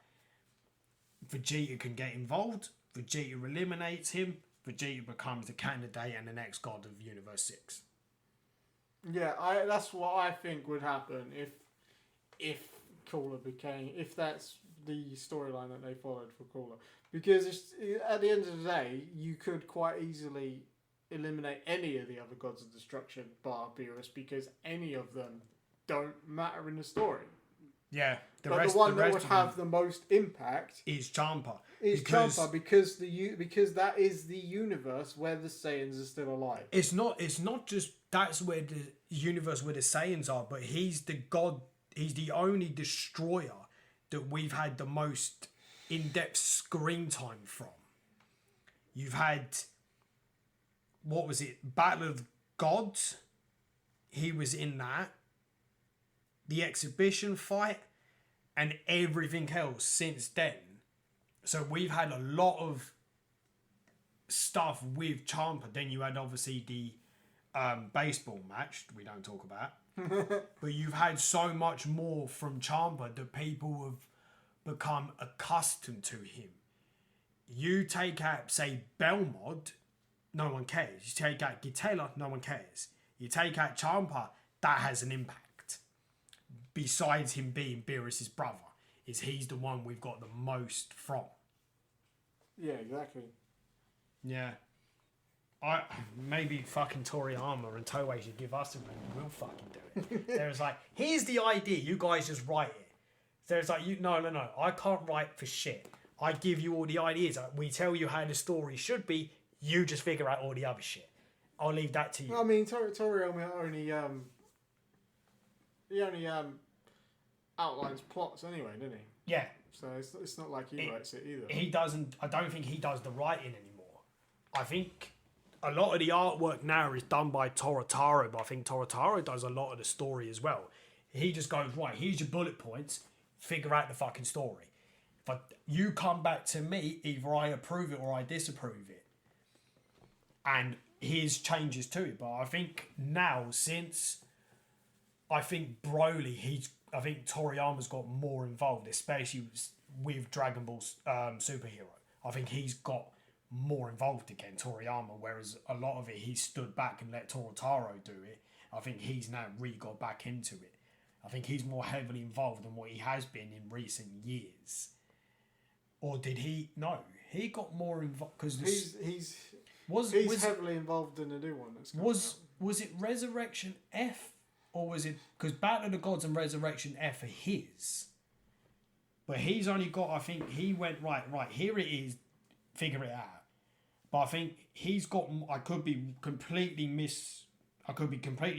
Vegeta can get involved. Vegeta eliminates him. Vegeta becomes the candidate and the next god of Universe 6. Yeah, that's what I think would happen if Cooler became... If that's the storyline that they followed for Cooler. Because at the end of the day, you could quite easily eliminate any of the other gods of destruction bar Beerus, because any of them don't matter in the story. Yeah, the one that would have the most impact is Champa. Champa because that is the universe where the Saiyans are still alive. It's not just that's where the universe where the Saiyans are, but he's the god. He's the only destroyer that we've had the most in-depth screen time from. You've had, what was it, Battle of Gods? He was in that. The exhibition fight, and everything else since then. So we've had a lot of stuff with Champa. Then you had obviously the baseball match we don't talk about. But you've had so much more from Champa that people have become accustomed to him. You take out, say, Belmod, no one cares. You take out Gitela, no one cares. You take out Champa, that has an impact. Besides him being Beerus' brother, is he's the one we've got the most from. Yeah, exactly. Yeah. Maybe fucking Toriyama and Toei should give us a ring and we'll fucking do it. There's like, here's the idea, you guys just write it. There's like, no, I can't write for shit. I give you all the ideas. We tell you how the story should be, you just figure out all the other shit. I'll leave that to you. I mean, Toriyama only outlines plots anyway, doesn't he? Yeah. So it's not like he writes it either. He doesn't. I don't think he does the writing anymore. I think a lot of the artwork now is done by Torataro, but I think Torataro does a lot of the story as well. He just goes, right, here's your bullet points, figure out the fucking story. But you come back to me, either I approve it or I disapprove it. And here's changes to it. But I think now, since I think Broly, I think Toriyama's got more involved, especially with Dragon Ball Superhero. I think he's got more involved again, Toriyama, whereas a lot of it he stood back and let Torataro do it. I think he's now really got back into it. I think he's more heavily involved than what he has been in recent years. Or did he? No, he got more involved because He's heavily involved in the new one that's coming out. Was it Resurrection F, or was it because Battle of the Gods and Resurrection F are his? But he's only got, I think he went right. Here it is, figure it out. But I think he's got. I could be completely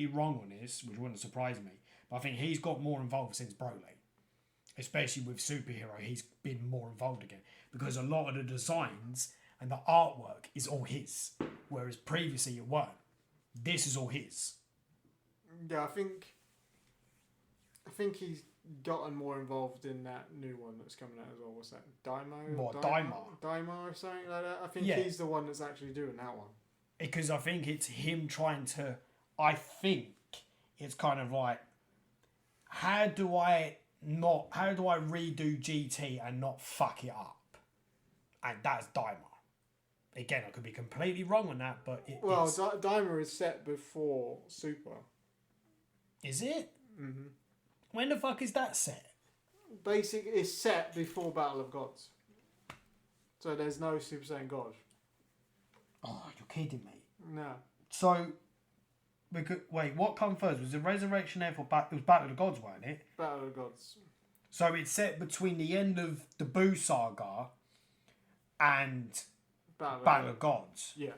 wrong on this, which wouldn't surprise me. But I think he's got more involved since Broly, especially with superhero. He's been more involved again because a lot of the designs and the artwork is all his, whereas previously it weren't. This is all his. Yeah, I think he's gotten more involved in that new one that's coming out as well. What's that? Daima or something like that. I think he's the one that's actually doing that one. Because I think it's him trying to. I think it's kind of like, how do I redo GT and not fuck it up? And that's Daima. Again, I could be completely wrong on that, but Daima is set before Super. Is it? Mm-hmm. When the fuck is that set? Basically, it's set before Battle of Gods. So there's no Super Saiyan God. Oh, you're kidding me. No. So, wait, what come first? Was it Resurrection F or it was Battle of the Gods, wasn't it? Battle of the Gods. So it's set between the end of the Buu saga and Battle of Gods. Yeah.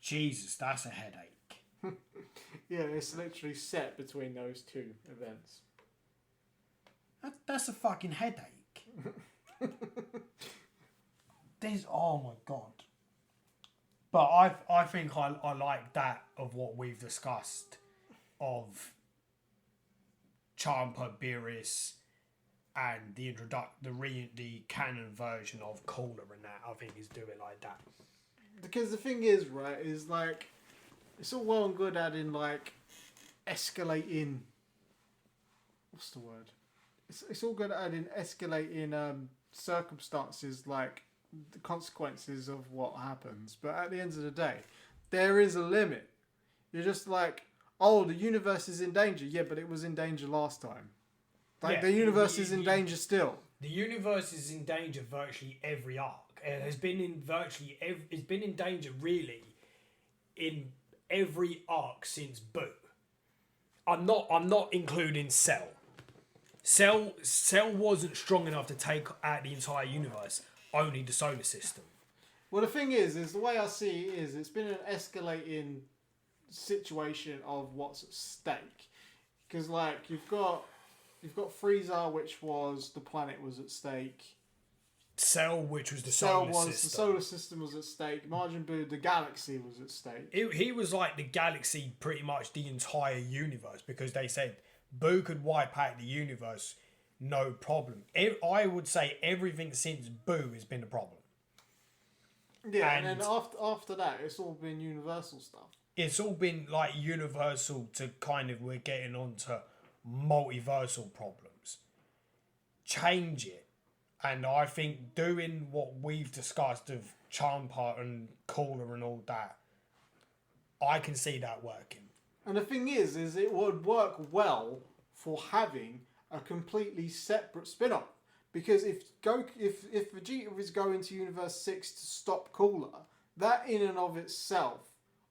Jesus, that's a headache. Yeah, it's literally set between those two events. That's a fucking headache. Oh my god. But I think I like that of what we've discussed of Champa, Beerus, and the canon version of Cooler and that. I think is doing like that. Because the thing is, right, is like, it's all well and good adding like escalating. What's the word? It's all good adding escalating circumstances, like the consequences of what happens. But at the end of the day, there is a limit. You're just like, oh, the universe is in danger. Yeah, but it was in danger last time. Like the universe is in danger still. The universe is in danger virtually every arc. It has been in it's been in danger really in every arc since Boo. I'm not including Cell. Cell wasn't strong enough to take out the entire universe, only the solar system. Well, the thing is the way I see it is, it's been an escalating situation of what's at stake. Because like you've got Frieza, which was the planet was at stake. Cell, which was the solar system. The solar system was at stake. Majin Buu, the galaxy was at stake. He was like the galaxy, pretty much the entire universe, because they said Buu could wipe out the universe, no problem. I would say everything since Buu has been a problem. Yeah, and then after that, it's all been universal stuff. It's all been like universal to kind of, we're getting onto multiversal problems. Change it. And I think doing what we've discussed of Champa and Cooler and all that, I can see that working. And the thing is it would work well for having a completely separate spin-off. Because if Vegeta was going to Universe 6 to stop Cooler, that in and of itself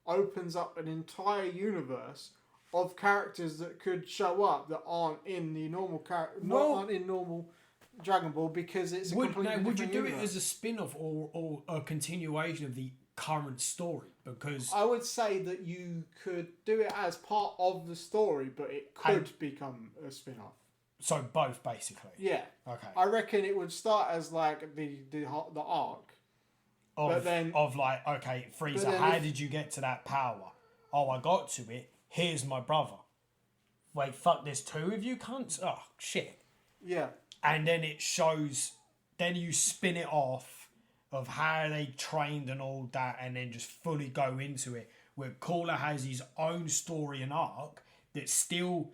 opens up an entire universe of characters that could show up that aren't in the normal aren't in normal Dragon Ball, because it's a completely different would you do universe. It as a spin-off or a continuation of the current story? Because I would say that you could do it as part of the story, but it could become a spin-off. So both, basically. Yeah. Okay. I reckon it would start as like the arc. Frieza, how did you get to that power? Oh, I got to it. Here's my brother. Wait, fuck, there's two of you cunts? Oh, shit. Yeah. And then it shows, then you spin it off of how they trained and all that, and then just fully go into it, where Cooler has his own story and arc that's still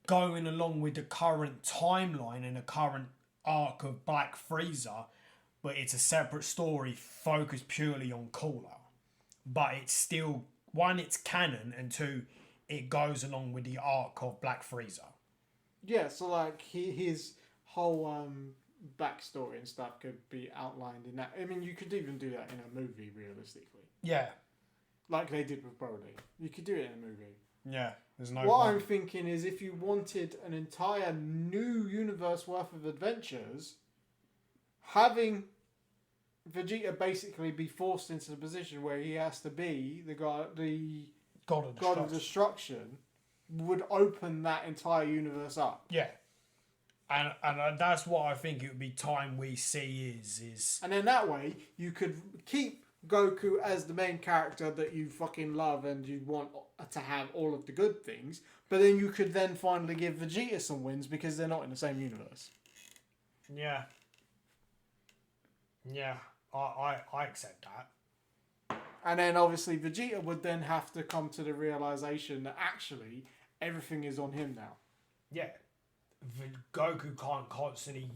going along with the current timeline and the current arc of Black Frieza, but it's a separate story focused purely on Cooler. But it's still, one, it's canon, and two, it goes along with the arc of Black Frieza. Yeah, so like his whole backstory and stuff could be outlined in that. I mean, you could even do that in a movie, realistically. Yeah. Like they did with Broly. You could do it in a movie. Yeah. There's no. What I'm thinking is, if you wanted an entire new universe worth of adventures, having Vegeta basically be forced into the position where he has to be the god of destruction would open that entire universe up. Yeah. And that's what I think it would be time we see is... And then that way, you could keep Goku as the main character that you fucking love and you want to have all of the good things, but then you could then finally give Vegeta some wins because they're not in the same universe. Yeah. Yeah, I accept that. And then obviously Vegeta would then have to come to the realization that actually everything is on him now. Yeah. Goku can't constantly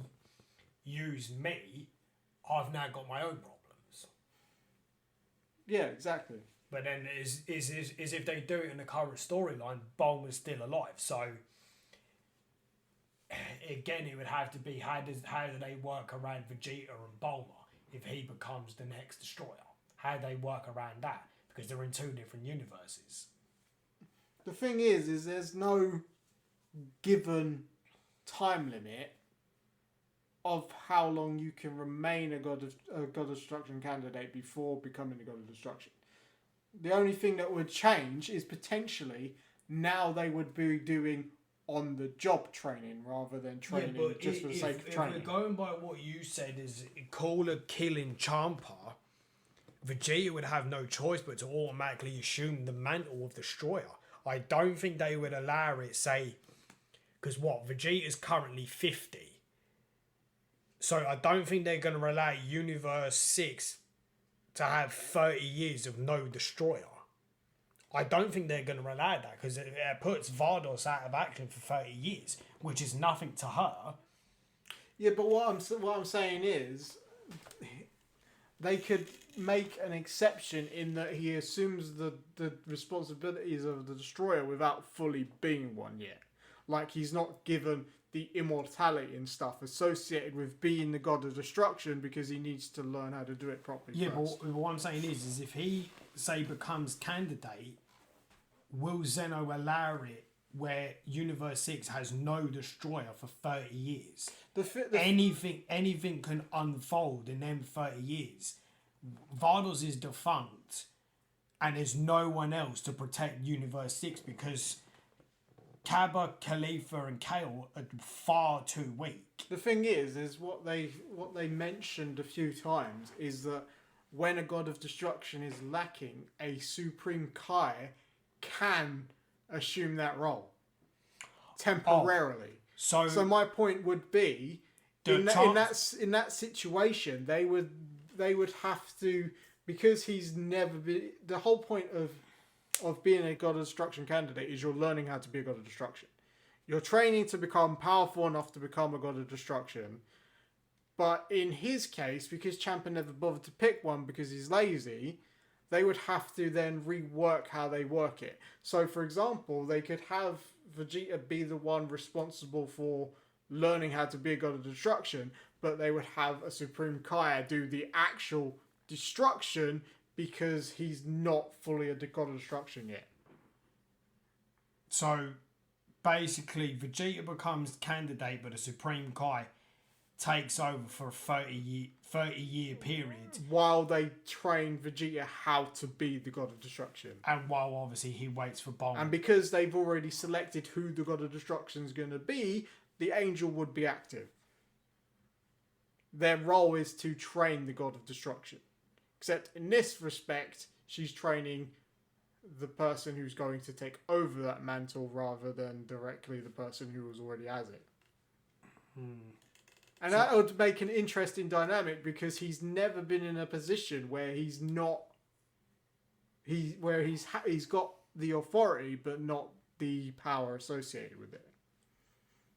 use me. I've now got my own problems. Yeah, exactly. But then is if they do it in the current storyline, Bulma's still alive. So again, it would have to be how do they work around Vegeta and Bulma if he becomes the next destroyer? How do they work around that? Because they're in two different universes. The thing is there's no given time limit of how long you can remain a God of Destruction candidate before becoming a God of Destruction. The only thing that would change is potentially now they would be doing on-the-job training rather than training just for the sake of training. If we're going by what you said is Cooler killing Champa, Vegeta would have no choice but to automatically assume the mantle of Destroyer. I don't think they would allow it, say... Because Vegeta's currently 50. So I don't think they're going to allow Universe 6 to have 30 years of no Destroyer. I don't think they're going to allow that because it puts Vardos out of action for 30 years, which is nothing to her. Yeah, but what I'm saying is they could make an exception in that he assumes the responsibilities of the Destroyer without fully being one yet. Like, he's not given the immortality and stuff associated with being the God of Destruction because he needs to learn how to do it properly. Yeah, first. but what I'm saying is if he, say, becomes candidate, will Zeno allow it where Universe 6 has no Destroyer for 30 years? Anything can unfold in them 30 years. Vardos is defunct and there's no one else to protect Universe 6 because... Kaba, Khalifa, and Kale are far too weak. The thing is what they mentioned a few times is that when a God of Destruction is lacking, a Supreme Kai can assume that role temporarily. So my point would be in that situation they would have to, because he's never been, the whole point of being a God of Destruction candidate is you're learning how to be a God of Destruction. You're training to become powerful enough to become a God of Destruction. But in his case, because Champa never bothered to pick one because he's lazy, they would have to then rework how they work it. So, for example, they could have Vegeta be the one responsible for learning how to be a God of Destruction, but they would have a Supreme Kai do the actual destruction because he's not fully a God of Destruction yet. So, basically, Vegeta becomes candidate, but a Supreme Kai takes over for a 30-year period. While they train Vegeta how to be the God of Destruction. And while, obviously, he waits for Bulma. And because they've already selected who the God of Destruction is going to be, the Angel would be active. Their role is to train the God of Destruction. Except in this respect, she's training the person who's going to take over that mantle rather than directly the person who was already has it. And that would make an interesting dynamic because he's never been in a position where he's not... he's got the authority but not the power associated with it.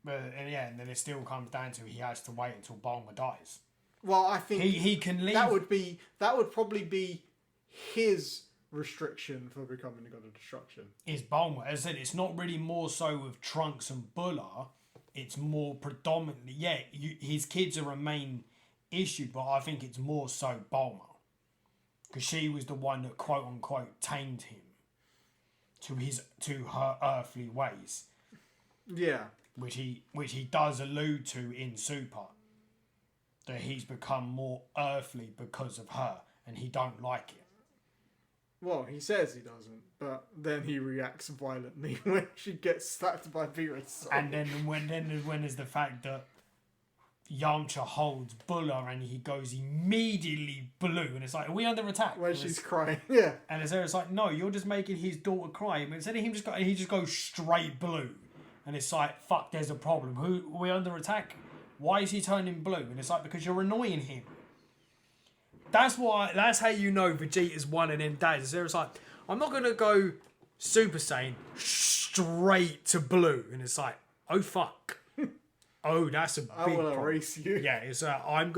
But and then it still comes down to he has to wait until Bulma dies. Well, I think he can leave. That would probably be his restriction for becoming a God of Destruction. Is Bulma. As I said, it's not really more so with Trunks and Bulla. it's more predominantly, his kids are a main issue, but I think it's more so Bulma. Because she was the one that quote unquote tamed him to her earthly ways. Yeah. Which he does allude to in Super. That he's become more earthly because of her, and he don't like it. Well, he says he doesn't, but then he reacts violently when she gets slapped by Beerus. And then when there's the fact that Yamcha holds Bulla and he goes immediately blue, and it's like, are we under attack? When she's crying, yeah. And it's like, no, you're just making his daughter cry. But instead of him he just goes straight blue, and it's like, fuck, there's a problem. Are we under attack? Why is he turning blue? And it's like, because you're annoying him. That's how you know Vegeta's one of them days. It's like, I'm not gonna go Super Saiyan straight to blue, and it's like, oh fuck. Oh, that's a big I will problem. erase you. Yeah, it's I'm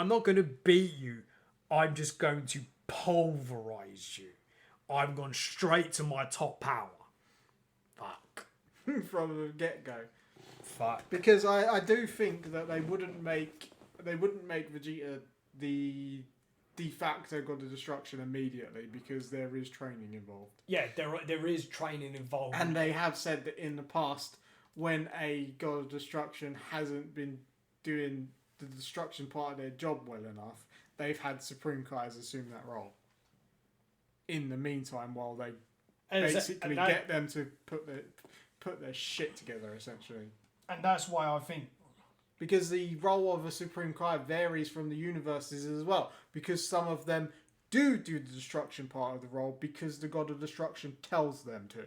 not gonna beat you. I'm just going to pulverize you. I'm going straight to my top power. Fuck. From the get-go. Fuck. Because I do think that they wouldn't make Vegeta the de facto god of destruction immediately, because there is training involved. Yeah, there is training involved. And they have said that in the past, when a god of destruction hasn't been doing the destruction part of their job well enough, they've had Supreme Kais assume that role. In the meantime, while they basically get them to put their shit together, essentially. And that's why I think, because the role of a Supreme Kai varies from the universes as well, because some of them do the destruction part of the role because the god of destruction tells them to.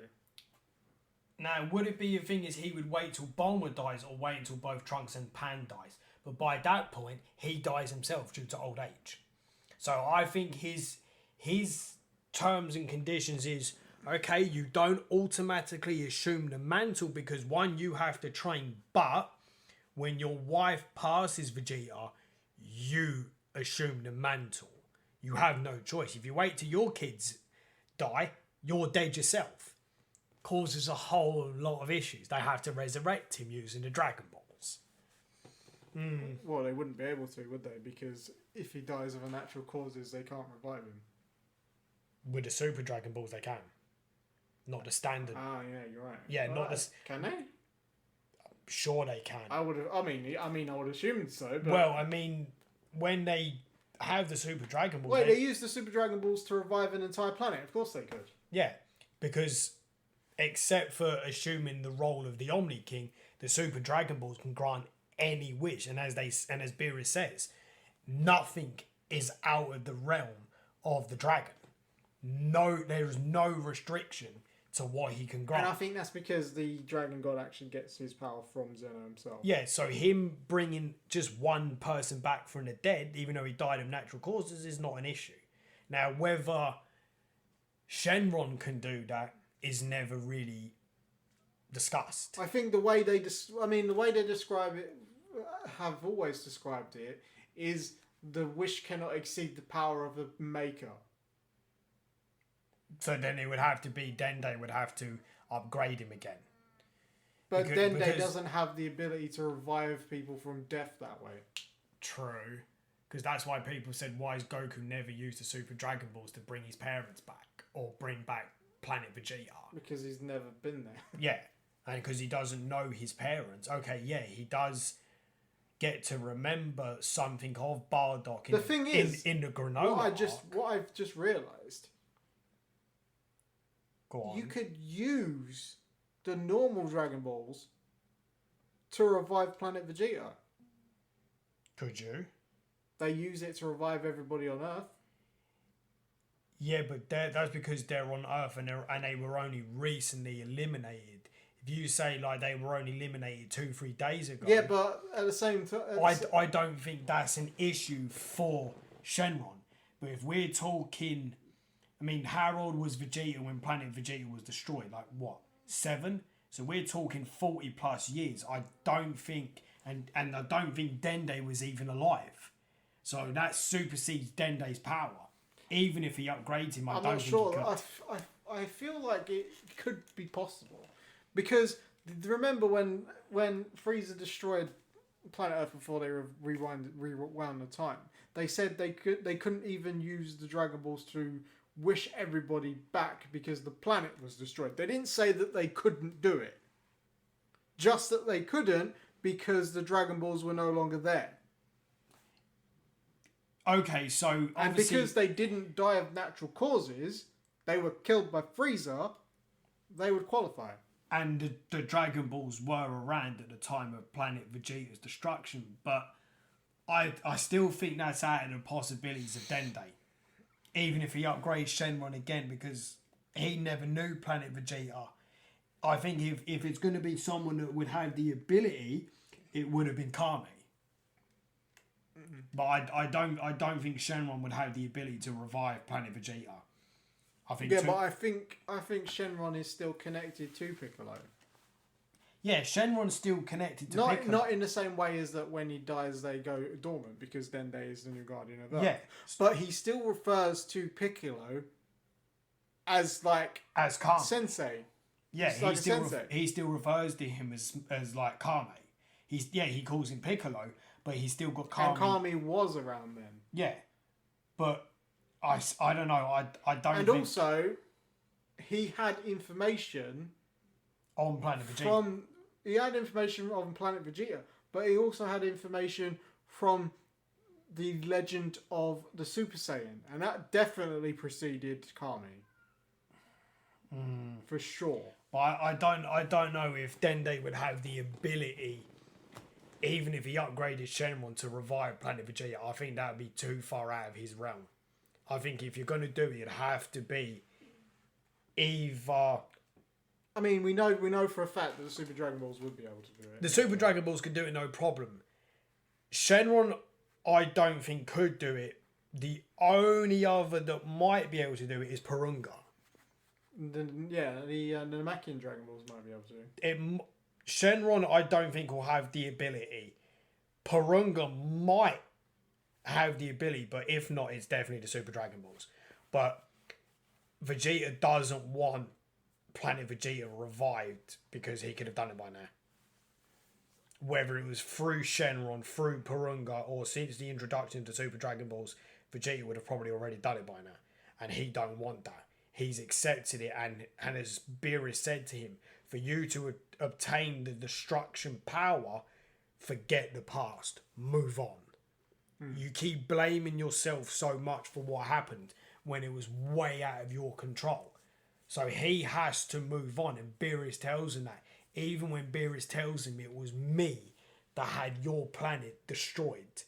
now, would it be a thing is he would wait till Bulma dies or wait until both Trunks and Pan dies? But by that point, he dies himself due to old age. So I think his terms and conditions is, okay, you don't automatically assume the mantle because, one, you have to train, but when your wife passes Vegeta, you assume the mantle. You have no choice. If you wait till your kids die, you're dead yourself. Causes a whole lot of issues. They have to resurrect him using the Dragon Balls. Well, they wouldn't be able to, would they? Because if he dies of unnatural causes, they can't revive him. With the Super Dragon Balls, they can. Not the standard. Ah, yeah, you're right. Yeah, well, not the. Can they? Sure, they can. I would have. I would assume so. But... Well, I mean, when they have the Super Dragon Balls. Wait, they use the Super Dragon Balls to revive an entire planet. Of course they could. Yeah, because except for assuming the role of the Omni King, the Super Dragon Balls can grant any wish, and as Beerus says, nothing is out of the realm of the dragon. No, there is no restriction to what he can grant. And I think that's because the Dragon God actually gets his power from Zeno himself. Yeah, so him bringing just one person back from the dead, even though he died of natural causes, is not an issue. Now, whether Shenron can do that is never really discussed. I think the way they describe it, have always described it, is the wish cannot exceed the power of the maker. So then it would have to be Dende would have to upgrade him again. But Dende doesn't have the ability to revive people from death that way. True. Because that's why people said, why is Goku never used the Super Dragon Balls to bring his parents back? Or bring back Planet Vegeta? Because he's never been there. Yeah. And because he doesn't know his parents. Okay, yeah, he does get to remember something of Bardock in the Granola what I've just realised. Go on. You could use the normal Dragon Balls to revive Planet Vegeta. Could you? They use it to revive everybody on Earth. Yeah, but that's because they're on Earth and they were only recently eliminated. If you say like they were only eliminated 2-3 days ago. Yeah, but at the same time... I don't think that's an issue for Shenron. But if we're talking... I mean, how old was Vegeta when Planet Vegeta was destroyed? Like, what? 7? So we're talking 40 plus years. I don't think... And I don't think Dende was even alive. So that supersedes Dende's power. Even if he upgrades him, I don't think he could. I feel like it could be possible. Because Remember when Frieza destroyed planet Earth before they rewound the time? They said they couldn't even use the Dragon Balls to wish everybody back because the planet was destroyed. They didn't say that they couldn't do it. Just that they couldn't because the Dragon Balls were no longer there. Okay, so and because they didn't die of natural causes, they were killed by Frieza, they would qualify. And the Dragon Balls were around at the time of Planet Vegeta's destruction, but I still think that's out of the possibilities of Dende. Even if he upgrades Shenron again, because he never knew Planet Vegeta. I think if it's going to be someone that would have the ability, it would have been Kami. But I don't think Shenron would have the ability to revive Planet Vegeta. I think but I think Shenron is still connected to Piccolo. Yeah, Shenron's still connected to Piccolo. Not in the same way as that when he dies they go dormant, because Dende is the new guardian of Earth. Yeah. But he still refers to Piccolo as Kami. Sensei. Yeah, he still refers to him as like Kami. He calls him Piccolo, but he's still got Kami. And Kami was around then. Yeah, but I don't know. I don't. And think also, he had information on Planet Vegeta. He had information on Planet Vegeta, but he also had information from the legend of the Super Saiyan, and that definitely preceded Kami. For sure. But I don't know if Dende would have the ability, even if he upgraded Shenron to revive Planet Vegeta. I think that would be too far out of his realm. I think if you're going to do it, it'd have to be either... I mean, we know for a fact that the Super Dragon Balls would be able to do it. The Super Dragon Balls could do it no problem. Shenron, I don't think could do it. The only other that might be able to do it is Purunga. The Namekian Dragon Balls might be able to. Shenron, I don't think will have the ability. Purunga might have the ability, but if not, it's definitely the Super Dragon Balls. But Vegeta doesn't want Planet Vegeta revived because he could have done it by now. Whether it was through Shenron, through Purunga, or since the introduction to Super Dragon Balls, Vegeta would have probably already done it by now. And he don't want that. He's accepted it, and as Beerus said to him, for you to obtain the destruction power, forget the past, move on. You keep blaming yourself so much for what happened when it was way out of your control. So he has to move on, and Beerus tells him that. Even when Beerus tells him it was me that had your planet destroyed,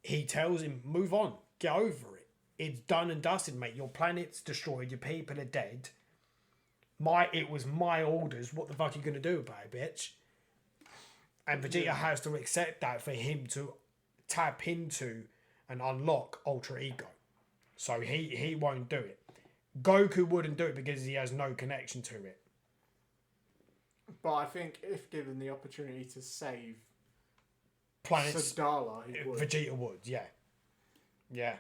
he tells him, move on, get over it. It's done and dusted, mate. Your planet's destroyed. Your people are dead. It was my orders. What the fuck are you going to do about it, bitch? And Vegeta has to accept that for him to tap into and unlock Ultra Ego. So he won't do it. Goku wouldn't do it because he has no connection to it. But I think if given the opportunity to save Planet Saldala, he would. Vegeta would, yeah. Yeah.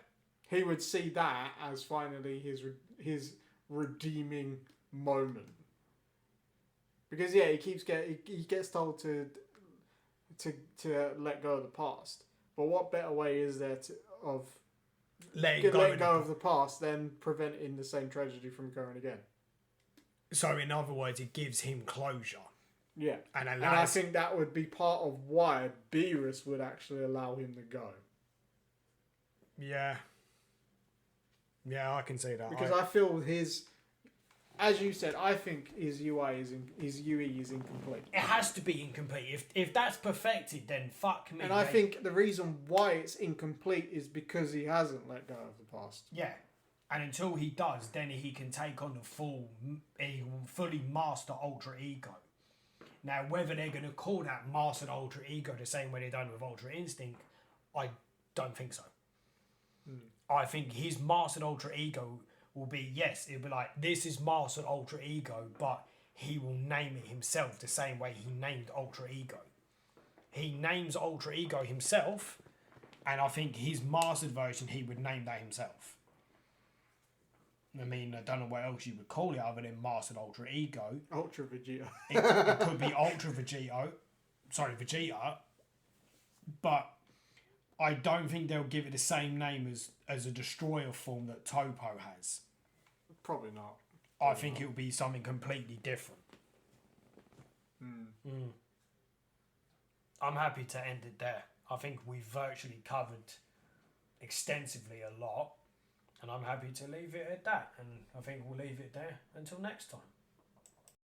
He would see that as finally his redeeming moment. Because he gets told to let go of the past. But what better way is there of letting go of the past than preventing the same tragedy from occurring again? So in other words, it gives him closure. Yeah. And I think that would be part of why Beerus would actually allow him to go. Yeah. Yeah, I can see that. Because I feel his, as you said, I think his UE is incomplete. It has to be incomplete. If that's perfected, then fuck me. And I think the reason why it's incomplete is because he hasn't let go of the past. Yeah. And until he does, then he can take on he will fully master Ultra Ego. Now, whether they're going to call that mastered Ultra Ego the same way they've done with Ultra Instinct, I don't think so. I think his mastered Ultra Ego will be, yes, it'll be like, this is mastered Ultra Ego, but he will name it himself the same way he named Ultra Ego. He names Ultra Ego himself, and I think his mastered version, he would name that himself. I mean, I don't know what else you would call it other than Mastered Ultra Ego. Ultra Vegeta. It could be Ultra Vegeta, but I don't think they'll give it the same name as a Destroyer form that Topo has. Probably not. I think it will be something completely different. I'm happy to end it there. I think we've virtually covered extensively a lot, and I'm happy to leave it at that. And I think we'll leave it there until next time.